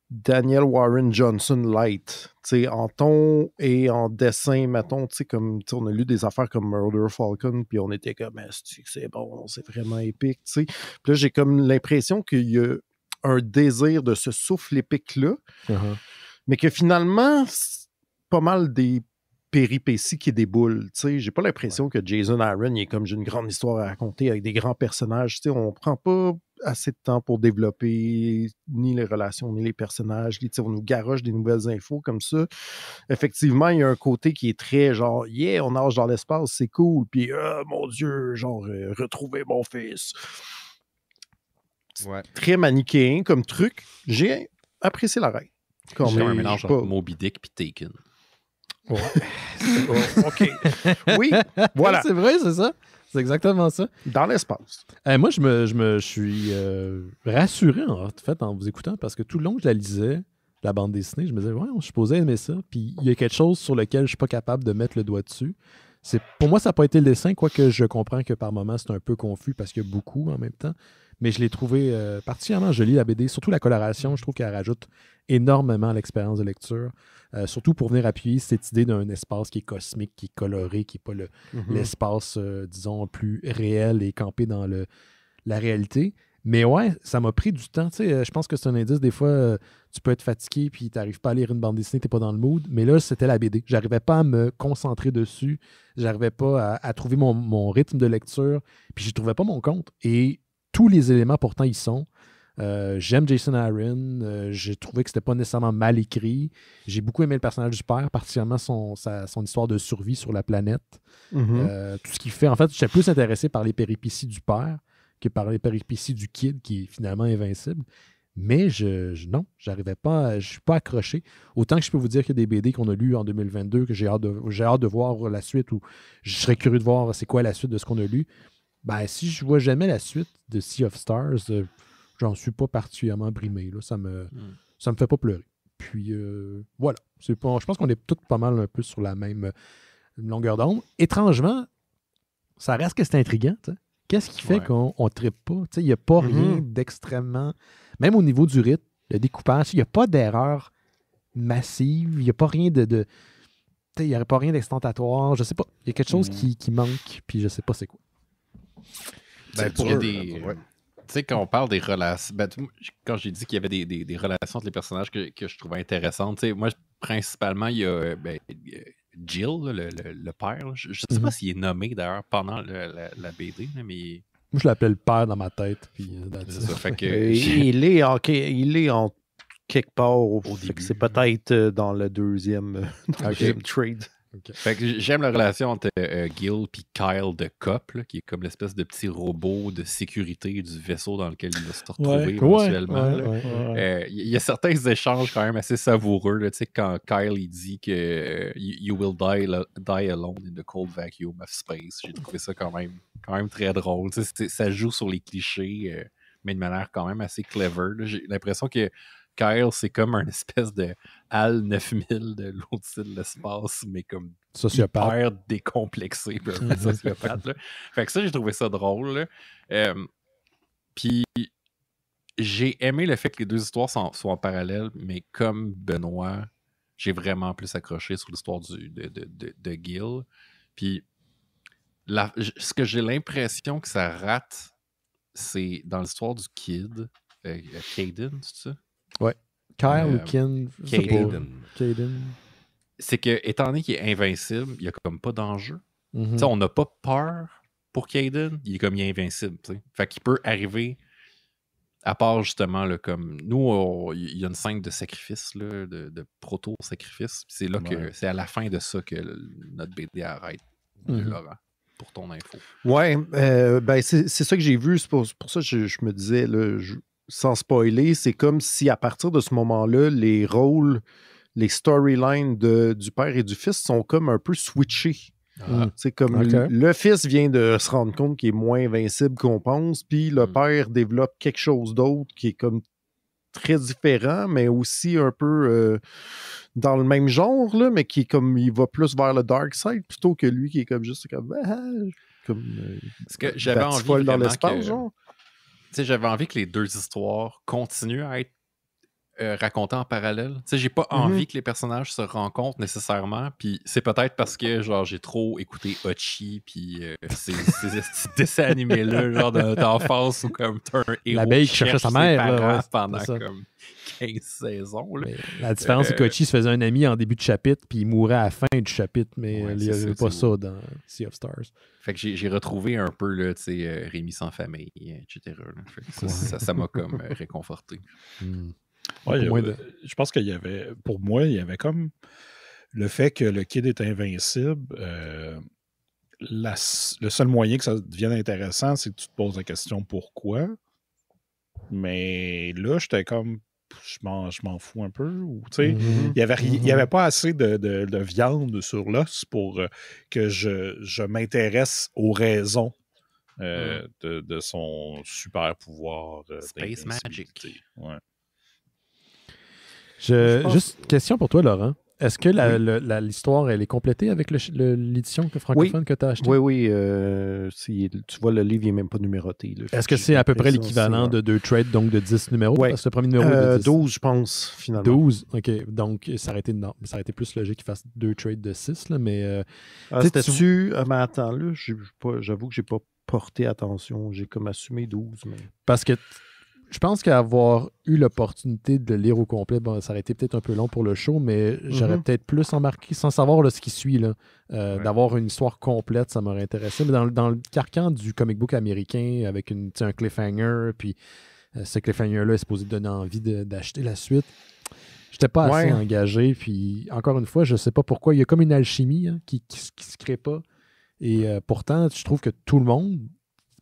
S5: Daniel Warren Johnson light, en ton et en dessin, mettons, comme on a lu des affaires comme Murder Falcon, puis on était comme c'est bon, c'est vraiment épique, Puis là, j'ai comme l'impression qu'il y a un désir de ce souffle épique-là, mais que finalement, c'est pas mal des péripéties qui déboulent. J'ai pas l'impression que Jason Aaron il est comme j'ai une grande histoire à raconter avec des grands personnages. On prend pas assez de temps pour développer ni les relations, ni les personnages. On nous garoche des nouvelles infos comme ça. Effectivement, il y a un côté qui est très genre yeah, on nage dans l'espace, c'est cool. Puis mon Dieu, genre retrouver mon fils.
S4: Ouais.
S5: Très manichéen comme truc. J'ai apprécié la règle.
S2: J'ai un mélange entre Moby Dick et Taken.
S1: Ouais.
S5: OK. Oui, voilà.
S1: C'est vrai, c'est ça. C'est exactement ça.
S5: Dans l'espace.
S1: Moi, je me suis rassuré, en fait, en vous écoutant, parce que tout le long que je la lisais, la bande dessinée, je me disais, ouais, je suis supposé aimer ça. Puis il y a quelque chose sur lequel je suis pas capable de mettre le doigt dessus. Pour moi, ça n'a pas été le dessin, quoique je comprends que par moments, c'est un peu confus parce qu'il y a beaucoup en même temps. Mais je l'ai trouvé particulièrement joli, la BD. Surtout la coloration, je trouve qu'elle rajoute énormément à l'expérience de lecture. Surtout pour venir appuyer cette idée d'un espace qui est cosmique, qui est coloré, qui n'est pas l'espace, disons, plus réel et campé dans la réalité. Mais ouais, ça m'a pris du temps. Je pense que c'est un indice. Des fois, tu peux être fatigué puis tu n'arrives pas à lire une bande dessinée, tu n'es pas dans le mood. Mais là, c'était la BD. J'arrivais pas à me concentrer dessus. J'arrivais pas à trouver mon rythme de lecture. Puis je trouvais pas mon compte. Et tous les éléments, pourtant, ils sont. J'aime Jason Aaron. J'ai trouvé que c'était pas nécessairement mal écrit. J'ai beaucoup aimé le personnage du père, particulièrement son histoire de survie sur la planète. Tout ce qu'il fait. En fait, j'étais plus intéressé par les péripéties du père que par les péripéties du kid, qui est finalement invincible. Mais non, j'arrivais pas, je suis pas accroché. Autant que je peux vous dire qu'il y a des BD qu'on a lus en 2022 que j'ai hâte de voir la suite, ou je serais curieux de voir c'est quoi la suite de ce qu'on a lu. Ben, si je vois jamais la suite de Sea of Stars, j'en suis pas particulièrement brimé. Là. Ça me fait pas pleurer. Puis voilà. Je pense qu'on est tous pas mal un peu sur la même longueur d'onde. Étrangement, ça reste que c'est intriguant. T'sais. Qu'est-ce qui fait qu'on ne trippe pas? Il n'y a pas rien d'extrêmement... Même au niveau du rythme, le découpage, il n'y a pas d'erreur massive. Il n'y a pas rien de il n'y aurait pas rien d'extentatoire. Je sais pas. Il y a quelque chose qui manque, puis je sais pas c'est quoi.
S2: Ben, il y a des... Tu sais, quand on parle des relations... Ben, quand j'ai dit qu'il y avait des relations entre les personnages que je trouvais intéressantes, moi, principalement, il y a Jill, le père. Là. Je ne sais pas s'il est nommé, d'ailleurs, pendant la BD, là, mais...
S1: Moi, je l'appelle le père dans ma tête. Puis,
S2: c'est ça. Fait que,
S5: il est en quelque part au début. C'est peut-être dans le deuxième trade.
S2: Okay. Fait que j'aime la relation entre Gil et Kyle de Cop, là, qui est comme l'espèce de petit robot de sécurité du vaisseau dans lequel il va se retrouver éventuellement. Il y a certains échanges quand même assez savoureux. Là, quand Kyle il dit que you will die alone in the cold vacuum of space. J'ai trouvé ça quand même très drôle. Ça joue sur les clichés, mais de manière quand même assez clever. Là. J'ai l'impression que Kyle, c'est comme un espèce de HAL 9000 de l'Odyssée de l'espace, mais comme hyper décomplexé, sociopathe. Là. Fait que ça, j'ai trouvé ça drôle. Puis, j'ai aimé le fait que les deux histoires soient en parallèle, mais comme Benoît, j'ai vraiment plus accroché sur l'histoire de Gil. Puis, ce que j'ai l'impression que ça rate, c'est dans l'histoire du kid, Caden, c'est ça?
S1: Ouais. Kyle ou Ken?
S2: Caden. C'est que, étant donné qu'il est invincible, il n'y a comme pas d'enjeu. On n'a pas peur pour Caden, il est invincible. T'sais. Fait qu'il peut arriver, à part justement, là, comme nous, il y a une scène de sacrifice, là, de proto-sacrifice. C'est là que c'est à la fin de ça que notre BD arrête, Laurent, pour ton info.
S5: Ouais, c'est ça que j'ai vu. C'est pour ça que je me disais, là, sans spoiler, c'est comme si à partir de ce moment-là, les rôles, les storylines du père et du fils sont comme un peu switchés. C'est comme le fils vient de se rendre compte qu'il est moins invincible qu'on pense, puis le père développe quelque chose d'autre qui est comme très différent, mais aussi un peu dans le même genre, là, mais qui est comme il va plus vers le dark side plutôt que lui qui est comme juste comme
S2: parce que j'avais envie
S5: dans l'espace, genre.
S2: J'avais envie que les deux histoires continuent à être racontées en parallèle. J'ai pas envie que les personnages se rencontrent nécessairement. Puis c'est peut-être parce que genre j'ai trop écouté Hachi puis ces dessins animés-là, genre de notre enfance où comme t'as un héros
S1: l'abeille qui cherchait sa mère
S2: pendant comme 15 saisons. Là.
S1: La différence, c'est qu'Hachi se faisait un ami en début de chapitre puis il mourait à la fin du chapitre, mais il n'y avait pas ça dans Sea of Stars.
S2: Fait que j'ai retrouvé un peu là, Rémi sans famille, etc. Fait que ça m'a comme réconforté.
S3: Ouais, je pense qu'il y avait, pour moi, il y avait comme le fait que le kid est invincible. Le seul moyen que ça devienne intéressant, c'est que tu te poses la question pourquoi. Mais là, j'étais comme, je m'en fous un peu. Il n'y avait pas assez de viande sur l'os pour que je m'intéresse aux raisons de son super pouvoir.
S2: Space Magic.
S3: Ouais.
S1: Juste une question pour toi, Laurent. Est-ce que l'histoire, elle est complétée avec l'édition francophone que tu as achetée?
S5: Oui. Tu vois, le livre, il n'est même pas numéroté. Là.
S1: Est-ce que c'est à peu près l'équivalent de 2 trades, donc de 10 numéros?
S5: Oui.
S1: Parce que le premier numéro est de 10.
S5: 12, je pense, finalement.
S1: 12? OK. Donc, ça aurait été plus logique qu'il fasse 2 trades de 6, là, mais...
S5: C'était-tu... mais attends, là, j'avoue que j'ai pas porté attention. J'ai comme assumé 12. Mais...
S1: Parce que je pense qu'avoir eu l'opportunité de le lire au complet, ça aurait été peut-être un peu long pour le show, mais j'aurais peut-être plus embarqué, sans savoir là, ce qui suit, là, d'avoir une histoire complète, ça m'aurait intéressé. Mais dans le carcan du comic book américain, avec un cliffhanger, puis ce cliffhanger-là est supposé donner envie d'acheter la suite, j'étais pas assez engagé. Puis encore une fois, je sais pas pourquoi, il y a comme une alchimie qui se crée pas. Et pourtant, je trouve que tout le monde,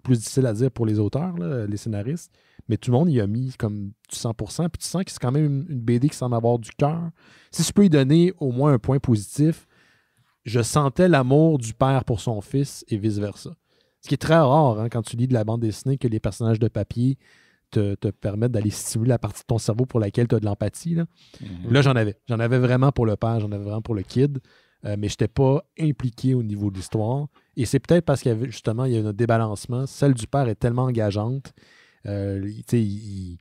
S1: plus difficile à dire pour les auteurs, là, les scénaristes, mais tout le monde y a mis comme du 100%, puis tu sens que c'est quand même une BD qui semble avoir du cœur. Si je peux y donner au moins un point positif, je sentais l'amour du père pour son fils et vice-versa. Ce qui est très rare quand tu lis de la bande dessinée, que les personnages de papier te permettent d'aller stimuler la partie de ton cerveau pour laquelle tu as de l'empathie. Là, j'en avais. J'en avais vraiment pour le père, j'en avais vraiment pour le kid, mais je n'étais pas impliqué au niveau de l'histoire. Et c'est peut-être parce qu'il y avait justement il y a un débalancement. Celle du père est tellement engageante. Il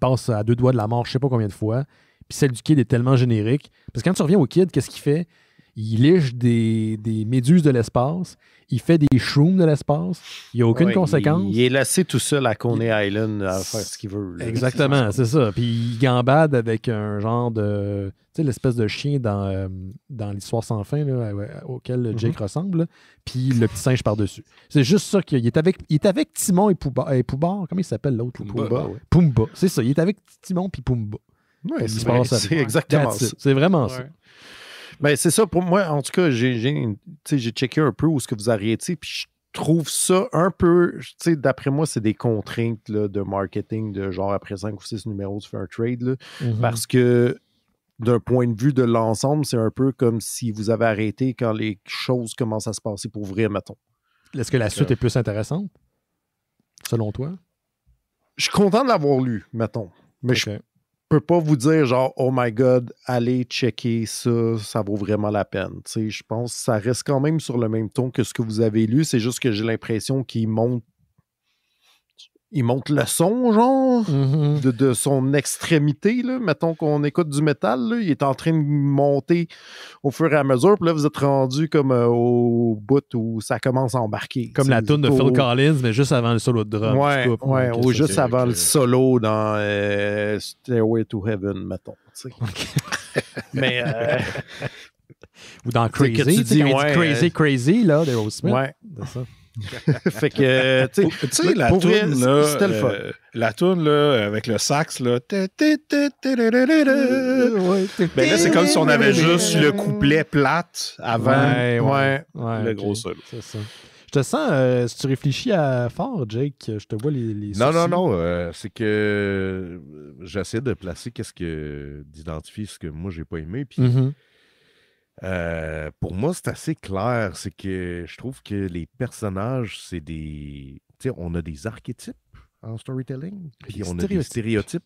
S1: passe à 2 doigts de la mort, je ne sais pas combien de fois. Puis celle du kid est tellement générique. Parce que quand tu reviens au kid, qu'est-ce qu'il fait? Il liche des méduses de l'espace. Il fait des shrooms de l'espace. Il n'y a aucune conséquence.
S5: Il est laissé tout seul à Coney Island à faire ce qu'il veut. Là.
S1: Exactement, c'est ça. Puis il gambade avec un genre de... Tu sais, l'espèce de chien dans l'histoire sans fin là, auquel Jake ressemble. Puis le petit singe par-dessus. C'est juste ça qu'il est avec Timon et Poobar. Comment il s'appelle l'autre? Pumbaa. C'est ça. Il est avec Timon et Pumbaa.
S5: Ouais, c'est exactement ça.
S1: C'est vraiment ça.
S5: Ben, c'est ça, pour moi, en tout cas, j'ai checké un peu où est-ce que vous arrêtez, puis je trouve ça un peu, d'après moi, c'est des contraintes là, de marketing, de genre après 5 ou 6 numéros, tu fais un trade, là, parce que d'un point de vue de l'ensemble, c'est un peu comme si vous avez arrêté quand les choses commencent à se passer pour vrai, mettons.
S1: Est-ce que la suite est plus intéressante, selon toi?
S5: Je suis content de l'avoir lu, mettons, mais je peux pas vous dire genre oh my god, allez checker ça, ça vaut vraiment la peine. Je pense que ça reste quand même sur le même ton que ce que vous avez lu, c'est juste que j'ai l'impression qu'il monte le son, genre, de son extrémité, là. Mettons qu'on écoute du métal, là, il est en train de monter au fur et à mesure, puis là, vous êtes rendu comme au bout où ça commence à embarquer.
S1: Comme la tune de Phil Collins, mais juste avant le solo de drum.
S5: Ou juste avant le solo dans Stairway to Heaven, mettons. Mais...
S1: ou dans Crazy, Crazy, là, de Rosemith.
S5: Ouais.
S1: C'est ça.
S5: Fait que, tu sais,
S3: la toune, là,
S5: c'était le fun.
S3: La toune, là, avec le sax, là. Ben là, c'est comme si on avait juste le couplet plate avant le gros solo.
S1: C'est ça. Je te sens, si tu réfléchis fort, Jake, je te vois les sourcils.
S4: Non, c'est que j'essaie de placer d'identifier ce que moi, j'ai pas aimé, puis... pour moi, c'est assez clair. C'est que je trouve que les personnages, c'est des... Tu sais, on a des archétypes en storytelling, puis on a des stéréotypes.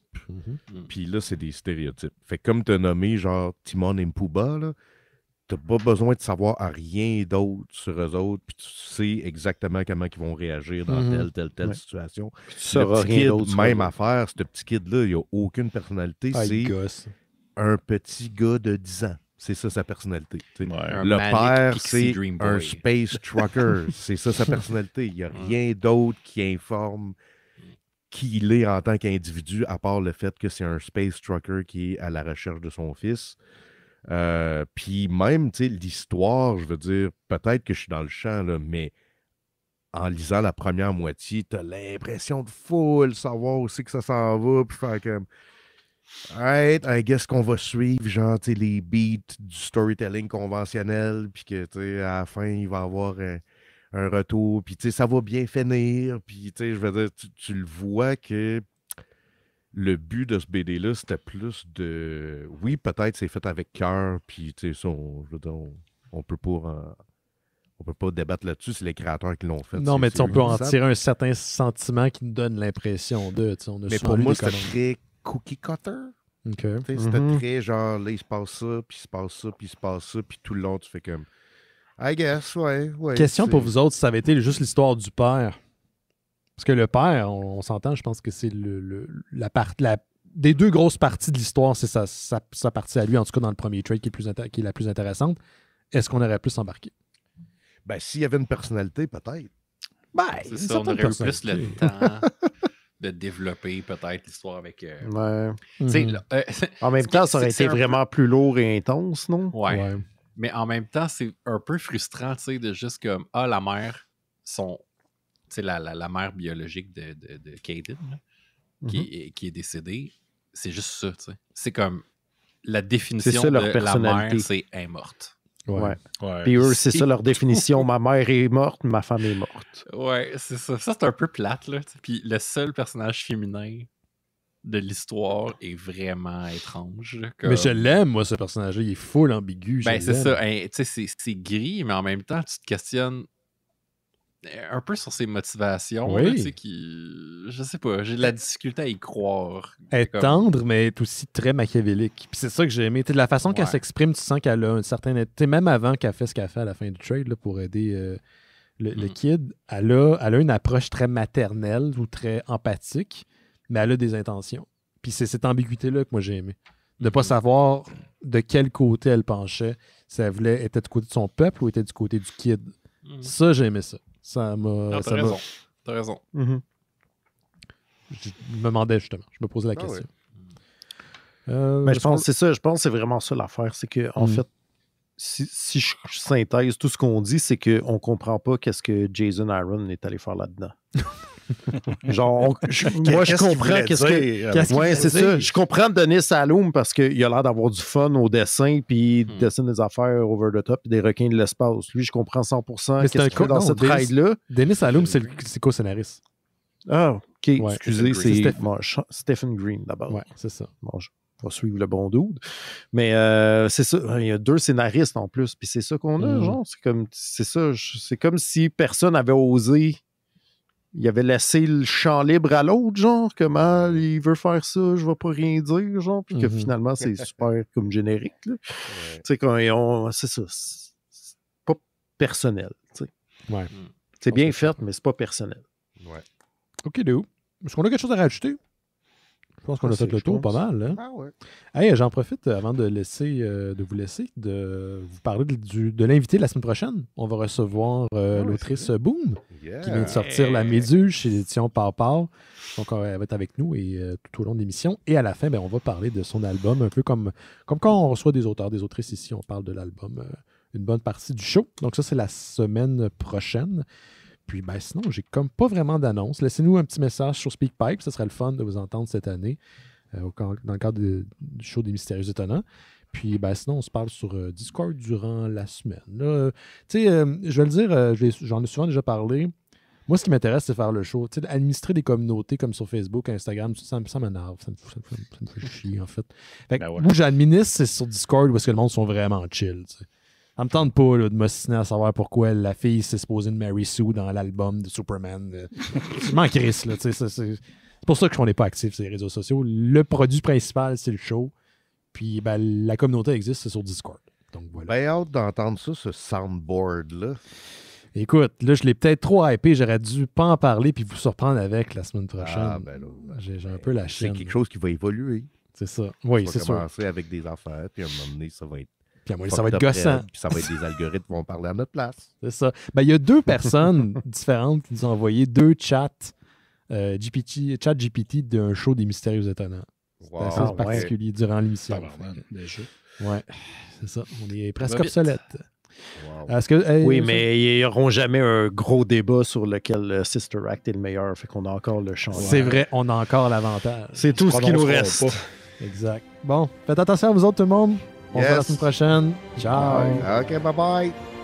S4: Puis là, c'est des stéréotypes. Fait que comme tu as nommé, genre, Timon et Pooba, là, t'as pas besoin de savoir rien d'autre sur eux autres, puis tu sais exactement comment ils vont réagir dans telle situation.
S5: Tu sauras rien d'autre.
S4: Même affaire, ce petit kid-là, il a aucune personnalité. C'est un petit gars de 10 ans. C'est ça sa personnalité. Le père, c'est un space trucker. C'est ça sa personnalité. Il n'y a rien d'autre qui informe qui il est en tant qu'individu, à part le fait que c'est un space trucker qui est à la recherche de son fils. Puis même, l'histoire, je veux dire, peut-être que je suis dans le champ, là, mais en lisant la première moitié, tu as l'impression de full savoir aussi que ça s'en va, puis faire comme... Alright, I guess qu'on va suivre genre les beats du storytelling conventionnel, puis que à la fin, il va y avoir un retour, puis ça va bien finir, puis je veux dire, tu le vois que le but de ce BD-là, c'était plus de... Oui, peut-être c'est fait avec cœur, puis ça, on peut pas débattre là-dessus, c'est les créateurs qui l'ont fait.
S1: Non, mais on peut en tirer un certain sentiment qui nous donne l'impression de...
S4: Mais pour moi, c'était très cookie cutter.
S1: Okay.
S4: C'était très genre, là, il se passe ça, puis il se passe ça, puis il se passe ça, puis tout le long, tu fais comme, I guess, ouais.
S1: Question pour vous autres, si ça avait été juste l'histoire du père. Parce que le père, on s'entend, je pense que c'est des deux grosses parties de l'histoire, c'est sa partie à lui, en tout cas dans le premier trade qui est la plus intéressante. Est-ce qu'on aurait plus embarqué?
S4: Ben, s'il y avait une personnalité, peut-être.
S1: Ben,
S2: c'est ça, on aurait eu plus le temps de développer peut-être l'histoire avec...
S5: En même temps, ça aurait été vraiment plus lourd et intense, non?
S2: Ouais. Mais en même temps, c'est un peu frustrant, tu sais, de juste comme, la mère, la mère biologique de Caden, qui est décédée, c'est juste ça, tu sais. C'est comme, la définition de la mère, c'est « elle est morte ».
S5: Ouais. Puis eux, c'est ça leur définition. Ma mère est morte, ma femme est morte.
S2: Ouais, c'est ça. Ça, c'est un peu plate, là. Puis le seul personnage féminin de l'histoire est vraiment étrange. Comme...
S1: Mais je l'aime, moi, ce personnage-là. Il est full ambigu.
S2: Ben, c'est ça. Tu sais, c'est gris, mais en même temps, tu te questionnes un peu sur ses motivations.
S1: Oui.
S2: Là, je sais pas, j'ai de la difficulté à y croire.
S1: Elle est tendre, mais elle est aussi très machiavélique. Puis c'est ça que j'ai aimé. De la façon qu'elle s'exprime, tu sens qu'elle a un certain... Même avant qu'elle fait ce qu'elle fait à la fin du trade là, pour aider le kid, elle a une approche très maternelle ou très empathique, mais elle a des intentions. Puis c'est cette ambiguïté-là que moi j'ai aimé. De ne pas savoir de quel côté elle penchait, si elle était du côté de son peuple ou était du côté du kid. Ça, j'ai aimé ça. Ça m'a...
S2: T'as raison.
S1: Je me demandais justement. Je me posais la question.
S5: Mais je pense que c'est ça. Je pense que c'est vraiment ça l'affaire. C'est que en fait, si je synthèse tout ce qu'on dit, c'est qu'on comprend pas qu'est-ce que Jason Aaron est allé faire là-dedans. Genre, moi, je comprends qu'est-ce que... Ouais, c'est ça. Je comprends Denis Alloum parce qu'il a l'air d'avoir du fun au dessin, puis il dessine des affaires over the top, puis des requins de l'espace. Lui, je comprends 100% qu'est-ce qu'il fait dans cette ride-là.
S1: Denis Alloum, c'est co-scénariste.
S5: Ah, OK. Ouais, excusez, c'est Stephen Green, d'abord.
S1: Ouais, c'est ça.
S5: Bon, je vais suivre le bon dude. Mais c'est ça. Il y a 2 scénaristes en plus, puis c'est ça qu'on a, genre. C'est comme si personne avait osé... Il avait laissé le champ libre à l'autre, genre, comment il veut faire ça, je vais pas rien dire, genre, puis que finalement, c'est super comme générique, là. Tu sais, c'est ça, c'est pas personnel, tu sais.
S1: Ouais.
S5: C'est bien fait, mais c'est pas personnel.
S4: Ouais.
S1: OK, Léo. Est-ce qu'on a quelque chose à rajouter? Je pense qu'on a fait le tour pas mal. Hein?
S4: Ah ouais.
S1: Hey, j'en profite avant de vous laisser, de vous parler de l'invité de la semaine prochaine. On va recevoir l'autrice Boom, qui vient de sortir La Méduse chez l'édition Pau. Donc, elle va être avec nous et tout au long de l'émission. Et à la fin, on va parler de son album, un peu comme quand on reçoit des auteurs, des autrices ici, on parle de l'album une bonne partie du show. Donc ça, c'est la semaine prochaine. Puis sinon, j'ai comme pas vraiment d'annonce. Laissez-nous un petit message sur SpeakPipe. Ça serait le fun de vous entendre cette année dans le cadre du show des Mystérieux Étonnants. Puis sinon, on se parle sur Discord durant la semaine. Tu sais, je vais le dire, j'en ai souvent déjà parlé. Moi, ce qui m'intéresse, c'est faire le show. Tu sais, administrer des communautés comme sur Facebook, Instagram, ça m'énerve. Ça me fait chier, en fait. Moi, j'administre, c'est sur Discord où est-ce que le monde sont vraiment chill. Tu sais. Ça me tente pas de m'ostiner à savoir pourquoi la fille s'est supposée de Mary Sue dans l'album de Superman. Je m'en crisse, là. C'est pour ça qu'on n'est pas actif sur les réseaux sociaux. Le produit principal, c'est le show. Puis la communauté existe, c'est sur Discord. Donc voilà.
S4: Ben, hâte d'entendre ça, ce soundboard-là.
S1: Écoute, là, je l'ai peut-être trop hypé. J'aurais dû pas en parler puis vous surprendre avec la semaine prochaine.
S4: Ah, ben là.
S1: J'ai un peu la chienne.
S4: C'est quelque chose qui va évoluer.
S1: C'est ça. Oui, c'est sûr.
S4: Ça va commencer avec des affaires, puis à un moment donné, ça va être...
S1: Puis à moi, ça va être gossant.
S4: Puis ça va être des algorithmes qui vont parler à notre place.
S1: C'est ça. Il y a 2 personnes différentes qui nous ont envoyé 2 chats chat GPT d'un show des Mystérieux Étonnants.
S4: Wow.
S1: C'est assez particulier durant l'émission. Ouais, c'est ça. On est presque obsolète.
S4: Wow.
S5: Oui, mais ils n'auront jamais un gros débat sur lequel Sister Act est le meilleur. Fait qu'on a encore le champ.
S1: C'est vrai, on a encore l'avantage.
S5: C'est tout ce qui nous reste.
S1: Exact. Bon, faites attention à vous autres, tout le monde. On se voit la semaine prochaine. Ciao.
S4: OK, bye-bye.